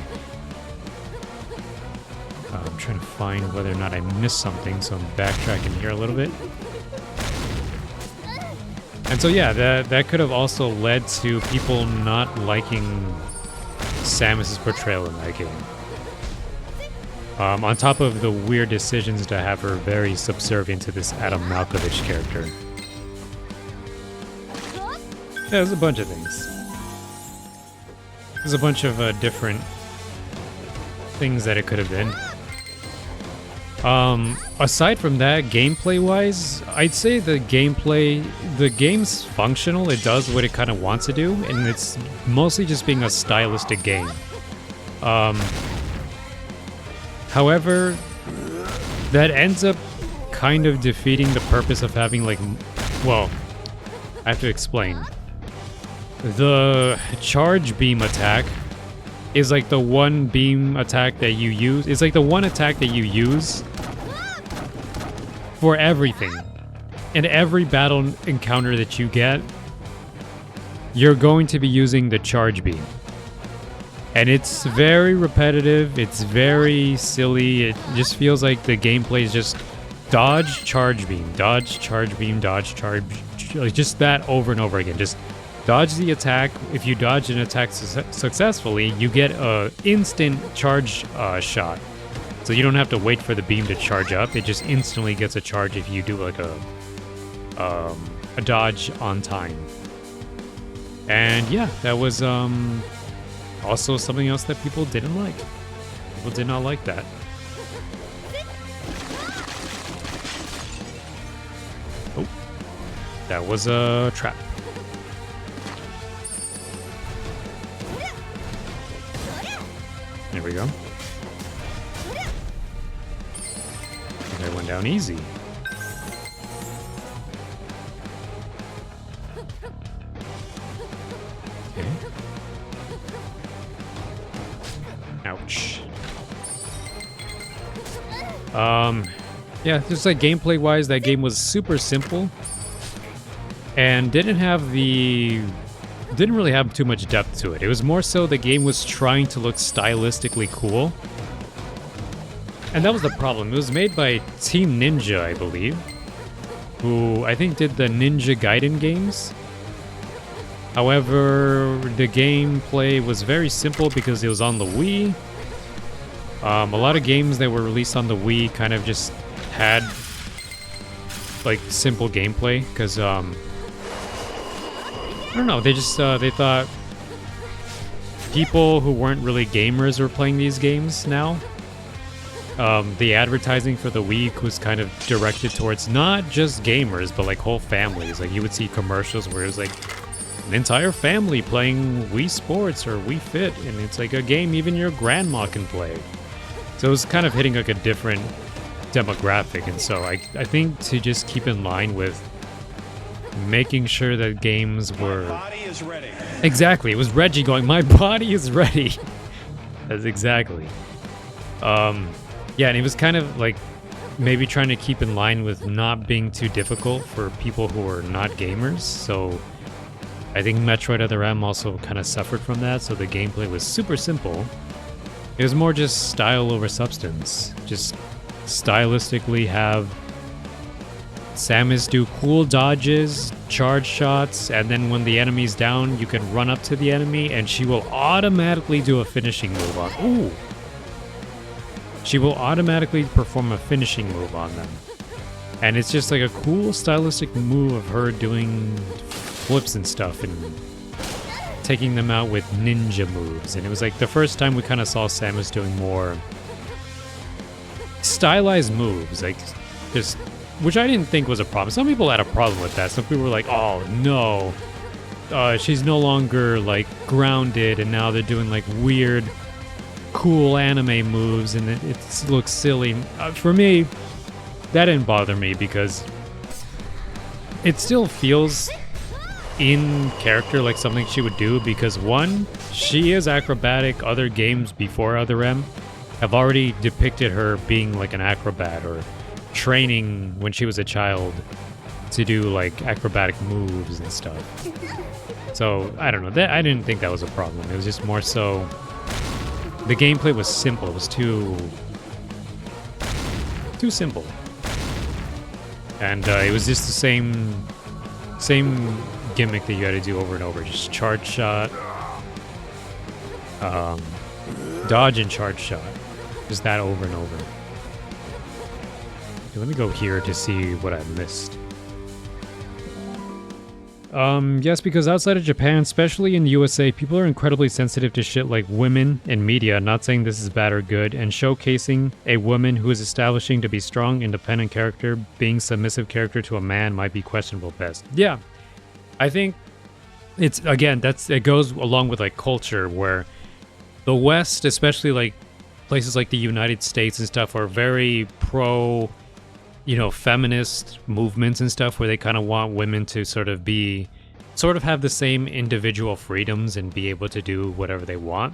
I'm trying to find whether or not I missed something, so I'm backtracking here a little bit. And so yeah, that could have also led to people not liking Samus's portrayal in that game. On top of the weird decisions to have her very subservient to this Adam Malkovich character. Yeah, there's a bunch of things. There's a bunch of different things that it could have been. Aside from that, gameplay-wise, I'd say the game's functional. It does what it kind of wants to do, and it's mostly just being a stylistic game. However, that ends up kind of defeating the purpose of having, like, well, I have to explain. The charge beam attack is like the one beam attack that you use. It's like the one attack that you use for everything. In every battle encounter that you get, you're going to be using the charge beam. And it's very repetitive, it's very silly, it just feels like the gameplay is just dodge, charge beam, dodge, charge beam, dodge, charge, like just that over and over again. Just dodge the attack. If you dodge an attack successfully, you get a instant charge shot. So you don't have to wait for the beam to charge up. It just instantly gets a charge if you do like a dodge on time. And yeah, that was also something else that people didn't like. People did not like that. Oh, that was a trap. There we go. That went down easy. Okay. Ouch. Yeah, just like gameplay wise, that game was super simple and didn't really have too much depth to it. It was more so the game was trying to look stylistically cool. And that was the problem. It was made by Team Ninja, I believe, who I think did the Ninja Gaiden games. However, the gameplay was very simple because it was on the Wii. A lot of games that were released on the Wii kind of just had like simple gameplay because I don't know, they just they thought people who weren't really gamers were playing these games now. The advertising for the Wii was kind of directed towards not just gamers, but like whole families. Like you would see commercials where it was like an entire family playing Wii Sports or Wii Fit, and it's like a game even your grandma can play. So it was kind of hitting like a different demographic, and so I think to just keep in line with making sure that games were... My body is ready. Exactly, it was Reggie going, my body is ready. That's exactly. Yeah, and it was kind of like maybe trying to keep in line with not being too difficult for people who are not gamers. So I think Metroid Other M also kind of suffered from that, so the gameplay was super simple. It was more just style over substance. Just stylistically have Samus do cool dodges, charge shots, and then when the enemy's down, you can run up to the enemy and she will automatically do a finishing move on. Ooh! She will automatically perform a finishing move on them. And it's just like a cool stylistic move of her doing flips and stuff and taking them out with ninja moves. And it was like the first time we kind of saw Samus doing more stylized moves, like just, which I didn't think was a problem. Some people had a problem with that. Some people were like, oh no, she's no longer like grounded and now they're doing like weird cool anime moves and it looks silly. For me, that didn't bother me because it still feels in character like something she would do, because one, she is acrobatic. Other games before Other M have already depicted her being like an acrobat or training when she was a child to do like acrobatic moves and stuff. So I don't know, that I didn't think that was a problem. It was just more so the gameplay was simple. It was too simple, and it was just the same gimmick that you had to do over and over. Just charge shot, dodge and charge shot. Just that over and over. Okay, let me go here to see what I missed. Yes, because outside of Japan, especially in the USA, people are incredibly sensitive to shit like women in media. Not saying this is bad or good, and showcasing a woman who is establishing to be strong, independent character, being submissive character to a man might be questionable best. Yeah, I think it's, again, it goes along with like culture, where the West, especially like places like the United States and stuff, are very pro, you know, feminist movements and stuff, where they kind of want women to sort of have the same individual freedoms and be able to do whatever they want.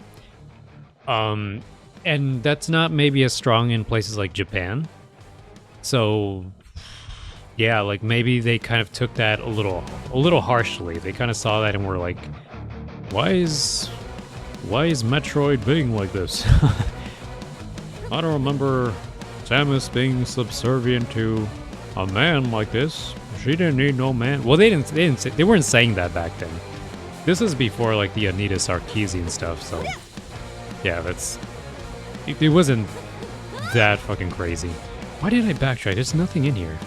And that's not maybe as strong in places like Japan. So yeah, like maybe they kind of took that a little harshly. They kind of saw that and were like, why is Metroid being like this? I don't remember Samus being subservient to a man like this. She didn't need no man. Well, they weren't saying that back then. This is before like the Anita Sarkeesian stuff, so yeah, it wasn't that fucking crazy. Why did I backtrack? There's nothing in here.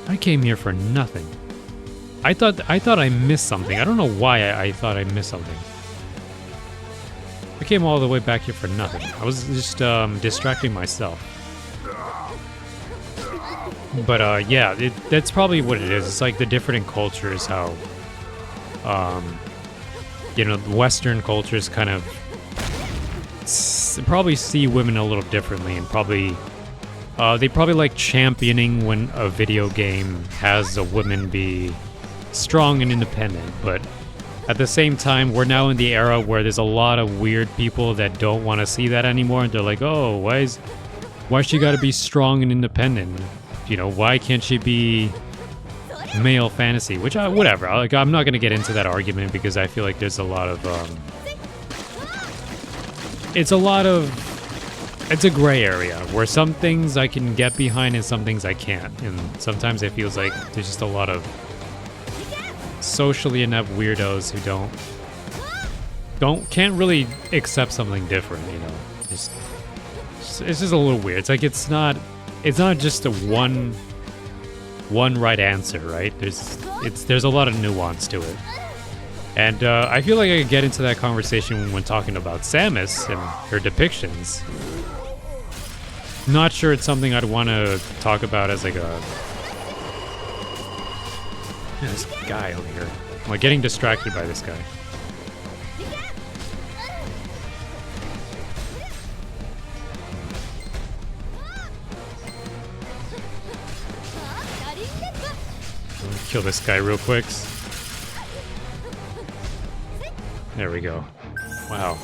I came here for nothing. I thought I missed something. I don't know why I thought I missed something. I came all the way back here for nothing. I was just distracting myself. But yeah, that's probably what it is. It's like the different cultures, how you know, Western cultures kind of probably see women a little differently, and probably they probably like championing when a video game has a woman be strong and independent. But at the same time, we're now in the era where there's a lot of weird people that don't want to see that anymore, and they're like, oh, why she gotta be strong and independent? You know, why can't she be male fantasy? Which, whatever. I'm not gonna get into that argument, because I feel like there's a lot of it's a gray area where some things I can get behind and some things I can't, and sometimes it feels like there's just a lot of socially inept weirdos who can't really accept something different, you know. It's just a little weird. It's like it's not just a one right answer, right? There's a lot of nuance to it. And I feel like I could get into that conversation when talking about Samus and her depictions. Not sure it's something I'd want to talk about as like Yeah, this guy over here. I'm like getting distracted by this guy. Kill this guy real quick. There we go. Wow.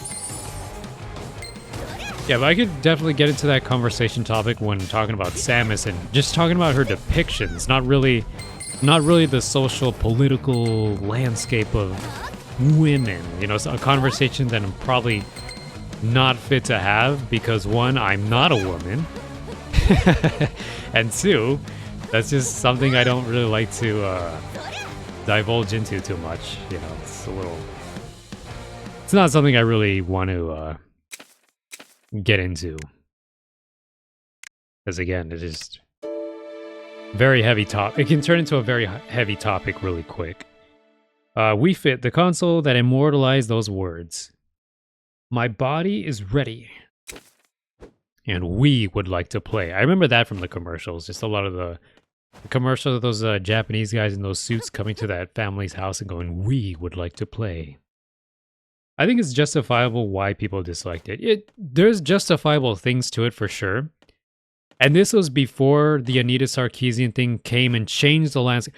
Yeah, but I could definitely get into that conversation topic when talking about Samus and just talking about her depictions, not really the social political landscape of women. You know, it's a conversation that I'm probably not fit to have because one, I'm not a woman, and two, that's just something I don't really like to divulge into too much. You know, it's not something I really want to get into. Because again, it is very heavy topic. It can turn into a very heavy topic really quick. Wii Fit, the console that immortalized those words. My body is ready. And we would like to play. I remember that from the commercials. Just a lot of the commercials of those Japanese guys in those suits coming to that family's house and going, we would like to play. I think it's justifiable why people disliked it. There's justifiable things to it for sure. And this was before the Anita Sarkeesian thing came and changed the landscape.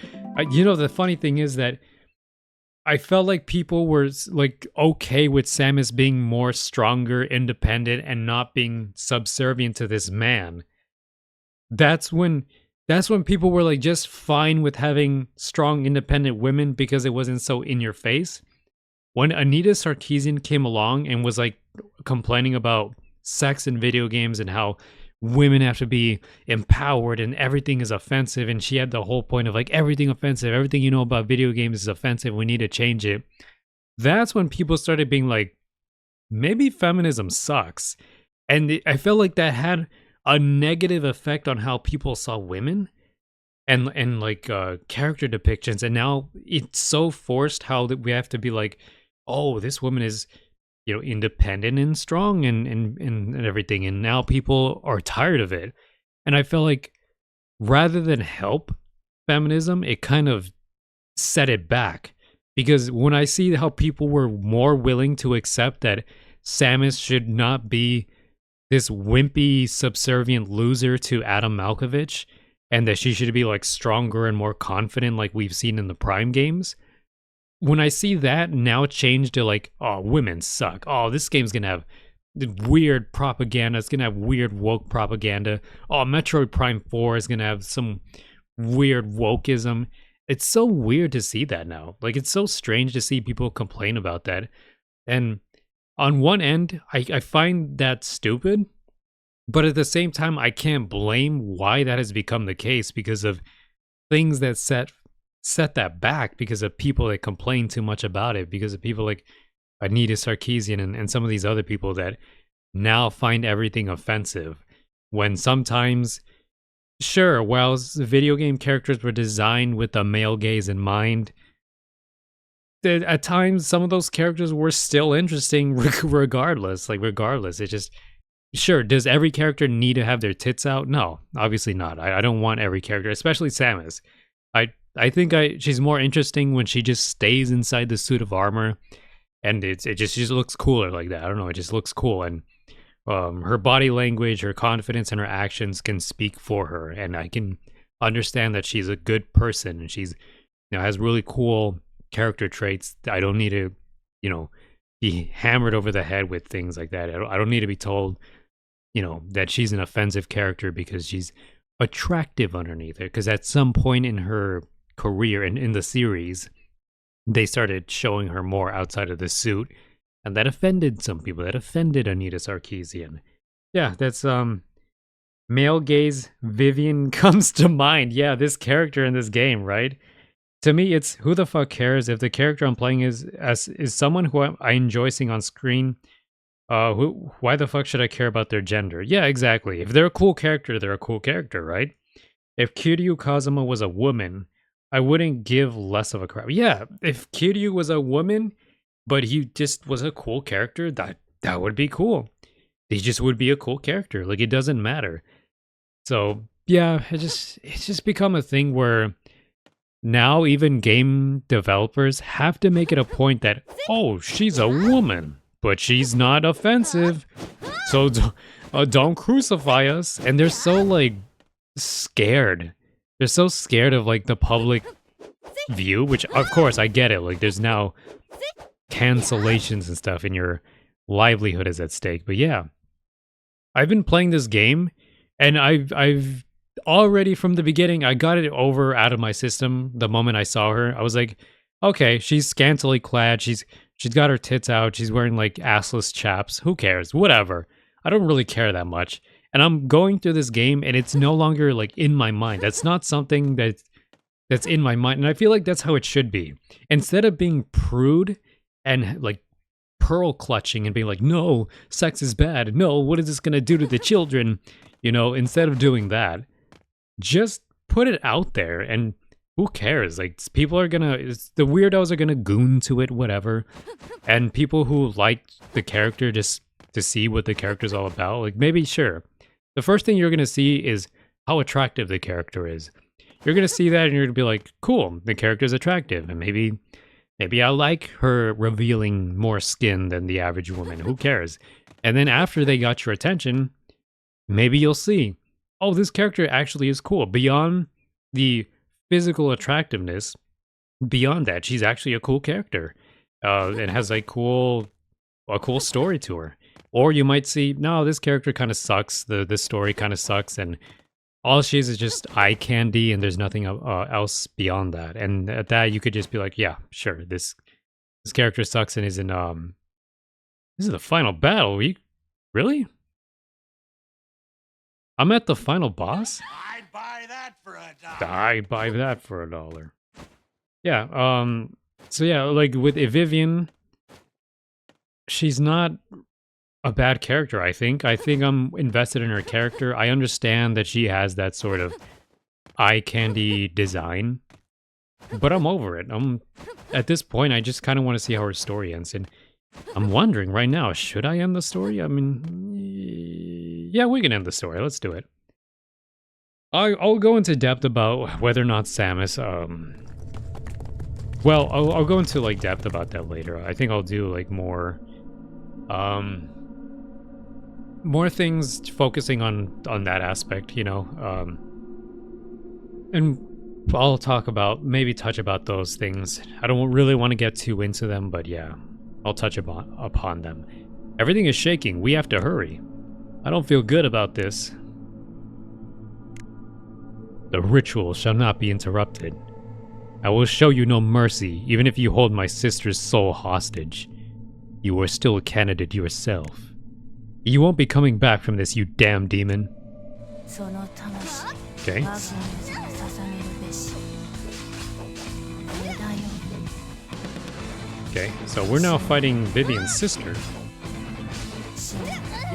You know, the funny thing is that I felt like people were like okay with Samus being more stronger, independent, and not being subservient to this man. That's when people were like just fine with having strong, independent women because it wasn't so in your face. When Anita Sarkeesian came along and was like complaining about sex in video games and how women have to be empowered and everything is offensive, and she had the whole point of like everything offensive, everything you know about video games is offensive, we need to change it. That's when people started being like, maybe feminism sucks. And I felt like that had a negative effect on how people saw women and like character depictions. And now it's so forced how that we have to be like, oh, this woman is, you know, independent and strong and everything. And now people are tired of it. And I feel like rather than help feminism, it kind of set it back. Because when I see how people were more willing to accept that Samus should not be this wimpy, subservient loser to Adam Malkovich, and that she should be like stronger and more confident like we've seen in the Prime games, when I see that now change to like, oh, women suck. Oh, this game's gonna have weird propaganda. It's gonna have weird woke propaganda. Oh, Metroid Prime 4 is gonna have some weird wokeism. It's so weird to see that now. Like, it's so strange to see people complain about that. And on one end, I find that stupid. But at the same time, I can't blame why that has become the case because of things that set that back, because of people that complain too much about it, because of people like Anita Sarkeesian and some of these other people that now find everything offensive. When sometimes, sure, while video game characters were designed with a male gaze in mind, at times some of those characters were still interesting regardless. It just, sure, does every character need to have their tits out? No, obviously not. I don't want every character, especially Samus. I think she's more interesting when she just stays inside the suit of armor, and it just looks cooler like that. I don't know, it just looks cool, and her body language, her confidence, and her actions can speak for her, and I can understand that she's a good person, and she's, you know, has really cool character traits. I don't need to, you know, be hammered over the head with things like that. I don't need to be told, you know, that she's an offensive character because she's attractive underneath it. Because at some point in her career and in the series, they started showing her more outside of the suit, and that offended some people. That offended Anita Sarkeesian. Yeah, that's male gaze Vivian comes to mind. Yeah, this character in this game, right? To me, it's who the fuck cares if the character I'm playing is someone who I enjoy seeing on screen. Why the fuck should I care about their gender? Yeah, exactly. If they're a cool character, they're a cool character, right? If Kiryu Kazuma was a woman, I wouldn't give less of a crap. Yeah, if Kiryu was a woman, but he just was a cool character, that would be cool. He just would be a cool character. Like, it doesn't matter. So yeah, it's just become a thing where now even game developers have to make it a point that, oh, she's a woman, but she's not offensive, so don't crucify us. And they're so like scared. They're so scared of like the public view, which of course I get it. Like there's now cancellations and stuff, and your livelihood is at stake. But yeah, I've been playing this game, and I've already from the beginning I got it over out of my system. The moment I saw her, I was like, okay, she's scantily clad. She's got her tits out. She's wearing like assless chaps. Who cares? Whatever. I don't really care that much. And I'm going through this game, and it's no longer like in my mind. That's not something that's in my mind, and I feel like that's how it should be. Instead of being prude and like pearl clutching and being like, no, sex is bad. No, what is this gonna do to the children? You know, instead of doing that, just put it out there, and who cares? Like people are gonna, the weirdos are gonna goon to it, whatever. And people who like the character just to see what the character's all about, like maybe sure. The first thing you're gonna see is how attractive the character is. You're gonna see that and you're gonna be like, cool, the character's attractive, and maybe I like her revealing more skin than the average woman. Who cares? And then after they got your attention, maybe you'll see, oh, this character actually is cool. Beyond the physical attractiveness, beyond that, she's actually a cool character, and has like a cool story to her. Or you might see, no, this character kind of sucks. This story kind of sucks, and all she is just eye candy, and there's nothing else beyond that. And at that, you could just be like, yeah, sure, this character sucks and is in this is the final battle. Really? I'm at the final boss? I'd buy that for $1. I'd buy that for $1. Yeah, so yeah, like with Evivian, she's not a bad character, I think. I think I'm invested in her character. I understand that she has that sort of eye candy design, but I'm over it. At this point, I just kind of want to see how her story ends. And I'm wondering right now, should I end the story? I mean, yeah, we can end the story. Let's do it. I'll go into depth about whether or not Samus, well, I'll go into like depth about that later. I think I'll do like more things focusing on that aspect, you know, and I'll talk about, maybe touch about those things. I don't really want to get too into them, but yeah, I'll touch upon them. Everything is shaking. We have to hurry. I don't feel good about this. The ritual shall not be interrupted. I will show you no mercy, even if you hold my sister's soul hostage. You are still a candidate yourself. You won't be coming back from this, you damn demon. Okay. Okay, so we're now fighting Vivian's sister.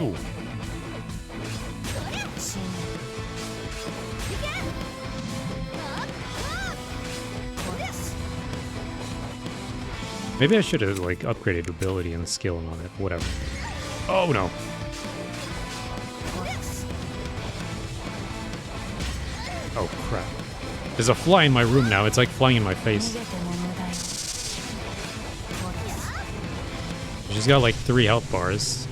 Ooh. Maybe I should have like upgraded ability and skill on it, whatever. Oh no. Oh crap. There's a fly in my room now, it's like flying in my face. She's got like 3 health bars.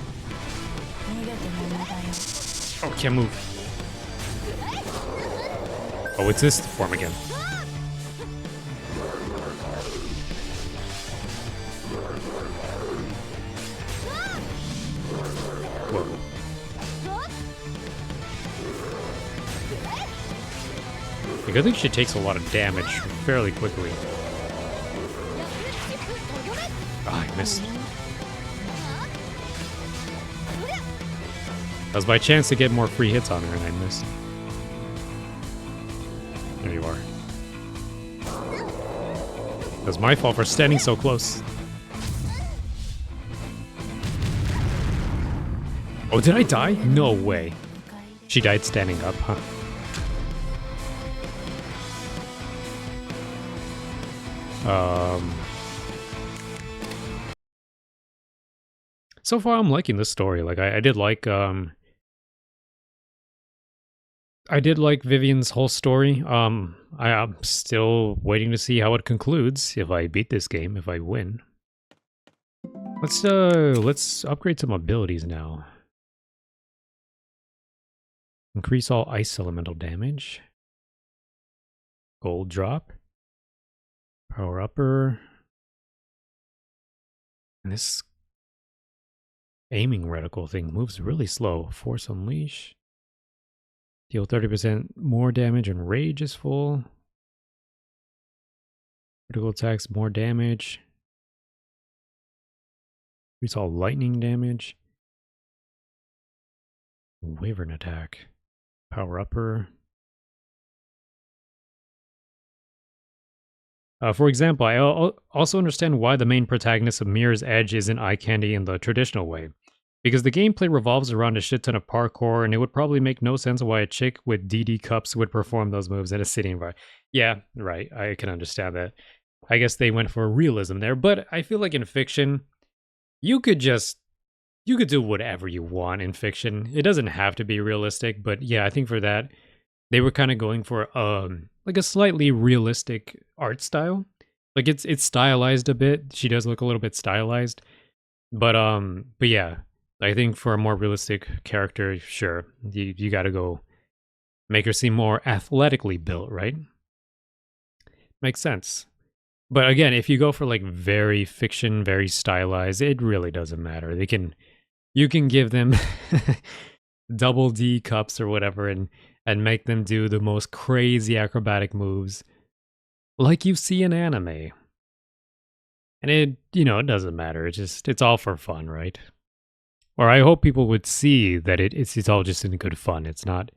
Oh, can't move. Oh, it's this form again. Whoa. Like, I think she takes a lot of damage fairly quickly. Ah, I missed. That was my chance to get more free hits on her, and I missed. There you are. That was my fault for standing so close. Oh, did I die? No way. She died standing up, huh? So far I'm liking this story. Like I did like I did like Vivian's whole story. I'm still waiting to see how it concludes. If I beat this game, if I win. Let's upgrade some abilities now. Increase all ice elemental damage. Gold drop. Power upper. And this aiming reticle thing moves really slow. Force unleash. Deal 30% more damage and rage is full. Critical attacks, more damage. Increase all lightning damage. Wyvern attack. Power upper. For example, I also understand why the main protagonist of Mirror's Edge isn't eye candy in the traditional way. Because the gameplay revolves around a shit ton of parkour, and it would probably make no sense why a chick with DD cups would perform those moves in a city environment. Yeah, right, I can understand that. I guess they went for realism there, but I feel like in fiction, you could do whatever you want in fiction. It doesn't have to be realistic, but yeah, I think for that, they were kind of going for like a slightly realistic art style. Like it's stylized a bit. She does look a little bit stylized. But yeah, I think for a more realistic character, sure, you got to go make her seem more athletically built, right? Makes sense. But again, if you go for like very fiction, very stylized, it really doesn't matter. You can give them double D cups or whatever and make them do the most crazy acrobatic moves like you see in anime. And it doesn't matter. It's all for fun, right? Or I hope people would see that it's all just in good fun. It's not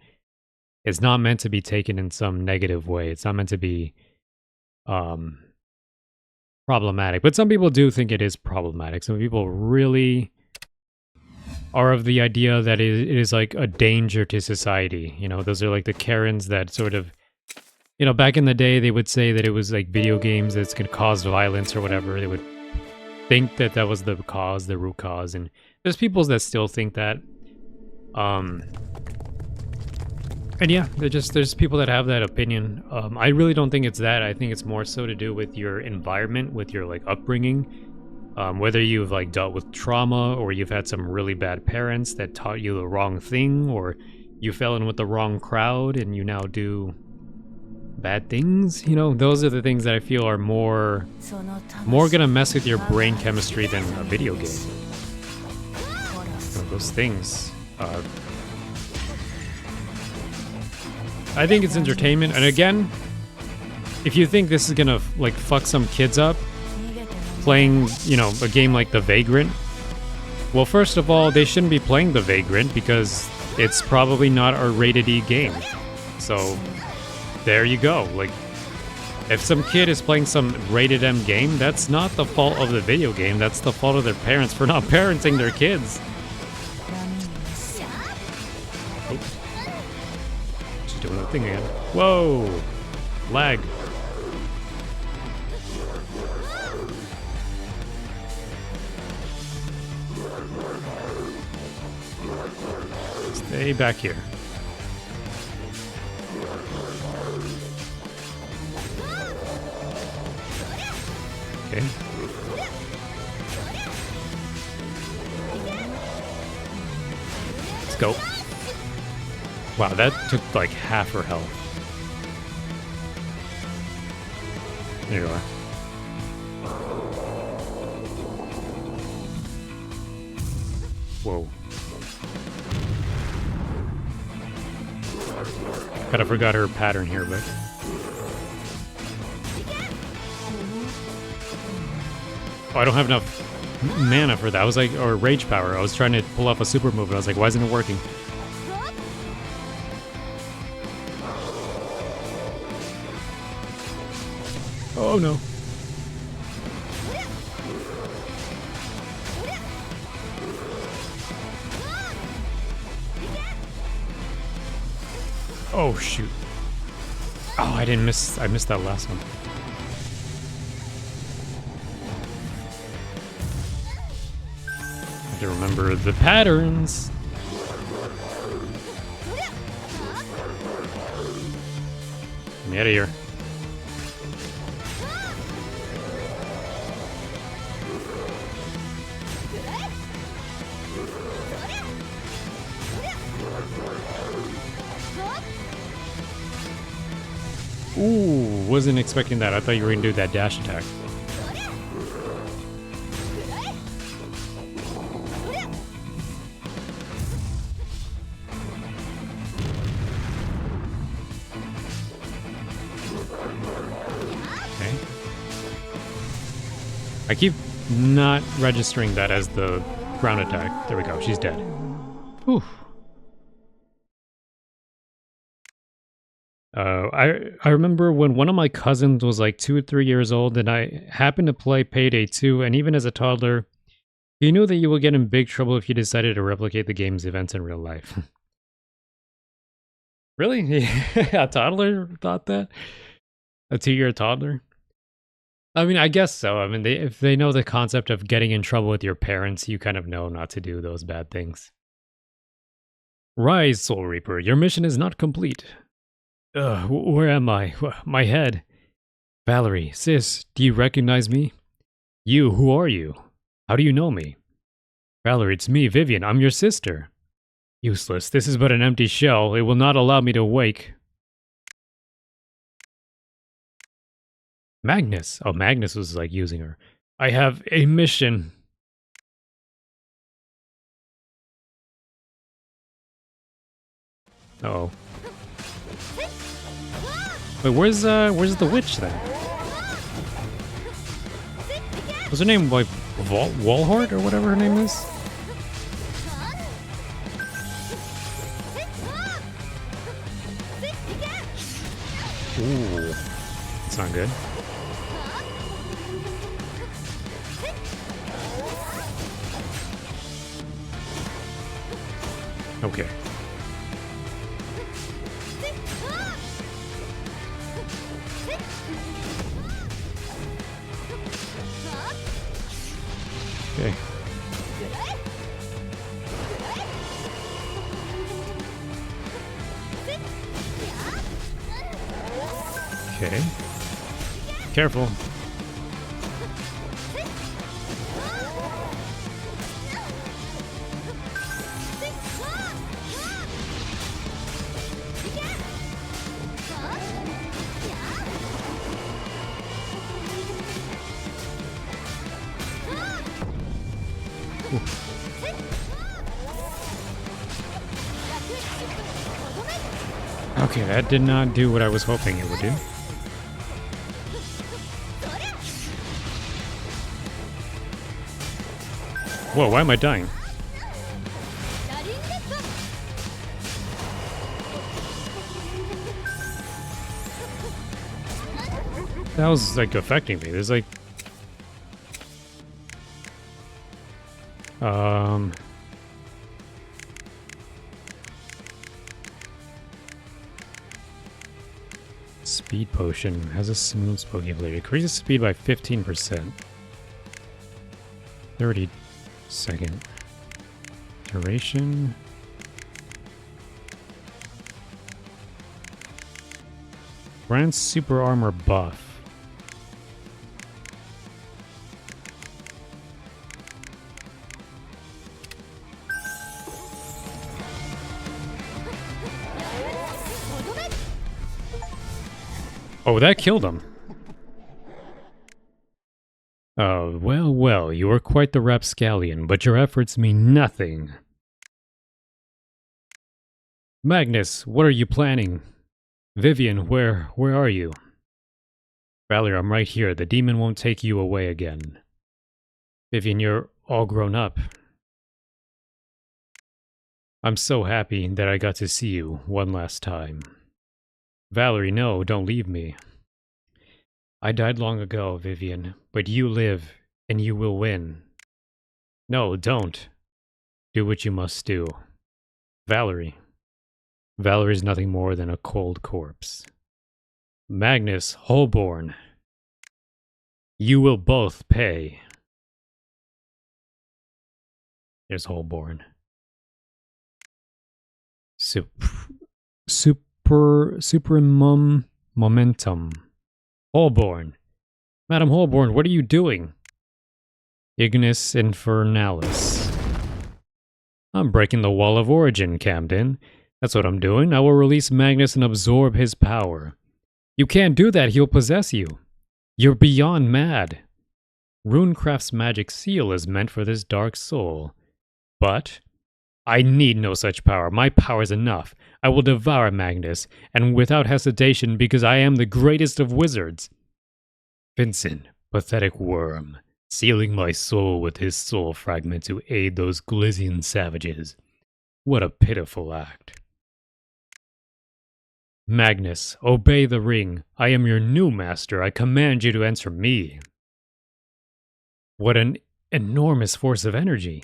meant to be taken in some negative way. It's not meant to be problematic. But some people do think it is problematic. Some people really are of the idea that it is like a danger to society. Those are like the Karens that sort of, back in the day, they would say that it was like video games that's going to cause violence or whatever. They would think that was the root cause. And there's people that still think that. And yeah, there's people that have that opinion. I really don't think it's that. I think it's more so to do with your environment, with your like upbringing. Whether you've like dealt with trauma or you've had some really bad parents that taught you the wrong thing, or you fell in with the wrong crowd and you now do bad things, those are the things that I feel are more gonna mess with your brain chemistry than a video game. Those things. I think it's entertainment, and again, if you think this is gonna like fuck some kids up, playing, a game like the Vagrant, well, first of all, they shouldn't be playing the Vagrant because it's probably not a rated E game. So there you go. Like, if some kid is playing some rated M game, that's not the fault of the video game. That's the fault of their parents for not parenting their kids. Oh. She's doing that thing again. Whoa! Lag. Stay back here. Okay. Let's go. Wow, that took like half her health. There you are. Whoa. Kind of forgot her pattern here, but... Oh, I don't have enough mana for that. I was like, or rage power. I was trying to pull off a super move, and I was like, why isn't it working? Oh no. Oh shoot. Oh, I missed that last one. I have to remember the patterns. me out of here. Ooh, wasn't expecting that. I thought you were going to do that dash attack. Okay. I keep not registering that as the ground attack. There we go. She's dead. Whew. I remember when one of my cousins was like 2 or 3 years old and I happened to play Payday 2, and even as a toddler, he knew that you would get in big trouble if you decided to replicate the game's events in real life. Really? A toddler thought that? A 2-year toddler? I mean, I guess so. I mean, if they know the concept of getting in trouble with your parents, you kind of know not to do those bad things. Rise, Soul Reaper. Your mission is not complete. Where am I? My head. Valerie, sis, do you recognize me? You, who are you? How do you know me? Valerie, it's me, Vivian. I'm your sister. Useless. This is but an empty shell. It will not allow me to wake. Magnus. Oh, Magnus was like using her. I have a mission. Uh-oh. Wait, where's the witch then? Was her name like Walhart or whatever her name is? Ooh, that's not good. Okay. Okay. Okay. Careful. Okay, that did not do what I was hoping it would do. Whoa, why am I dying? That was like affecting me. There's like Speed potion has a smooth spokey blade. Increases speed by 15%. 30-second duration. Grants super armor buff. Oh, that killed him. Oh, well, well, you are quite the rapscallion, but your efforts mean nothing. Magnus, what are you planning? Vivian, where are you? Valerie, I'm right here. The demon won't take you away again. Vivian, you're all grown up. I'm so happy that I got to see you one last time. Valerie, no, don't leave me. I died long ago, Vivian, but you live, and you will win. No, don't. Do what you must do. Valerie. Valerie's nothing more than a cold corpse. Magnus Holborn. You will both pay. There's Holborn. Supermum momentum. Holborn. Madam Holborn, what are you doing? Ignis Infernalis. I'm breaking the wall of origin, Camden. That's what I'm doing. I will release Magnus and absorb his power. You can't do that, he'll possess you. You're beyond mad. Runecraft's magic seal is meant for this dark soul. But I need no such power. My power is enough. I will devour Magnus, and without hesitation, because I am the greatest of wizards. Vincent, pathetic worm, sealing my soul with his soul fragment to aid those Glysian savages. What a pitiful act. Magnus, obey the ring. I am your new master. I command you to answer me. What an enormous force of energy.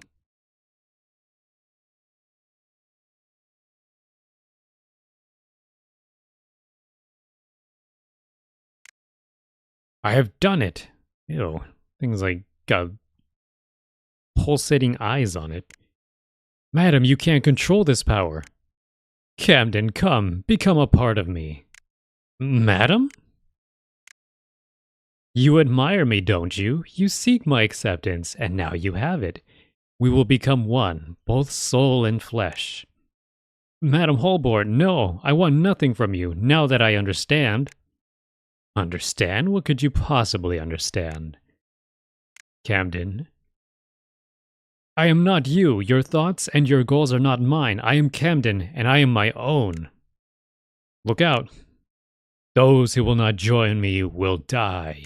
I have done it. Ew. Things like got pulsating eyes on it. Madam, you can't control this power. Camden, come, become a part of me. Madam? You admire me, don't you? You seek my acceptance, and now you have it. We will become one, both soul and flesh. Madam Holborn, no, I want nothing from you, now that I understand. Understand? What could you possibly understand? Camden. I am not you. Your thoughts and your goals are not mine. I am Camden, and I am my own. Look out. Those who will not join me will die.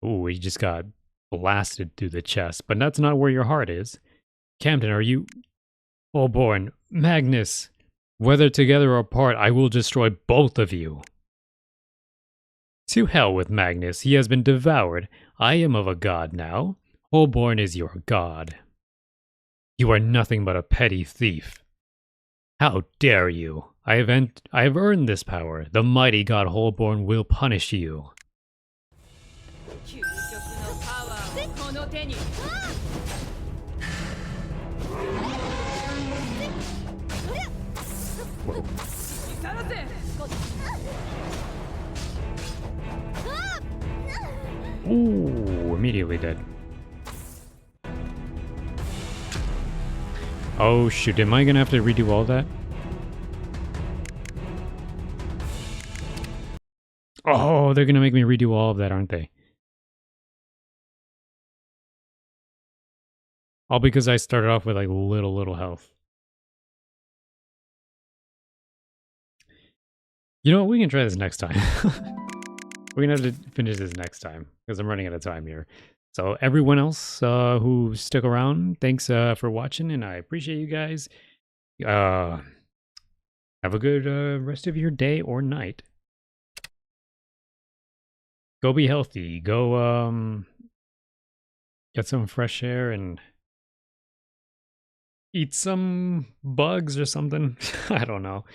Ooh, he just got blasted through the chest, but that's not where your heart is. Camden, are you... Holborn, Magnus, whether together or apart, I will destroy both of you. To hell with Magnus, he has been devoured. I am of a god now. Holborn is your god. You are nothing but a petty thief. How dare you? I have earned this power. The mighty god Holborn will punish you. Whoa. Ooh, immediately dead. Oh shoot, am I gonna have to redo all that? Oh, they're gonna make me redo all of that, aren't they? All because I started off with like little health. You know what, we can try this next time. We're gonna have to finish this next time, because I'm running out of time here. So everyone else who stuck around, thanks for watching, and I appreciate you guys. Have a good rest of your day or night. Go be healthy. Go get some fresh air and eat some bugs or something. I don't know.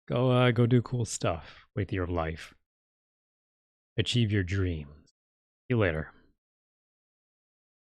Go do cool stuff with your life. Achieve your dreams. See you later.